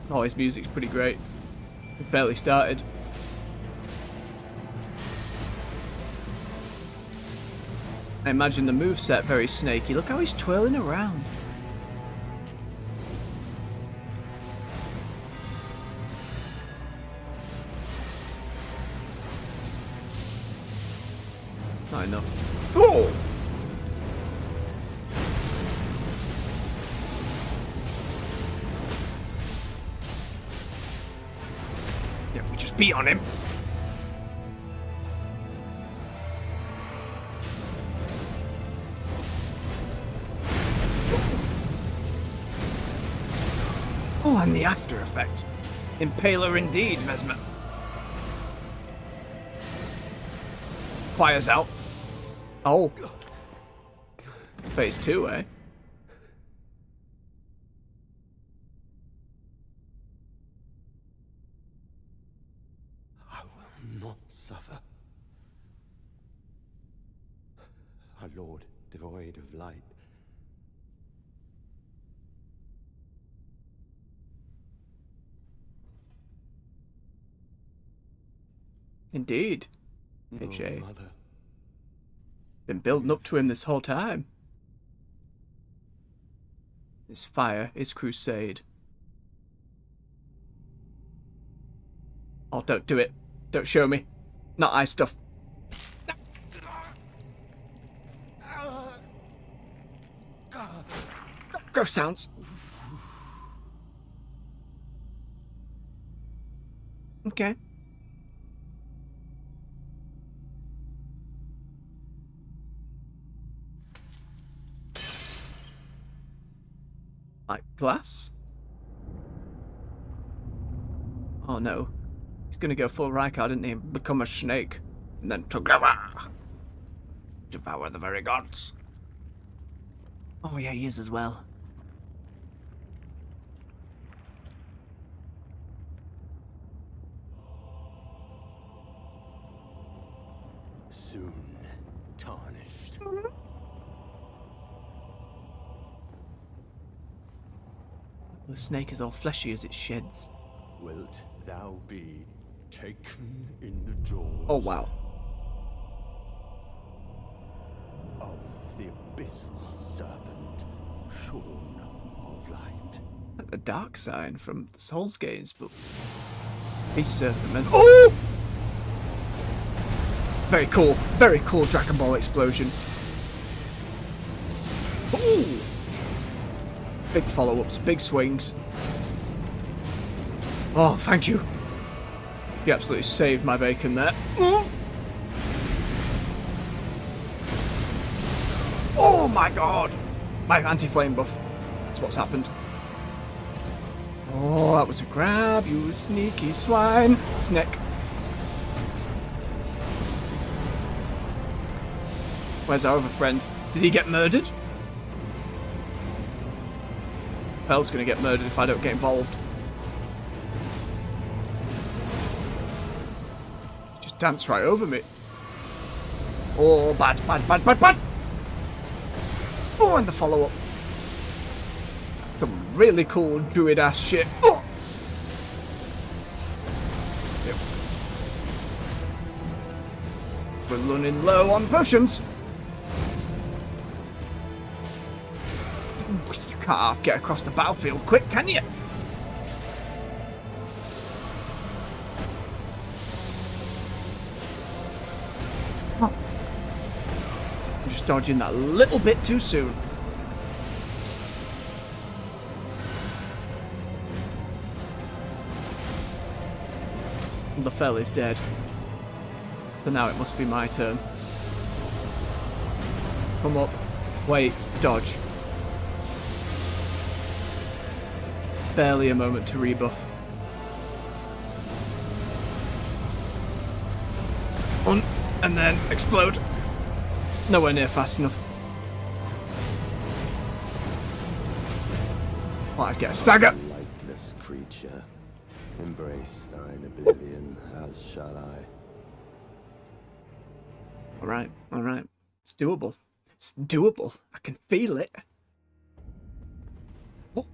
Oh, his music's pretty great. It barely started. I imagine the moveset very snaky. Look how he's twirling around. Not enough. Oh! Yeah, we just beat on him. Oh, and the after effect. Impaler indeed, Messmer. Fires out. Oh. Phase 2, eh? suffer. Our Lord, devoid of light. Indeed. No AJ. mother. Been building up to him this whole time. His fire, his crusade. Oh, don't do it. Don't show me. Not eye stuff. Gross sounds. Okay. Like glass? Oh no. He's gonna go full Rykard, isn't he? And become a snake. And then together devour the very gods. Oh yeah, he is as well. Soon tarnished. The snake is all fleshy as it sheds. Wilt thou be taken in the jaws Oh wow. of the abyssal serpent, shorn of light? Like the dark sign from the Souls games, but Beast Serpent Man. Oh! Very cool Dragon Ball explosion. Ooh! Big follow-ups, big swings. Oh, thank you. You absolutely saved my bacon there. Oh my god! My anti-flame buff. That's what's happened. Oh, that was a grab, you sneaky swine. Snick. Where's our other friend? Did he get murdered? Pel's gonna get murdered if I don't get involved. Just dance right over me. Oh, bad. Oh, and the follow-up. Some really cool druid-ass shit. Oh! Yep. We're running low on potions. You can't half get across the battlefield quick, can you? Oh. I'm just dodging that a little bit too soon. The fell is dead. So now it must be my turn. Come up. Wait. Dodge. Barely a moment to rebuff. On. And then explode. Nowhere near fast enough. Well, I'd get a stagger. Lightless creature, embrace thine oblivion, as shall I. Alright. It's doable. It's doable. I can feel it. Oh.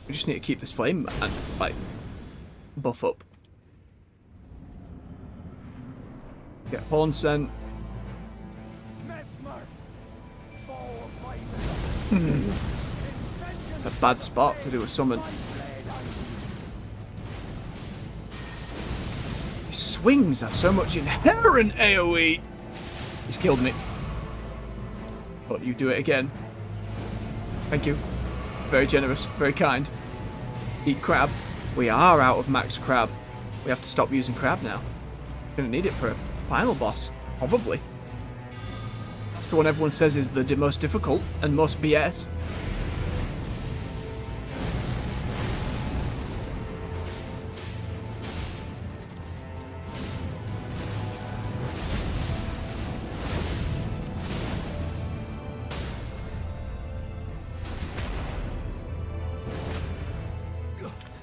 We just need to keep this flame and, like, buff up. Get horn scent. Messmer! Fall fighter! It's a bad spot to do a summon. His swings have so much inherent AoE. He's killed me. But you do it again. Thank you. Very generous, very kind. Eat crab. We are out of max crab. We have to stop using crab now. Gonna need it for a final boss, probably. That's the one everyone says is the most difficult and most BS.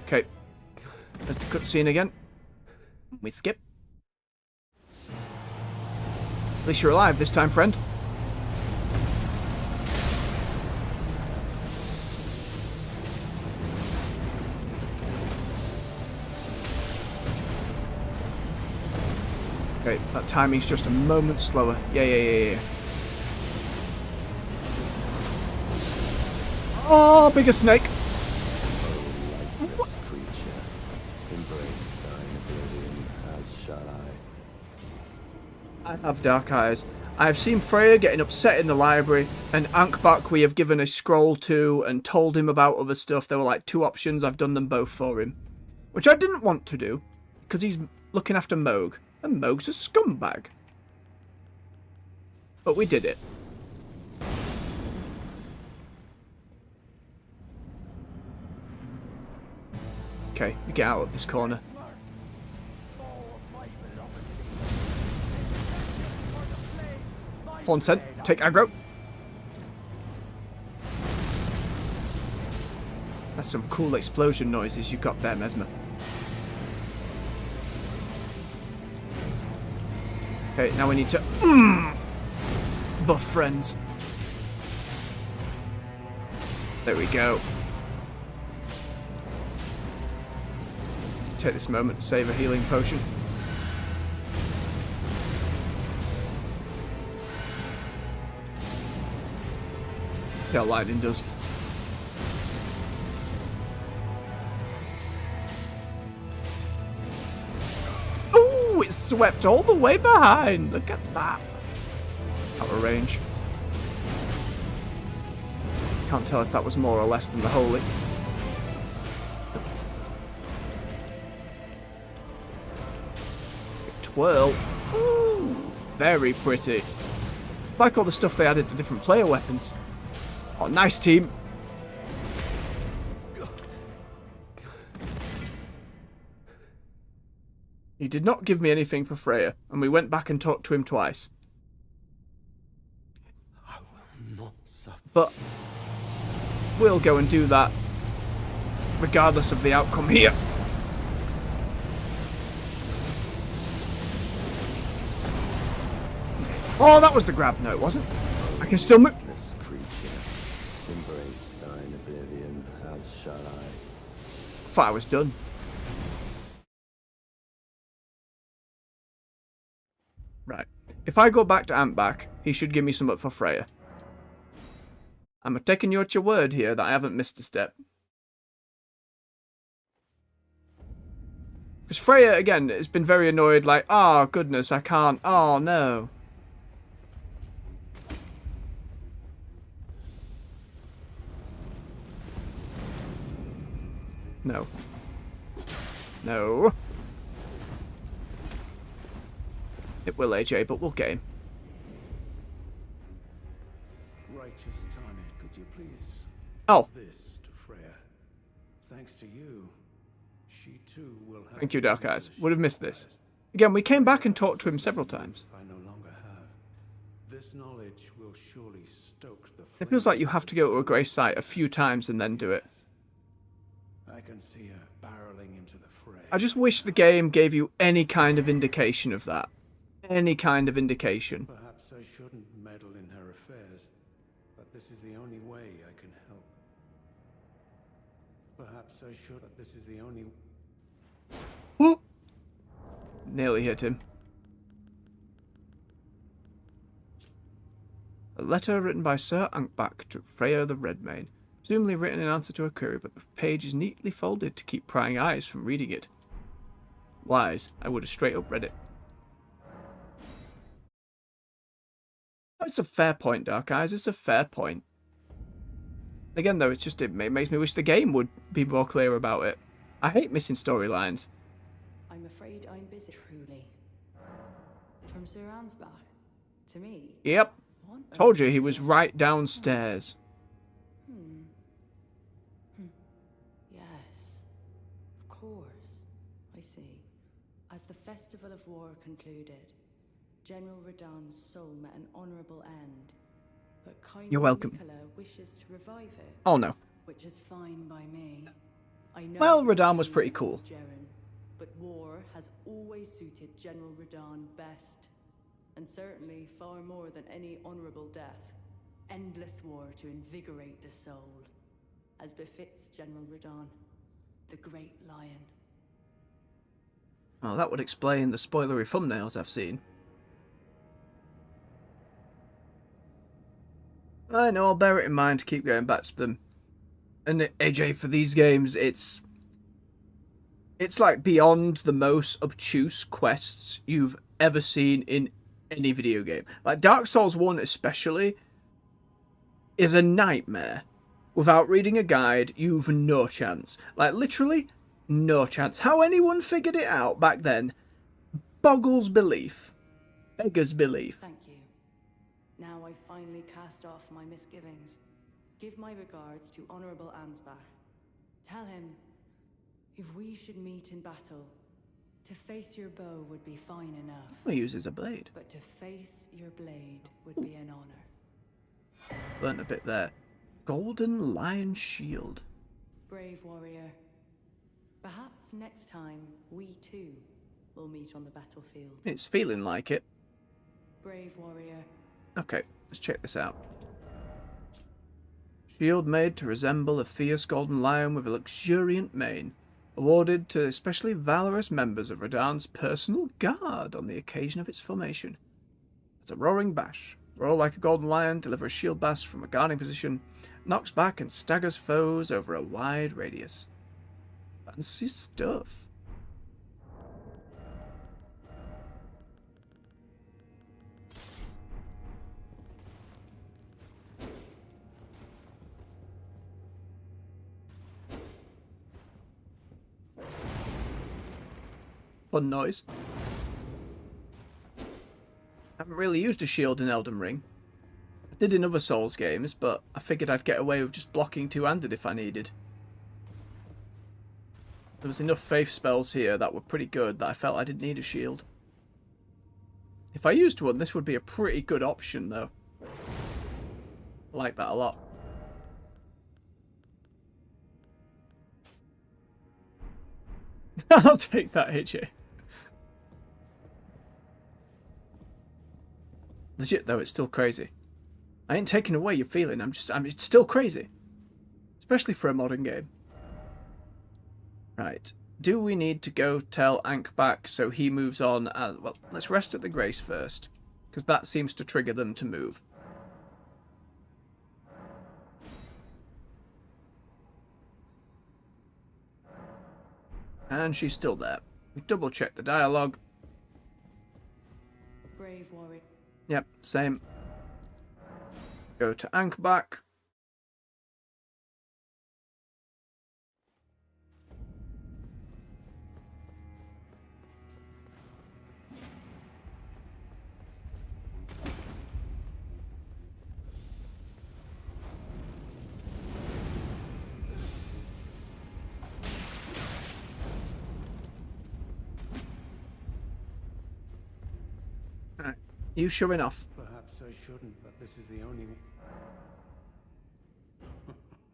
Okay. There's the cutscene again. We skip. At least you're alive this time, friend. Okay, that timing's just a moment slower. Yeah. Oh, bigger snake. Lifeless creature, embrace thine oblivion, as shall I. I have dark eyes. I have seen Freya getting upset in the library, and Ankh-Bak we have given a scroll to and told him about other stuff. There were like 2 options. I've done them both for him. Which I didn't want to do, because he's looking after Moog. And Moog's a scumbag. But we did it. Okay, we get out of this corner. Consent, take aggro. That's some cool explosion noises you got there, Messmer. Okay, now we need to buff friends. There we go. Take this moment to save a healing potion. See how lightning does. Ooh, it swept all the way behind. Look at that. Out of range. Can't tell if that was more or less than the holy. Twirl. Ooh, very pretty. It's like all the stuff they added to different player weapons. Oh, nice team. He did not give me anything for Freya, and we went back and talked to him twice. I will not suffer. But we'll go and do that regardless of the outcome here. Oh, that was the grab. No, it wasn't. I can still move. Lifeless creature, embrace thine oblivion, as shall I. Thought I was done. Right. If I go back to Ankh-Bak, he should give me something for Freya. I'm taking you at your word here that I haven't missed a step. Because Freya, again, has been very annoyed, like, oh, goodness, I can't. Oh, no. No. No. It will, AJ, but we'll get him. Righteous Tanit, could you please Oh, this to Freya? Thanks to you, she too will have. thank you, Dark Eyes. Would have missed this. Again, we came back and talked to him several times. I no longer have. This knowledge will surely stoke the. It feels like you have to go to a grey site a few times and then do it. I can see her barreling into the fray. I just wish the game gave you any kind of indication of that. Any kind of indication. Perhaps I shouldn't meddle in her affairs, but this is the only way I can help. Perhaps I should, but this is the only. Oh! Nearly hit him. A letter written by Sir Ankh-Bak to Freya the Redmane. Presumably written in answer to a query, but the page is neatly folded to keep prying eyes from reading it. Lies. I would have straight up read it. That's a fair point, Dark Eyes. It's a fair point. Again, though, it makes me wish the game would be more clear about it. I hate missing storylines. I'm afraid I'm busy. Truly. From Sir Ansbach to me. Yep. What on Told you earth he is was that? right downstairs. Yes. Of course. I see. As the Festival of War concluded, General Radahn's soul met an honourable end. But kindly You're welcome. Nicola wishes to revive it. Oh no. Which is fine by me. I know Well, you're Radahn was keen pretty on cool. Jaren, but war has always suited General Radahn best. And certainly far more than any honorable death. Endless war to invigorate the soul. As befits General Radahn, the Great Lion. Well, that would explain the spoilery thumbnails I've seen. I know, I'll bear it in mind to keep going back to them. And AJ, for these games, it's like beyond the most obtuse quests you've ever seen in any video game. Like Dark Souls 1 especially is a nightmare. Without reading a guide, you've no chance. Like literally no chance. How anyone figured it out back then boggles belief. Beggars belief. Thank you. Now I finally cast off my misgivings. Give my regards to Honorable Ansbach. Tell him, if we should meet in battle, to face your bow would be fine enough. He uses a blade. But to face your blade would be an honor. Learned a bit there. Golden Lion Shield. Brave warrior. Perhaps next time, we too will meet on the battlefield. It's feeling like it. Brave warrior. Okay, let's check this out. Shield made to resemble a fierce golden lion with a luxuriant mane. Awarded to especially valorous members of Radahn's personal guard on the occasion of its formation. It's a roaring bash. Roar like a golden lion, deliver a shield blast from a guarding position, knocks back and staggers foes over a wide radius. Fancy stuff. Fun noise. Haven't really used a shield in Elden Ring. I did in other Souls games, but I figured I'd get away with just blocking two-handed if I needed. There was enough faith spells here that were pretty good that I felt I didn't need a shield. If I used one, this would be a pretty good option though. I like that a lot. I'll take that, AJ. Legit though, it's still crazy. I ain't taking away your feeling, it's still crazy. Especially for a modern game. Right. Do we need to go tell Ankh back so he moves on? Well, let's rest at the Grace first. Because that seems to trigger them to move. And she's still there. We double check the dialogue. Brave warrior. Yep, same. Go to Ankh-back. Alright, you showing off. Perhaps I shouldn't, but this is the only...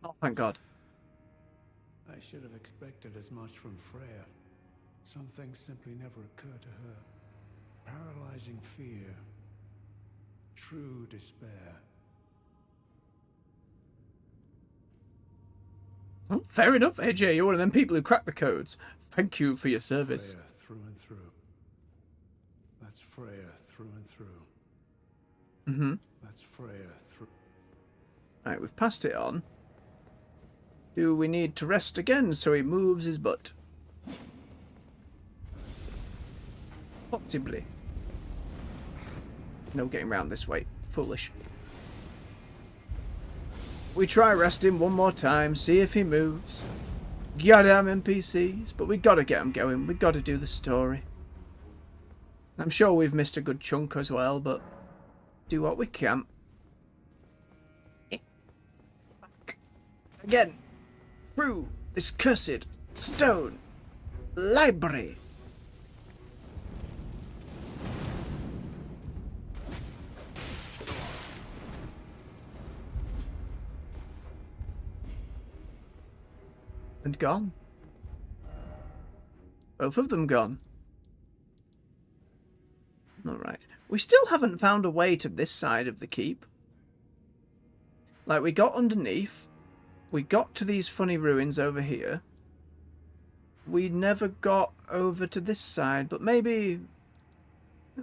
Oh, thank God. I should have expected as much from Freya. Some things simply never occur to her. Paralyzing fear. True despair. Well, fair enough, AJ. You're one of them people who crack the codes. Thank you for your service. Freya through and through. That's Freya through and through. Mm-hmm. That's Freya through. Right, we've passed it on. Do we need to rest again so he moves his butt? Possibly. No getting round this way. Foolish. We try resting one more time, see if he moves. Goddamn NPCs, but we gotta get him going. We gotta do the story. I'm sure we've missed a good chunk as well, but do what we can. Back again. Through this cursed stone library. And gone. Both of them gone. Alright. We still haven't found a way to this side of the keep. Like, we got underneath. We got to these funny ruins over here. We never got over to this side, but maybe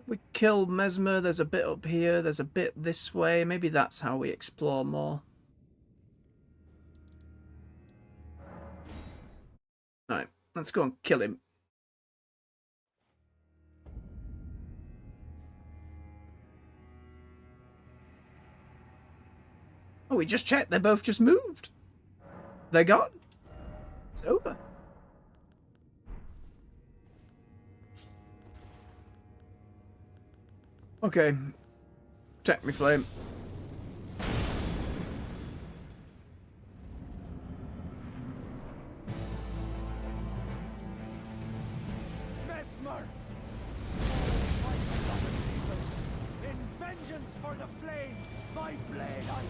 we killed Messmer. There's a bit up here. There's a bit this way. Maybe that's how we explore more. Alright, let's go and kill him. Oh, we just checked. They both just moved. They're gone. It's over. Okay. Check me flame. Messmer! My beloved people, in vengeance for the flames, my blade I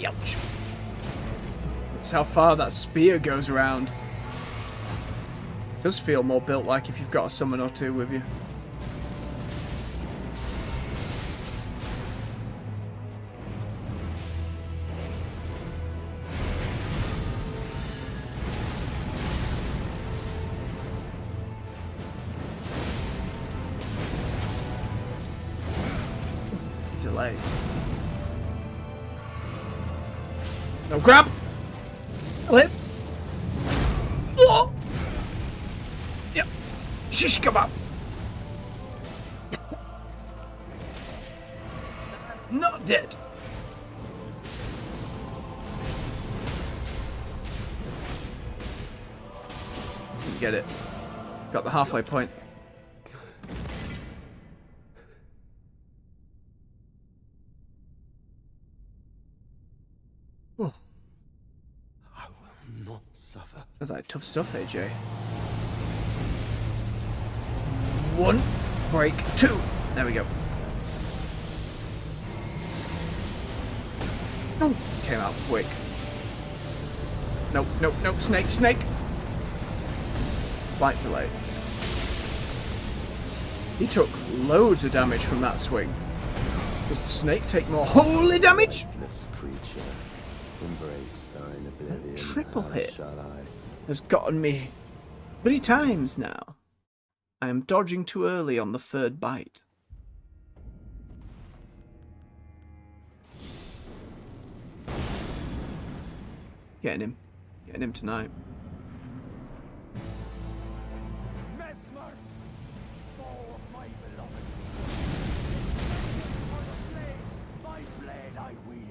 Ouch. That's how far that spear goes around. It does feel more built like if you've got a summon or two with you. Delay. No, grab! Live! Oh! Yep. Shish kebab! Not dead! Didn't get it. Got the halfway point. Oh. I will not suffer. Sounds like tough stuff, AJ. 1, break, 2. There we go. Oh, came out quick. Nope, nope, nope. Snake, snake. Light delay. He took loads of damage from that swing. Does the snake take more holy damage? This creature, embrace thine oblivion. Triple as hit shall I. has gotten me 3 times now. I am dodging too early on the 3rd bite. Getting him. Getting him tonight. Messmer! Foe of my beloved. For the flames, my blade I wield.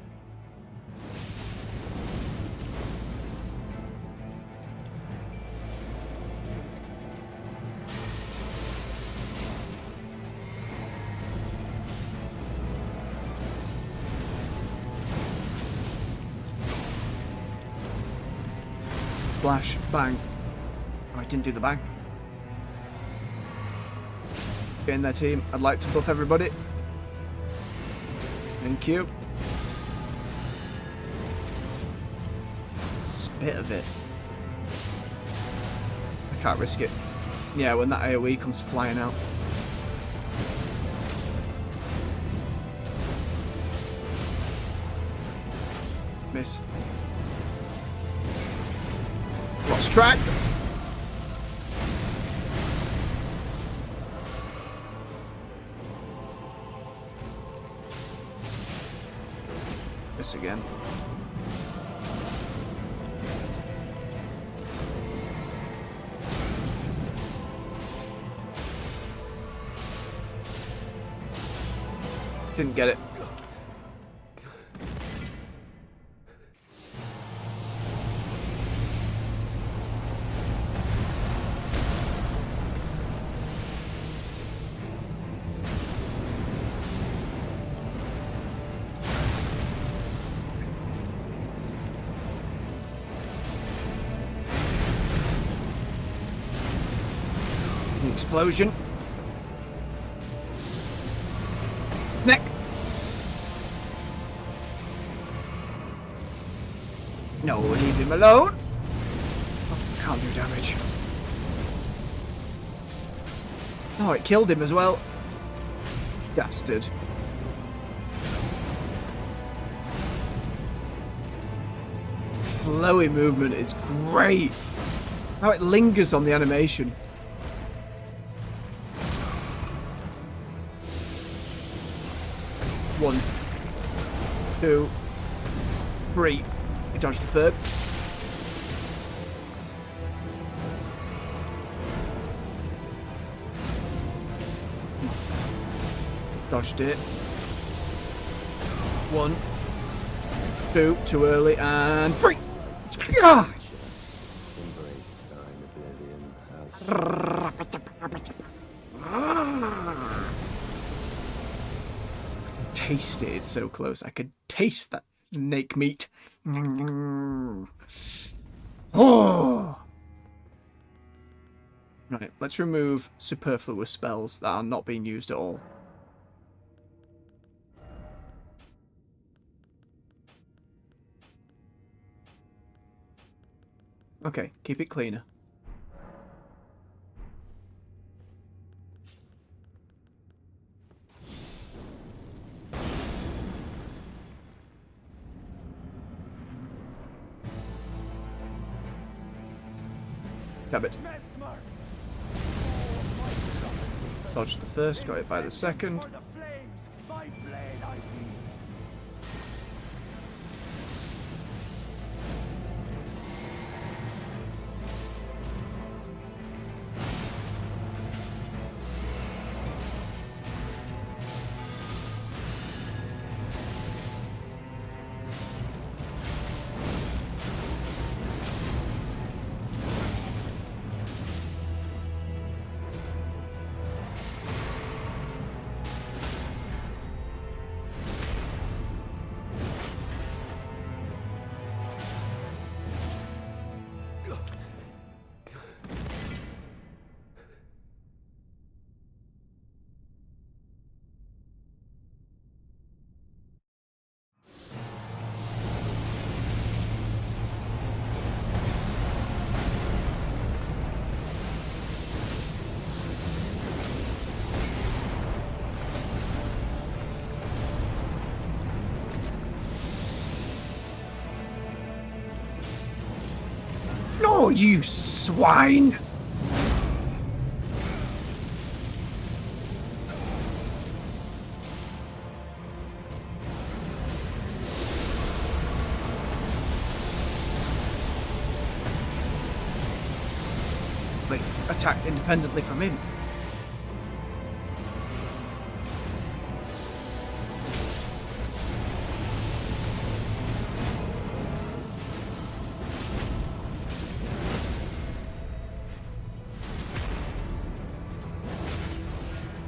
Flash, bang. Oh, I didn't do the bang. Get in there, team. I'd like to buff everybody. Thank you. Spit of it. I can't risk it. Yeah, when that AoE comes flying out. Miss. Lost track. Miss again. Didn't get it. Explosion. Neck. No, leave him alone. Oh, can't do damage. Oh, it killed him as well. Bastard. Flowy movement is great. How it lingers on the animation. One, two, three. He dodged the third. Dodged it. One, two, too early, and three. Ah! Embrace thine oblivion as Taste it. It's so close. I could taste that snake meat. Oh. Right, let's remove superfluous spells that are not being used at all. Okay, keep it cleaner. Stab it. Messmer! Dodged the first, got it by the second. For the flames, my blade I wield. No, you swine! They attacked independently from him.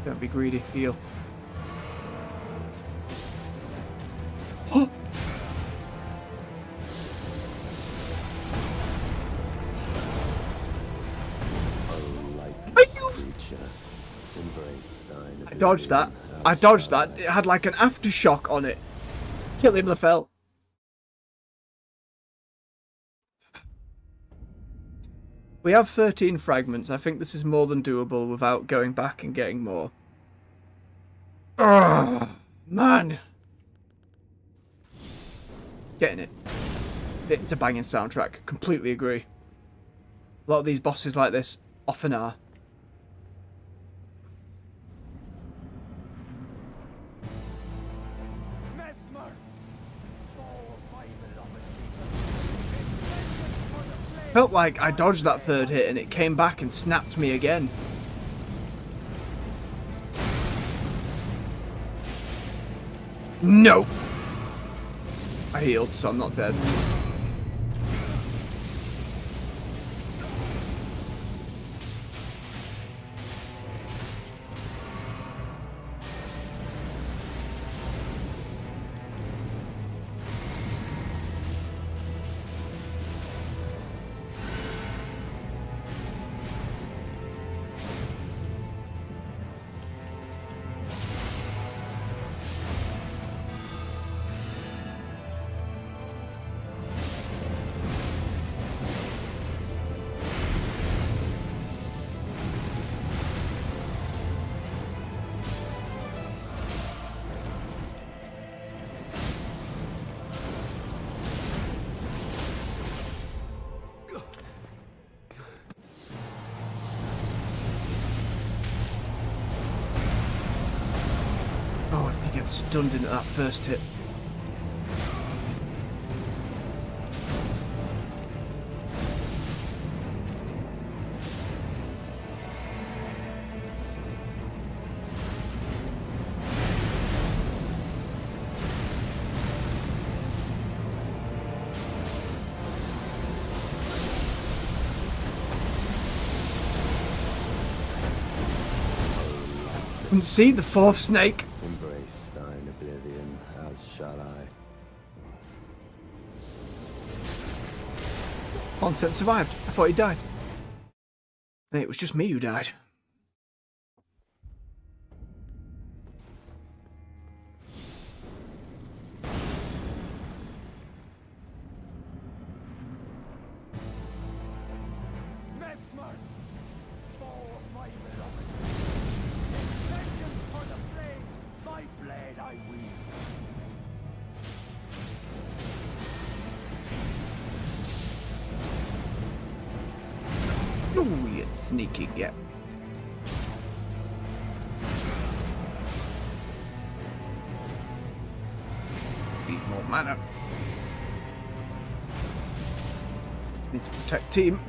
Don't be greedy, heal. Oh! Are you? Embrace thine I dodged that. oblivion I dodged that. It had like an aftershock on it. Kill him, Lafell. We have 13 fragments. I think this is more than doable without going back and getting more. Ugh, man. Getting it. It's a banging soundtrack. Completely agree. A lot of these bosses like this often are. Messmer! Fall, my beloved people. Felt like I dodged that third hit and it came back and snapped me again. No! I healed, so I'm not dead. get stunned into that first hit. Couldn't see the fourth snake. Embrace thine oblivion, as shall I. Onset survived. I thought he died. And it was just me who died. Messmer! Foe of my beloved! Vengeance for the flames! My blade I wield! Ooh, you sneaky get. Need more mana. Need to protect team.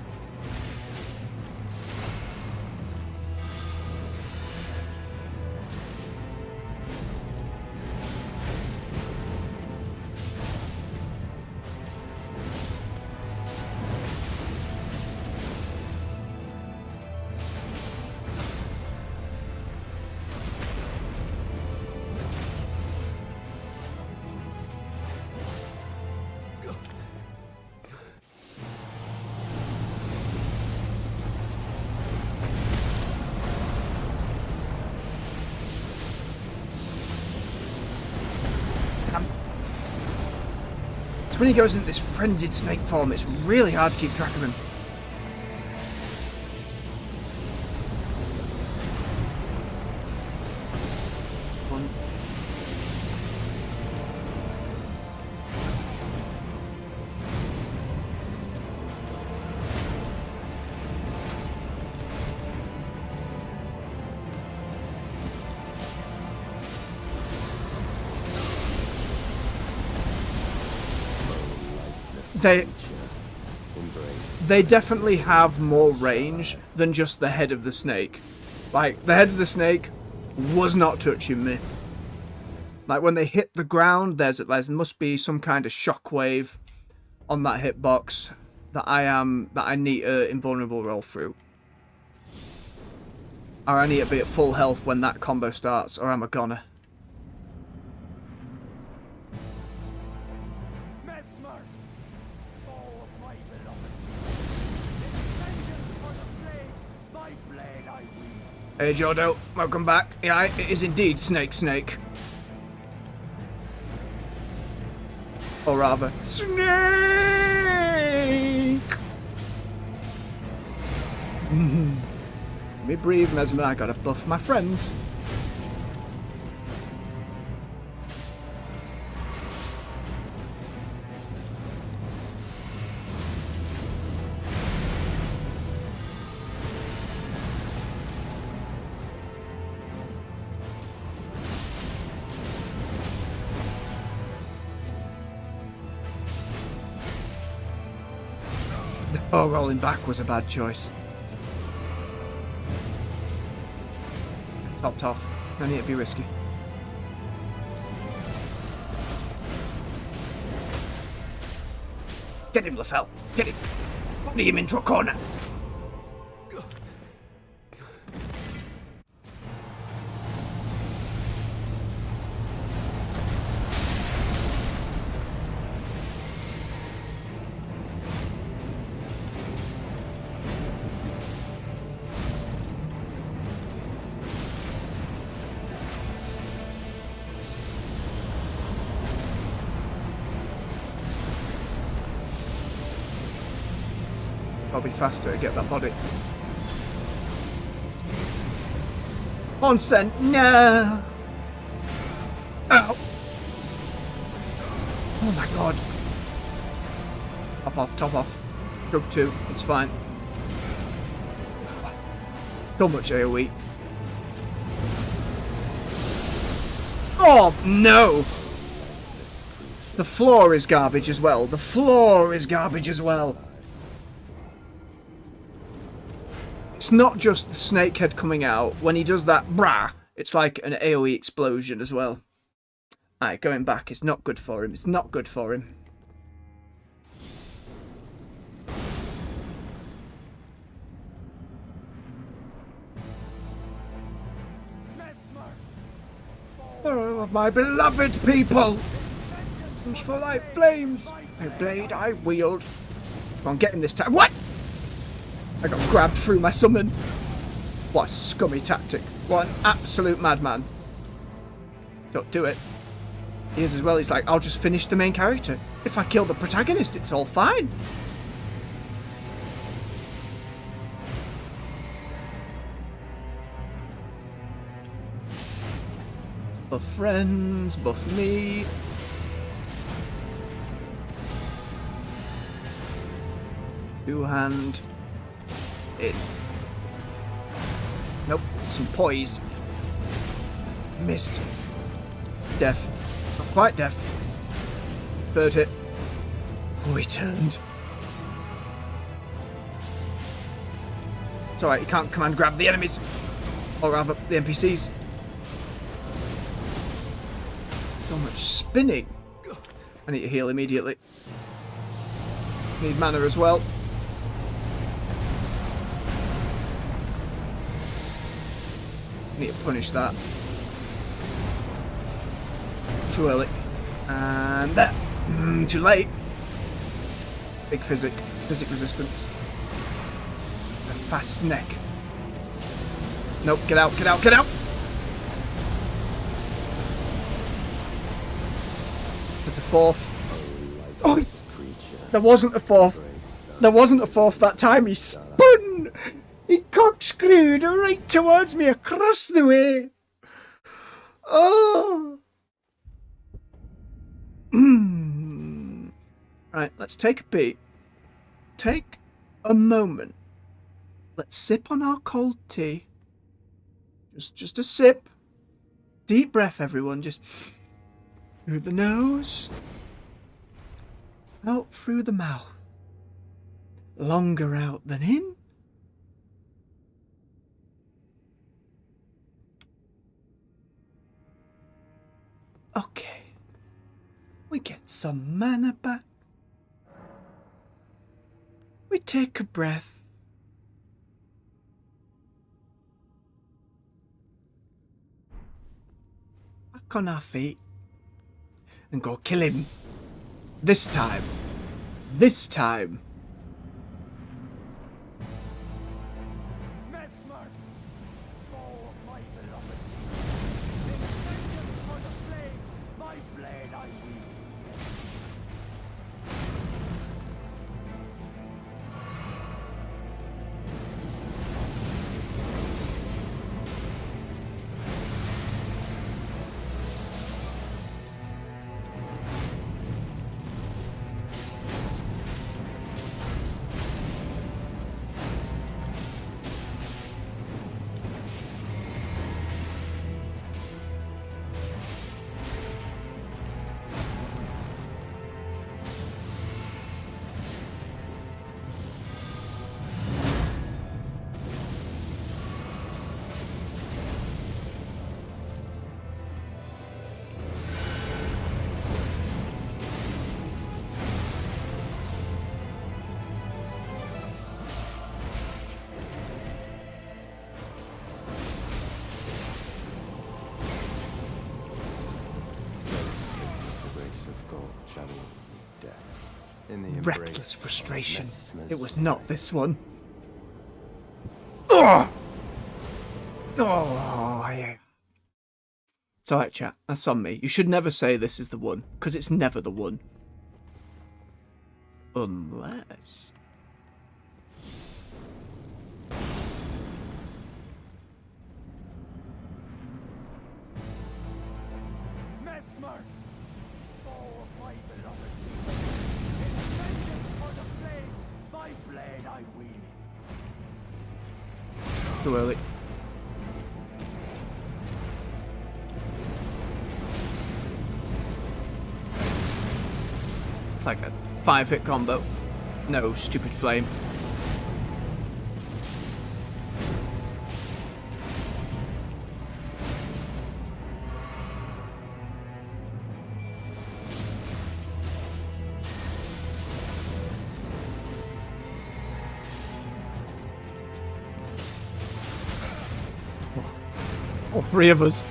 So when he goes into this frenzied snake form, it's really hard to keep track of him. One. They definitely have more range than just the head of the snake. Like, the head of the snake was not touching me. Like, when they hit the ground, there must be some kind of shockwave on that hitbox that I need to invulnerable roll through. Or I need to be at full health when that combo starts, or I'm a goner. Messmer! Foe of my beloved! Vengeance for the flames! My blade I wield! Hey Jodo, welcome back. Yeah, it is indeed Snake. Or rather, Snake! Let me breathe, Messmer. I gotta buff my friends. Oh, rolling back was a bad choice. Topped off. I need to be risky. Get him, Lafell. Get him. Body him into a corner. Probably faster to get that body. Onsen, no! Ow! Oh my god. Top off. Drug 2, it's fine. So much AoE. Oh, no! The floor is garbage as well. The floor is garbage as well. It's not just the snake head coming out. When he does that, brah, it's like an AoE explosion as well. Alright, going back. It's not good for him. It's not good for him. Oh, my beloved people! For thy flames, my blade I wield. Come on, get him this time. What? I got grabbed through my summon. What a scummy tactic. What an absolute madman. Don't do it. He is as well. He's like, I'll just finish the main character. If I kill the protagonist, it's all fine. Buff friends, buff me. Two-hand. In. Nope. Some poise. Missed. Deaf. Not quite deaf. Third hit. Oh, he turned. It's alright, you can't command grab the enemies. Or rather, the NPCs. So much spinning. I need to heal immediately. Need mana as well. Need to punish that. Too early. And that. Too late. Big physic resistance. It's a fast snake. Nope, get out, get out, get out! There's a fourth. Oh, there wasn't a fourth. There wasn't a fourth that time. He spun! He corkscrewed right towards me across the way. Oh! Right, let's take a beat. Take a moment. Let's sip on our cold tea. Just a sip. Deep breath, everyone. Just through the nose. Out through the mouth. Longer out than in. Okay. We get some mana back. We take a breath. Back on our feet. And go kill him. This time. This time. Messmer, foe of my beloved. In vengeance for the flames, my blade I wield. Reckless frustration. It was not this one. Ugh! Oh, yeah. It's alright, chat. That's on me. You should never say this is the one, because it's never the one. Unless... Messmer, foe of my beloved. In vengeance for the flames, my blade I wield. Too early. That's like a 5-hit combo. No, stupid flame. All three of us.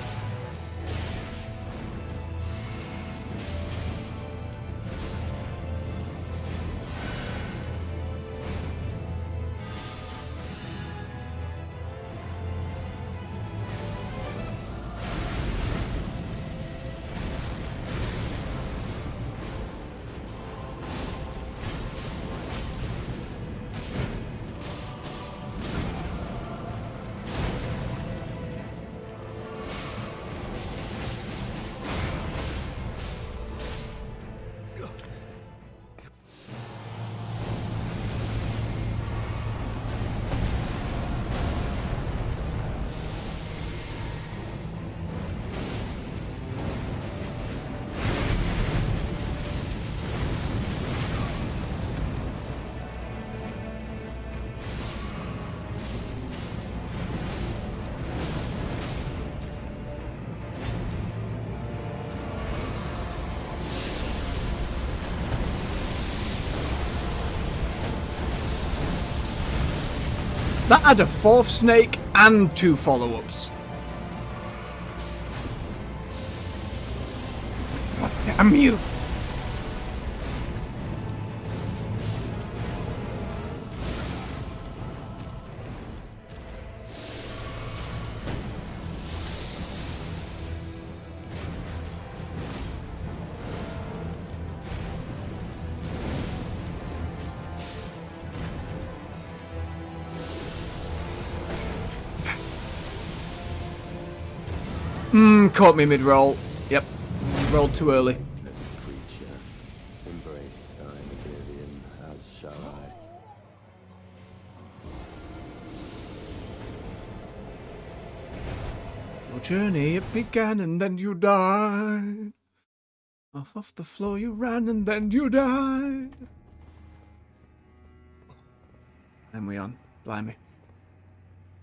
That had a 4th snake and 2 follow-ups. God damn you. Caught me mid-roll. Yep. Rolled too early. This creature, embrace thine oblivion, as shall I. Your journey, it began and then you died. Off the floor you ran and then you died. And we on. Blimey.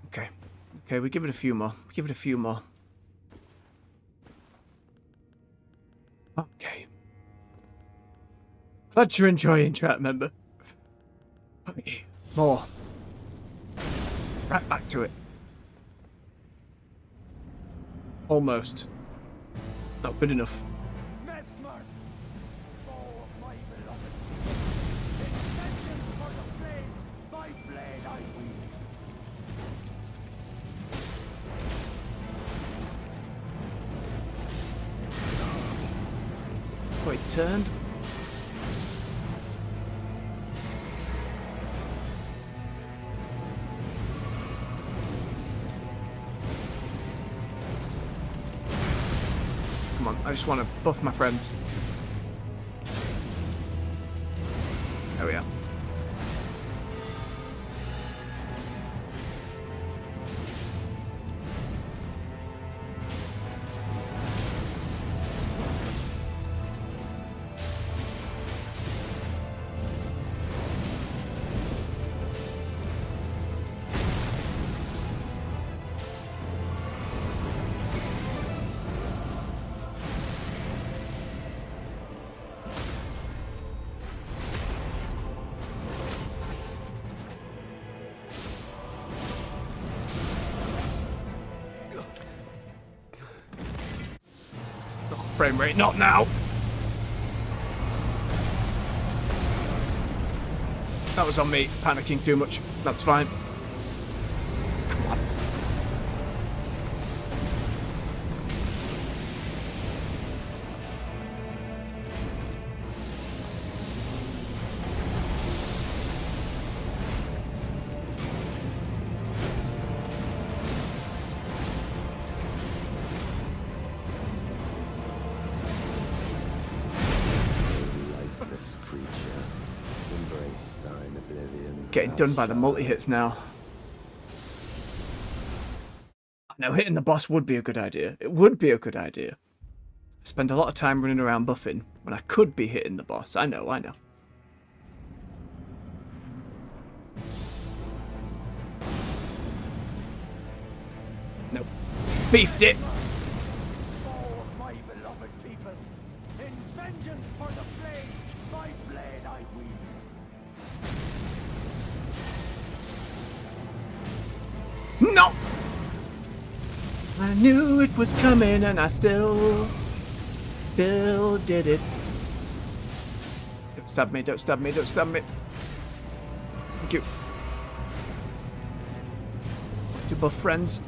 Okay. Okay, we give it a few more. Give it a few more. Okay. Glad you're enjoying, chat member. Okay, more. Right back to it. Almost. Not good enough. Messmer, foe of my beloved. In vengeance for the flames, my blade I wield. Oh, it turned. Come on, I just want to buff my friends. There we are. Frame rate, not now. That was on me, panicking too much. That's fine. Come on. Lightless creature, embrace thine oblivion. Getting done by the multi-hits now. I know hitting the boss would be a good idea. It would be a good idea. Spend a lot of time running around buffing when I could be hitting the boss. I know. Nope. Beefed it! Foe of my beloved people, in vengeance for the flames, my blade I wield. No! I knew it was coming and I still did it. Don't stab me, don't stab me, don't stab me. Thank you. To buff friends.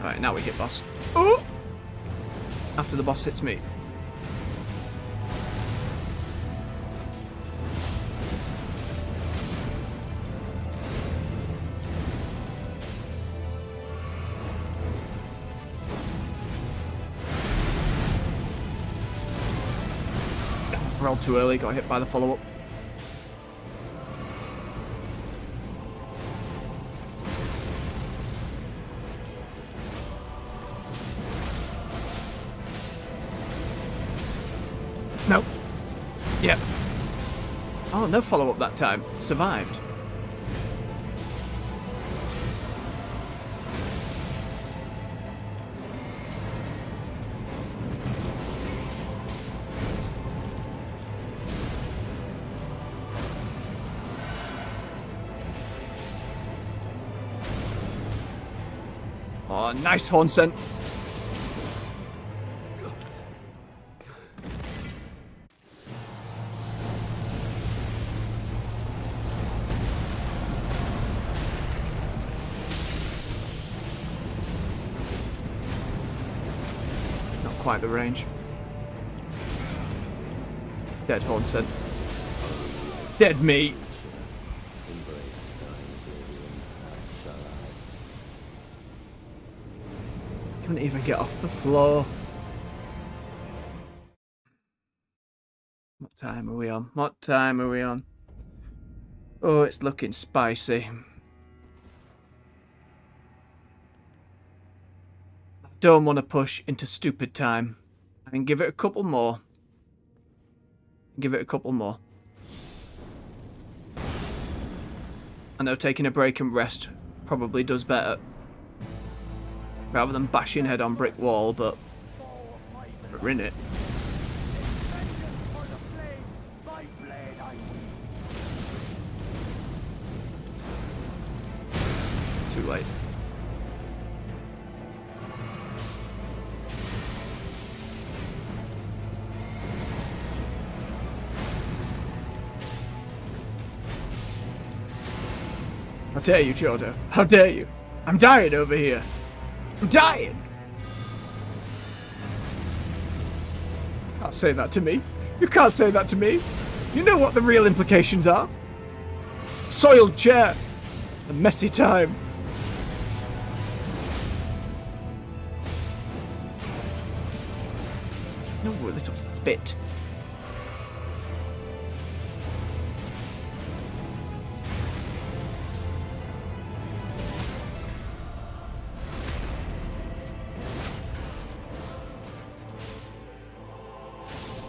Alright, now we hit boss. Oh! After the boss hits me. Rolled too early, got hit by the follow-up. No. Yep. Oh, no follow-up that time. Survived. Oh, nice horn scent. Not quite the range. Dead horn scent. Dead meat. Can't even get off the floor. What time are we on? What time are we on? Oh, it's looking spicy. I don't want to push into stupid time. I can give it a couple more. Give it a couple more. I know taking a break and rest probably does better. Rather than bashing head on brick wall, but we're in it. Too late. How dare you, Jodo? How dare you? I'm dying over here. I'm dying! Can't say that to me. You can't say that to me. You know what the real implications are. Soiled chair. A messy time. No, little spit.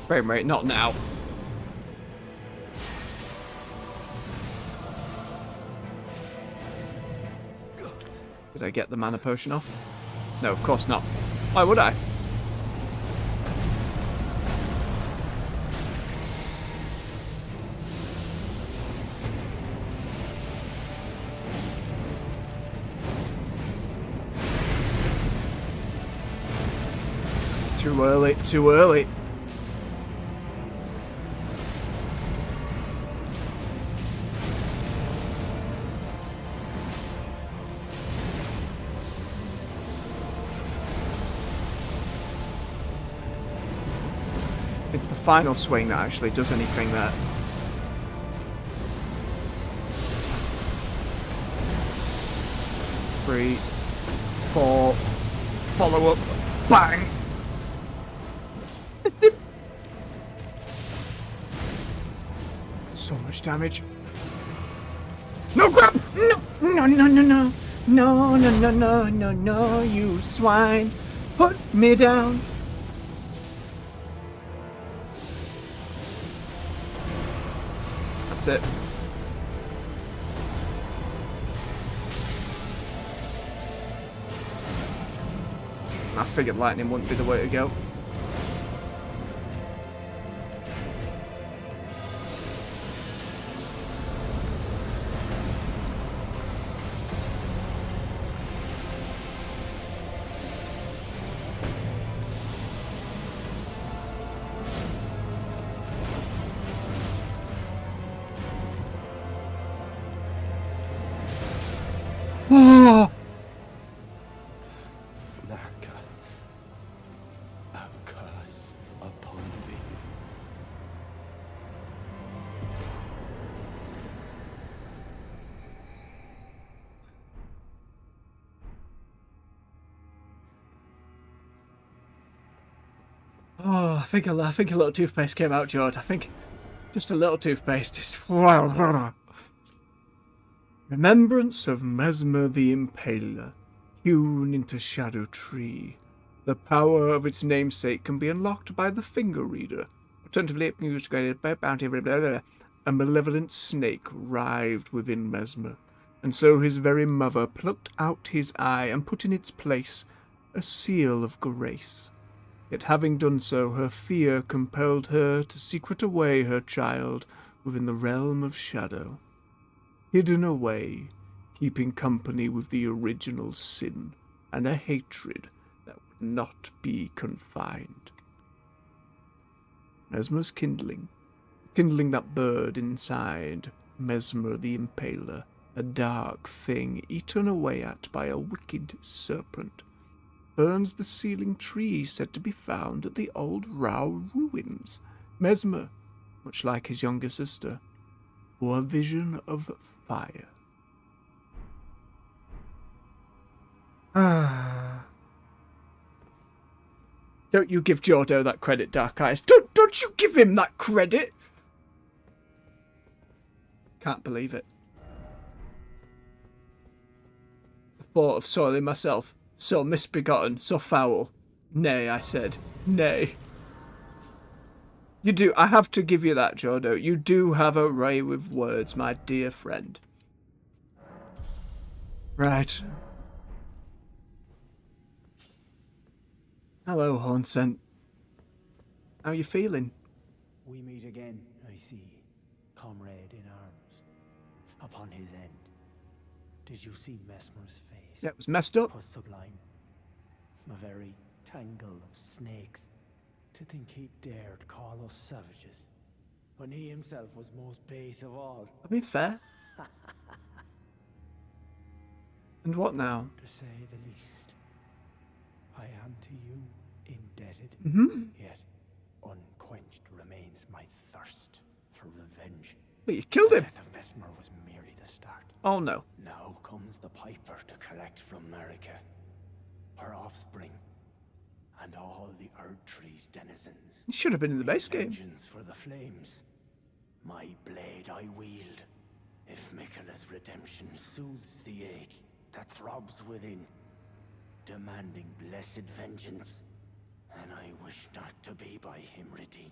Frame rate, not now. Did I get the mana potion off? No, of course not. Why would I? Too early, too early. It's the final swing that actually does anything there. Three, four, follow up, bang! It's the... So much damage. No grab! No! No, no, no, no! No, no, no, no, no, no, you swine. Put me down. That's it. I figured lightning wouldn't be the way to go. Oh! Naka, a curse upon thee. Oh, I think a little toothpaste came out, Jord. I think just a little toothpaste is. Remembrance of Messmer the Impaler, hewn into Shadow Tree. The power of its namesake can be unlocked by the finger reader. Alternatively, it can be used graded by bounty. Blah, blah, blah. A malevolent snake writhed within Messmer, and so his very mother plucked out his eye and put in its place a seal of grace. Yet having done so, her fear compelled her to secret away her child within the realm of shadow. Hidden away, keeping company with the original sin and a hatred that would not be confined. Messmer's kindling that bird inside Messmer the Impaler, a dark thing eaten away at by a wicked serpent, burns the sealing tree said to be found at the old Rao ruins. Messmer, much like his younger sister, bore a vision of fire. Don't you give Jordo that credit, Dark Eyes. Don't you give him that credit! Can't believe it. The thought of soiling myself, so misbegotten, so foul. Nay, I said, nay. You do. I have to give you that, Jordo. You do have a way with words, my dear friend. Right. Hello, Hornsent. How you feeling? We meet again, I see, comrade in arms, upon his end. Did you see Messmer's face? Yeah, it was messed up. 'Twas sublime. A very tangle of snakes. To think he dared call us savages, when he himself was most base of all. I mean, fair. And what now? To say the least, I am to you indebted. Yet unquenched remains my thirst for revenge. But you killed The him. death of Messmer was merely the start. Oh no. Now comes the piper to collect from Marika, her offspring, and all the Erdtree's denizens. You should have been in the base game. Vengeance for the flames. My blade I wield. If Miquella's redemption soothes the ache that throbs within, demanding blessed vengeance, then I wish not to be by him redeemed.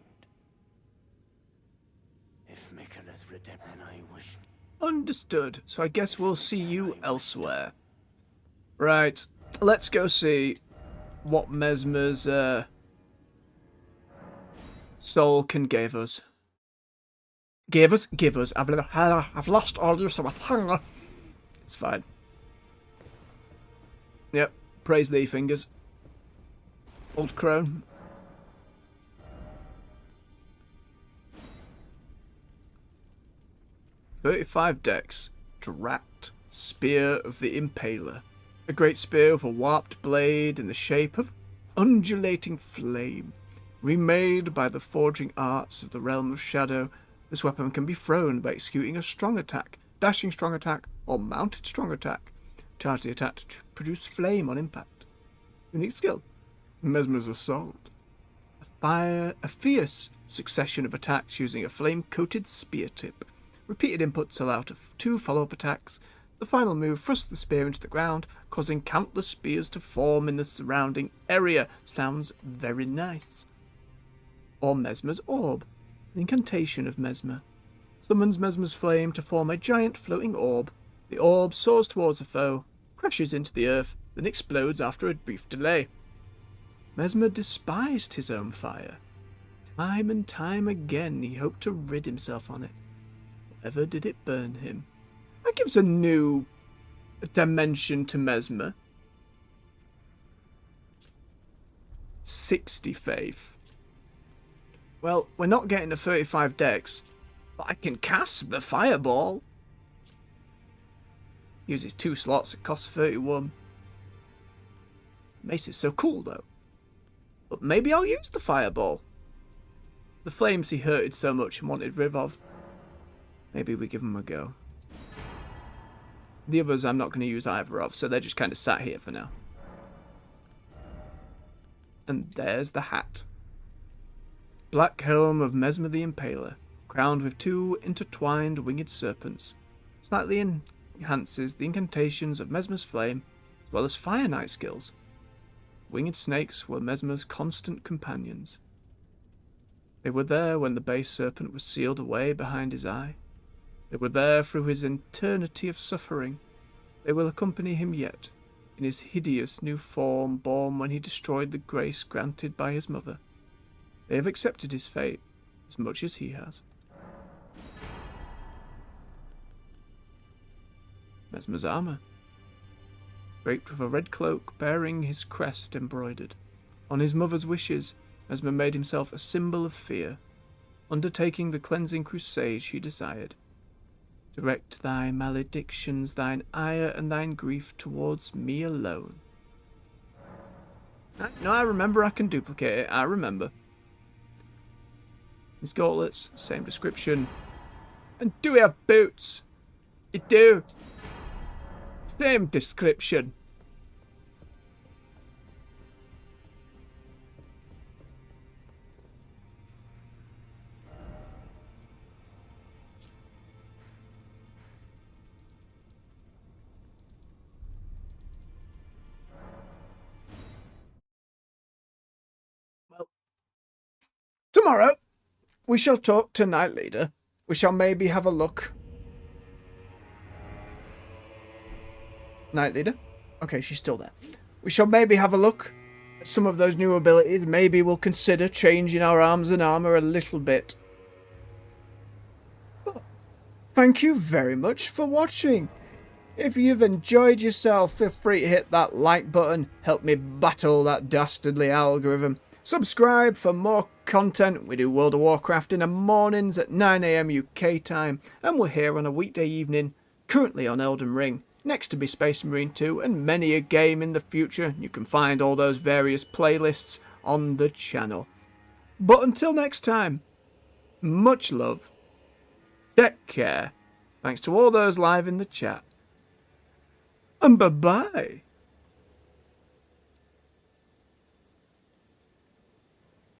If Miquella's redemption, then I wish. Understood. So I guess we'll see you elsewhere. Right. Let's go see what Messmer's soul can give us. Give us. I've lost all use of my tongue. It's fine. Yep. Praise thee, fingers. Old crone. "35 decks. Drat. Spear of the Impaler. A great spear with a warped blade in the shape of undulating flame. Remade by the forging arts of the realm of shadow, this weapon can be thrown by executing a strong attack, dashing strong attack, or mounted strong attack. Charge the attack to produce flame on impact. Unique skill. Messmer's Assault. A fierce succession of attacks using a flame-coated spear tip. Repeated inputs allow 2 follow-up attacks. The final move thrusts the spear into the ground, causing countless spears to form in the surrounding area. Sounds very nice. Or Messmer's Orb. An incantation of Messmer. Summons Messmer's flame to form a giant floating orb. The orb soars towards a foe, crashes into the earth, then explodes after a brief delay. Messmer despised his own fire. Time and time again he hoped to rid himself on it. Ever did it burn him? That gives a new dimension to Messmer. 60 faith. Well, we're not getting a 35 dex, but I can cast the fireball. Uses 2 slots, it costs 31. Mace is so cool though. But maybe I'll use the fireball. The flames he hurted so much and wanted rid of. Maybe we give them a go. The others I'm not going to use either of, so they're just kind of sat here for now. And there's the hat. Black helm of Messmer the Impaler, crowned with 2 intertwined winged serpents. Slightly enhances the incantations of Messmer's flame, as well as Fire Knight skills. Winged snakes were Messmer's constant companions. They were there when the base serpent was sealed away behind his eye. They were there through his eternity of suffering. They will accompany him yet, in his hideous new form born when he destroyed the grace granted by his mother. They have accepted his fate, as much as he has. Messmer's armour. Draped with a red cloak bearing his crest embroidered. On his mother's wishes, Messmer made himself a symbol of fear, undertaking the cleansing crusade she desired. Direct thy maledictions, thine ire and thine grief towards me alone. No, I remember I can duplicate it, I remember. His gauntlets, same description. And do we have boots? You do. Same description. Well, tomorrow we shall talk to Knight Leader. We shall maybe have a look. Knight Leader? Okay, she's still there. We shall maybe have a look at some of those new abilities. Maybe we'll consider changing our arms and armour a little bit. But thank you very much for watching. If you've enjoyed yourself, feel free to hit that like button. Help me battle that dastardly algorithm. Subscribe for more content. We do World of Warcraft in the mornings at 9 AM UK time. And we're here on a weekday evening, currently on Elden Ring. Next to be Space Marine 2 and many a game in the future. You can find all those various playlists on the channel. But until next time, much love. Take care. Thanks to all those live in the chat. And bye-bye.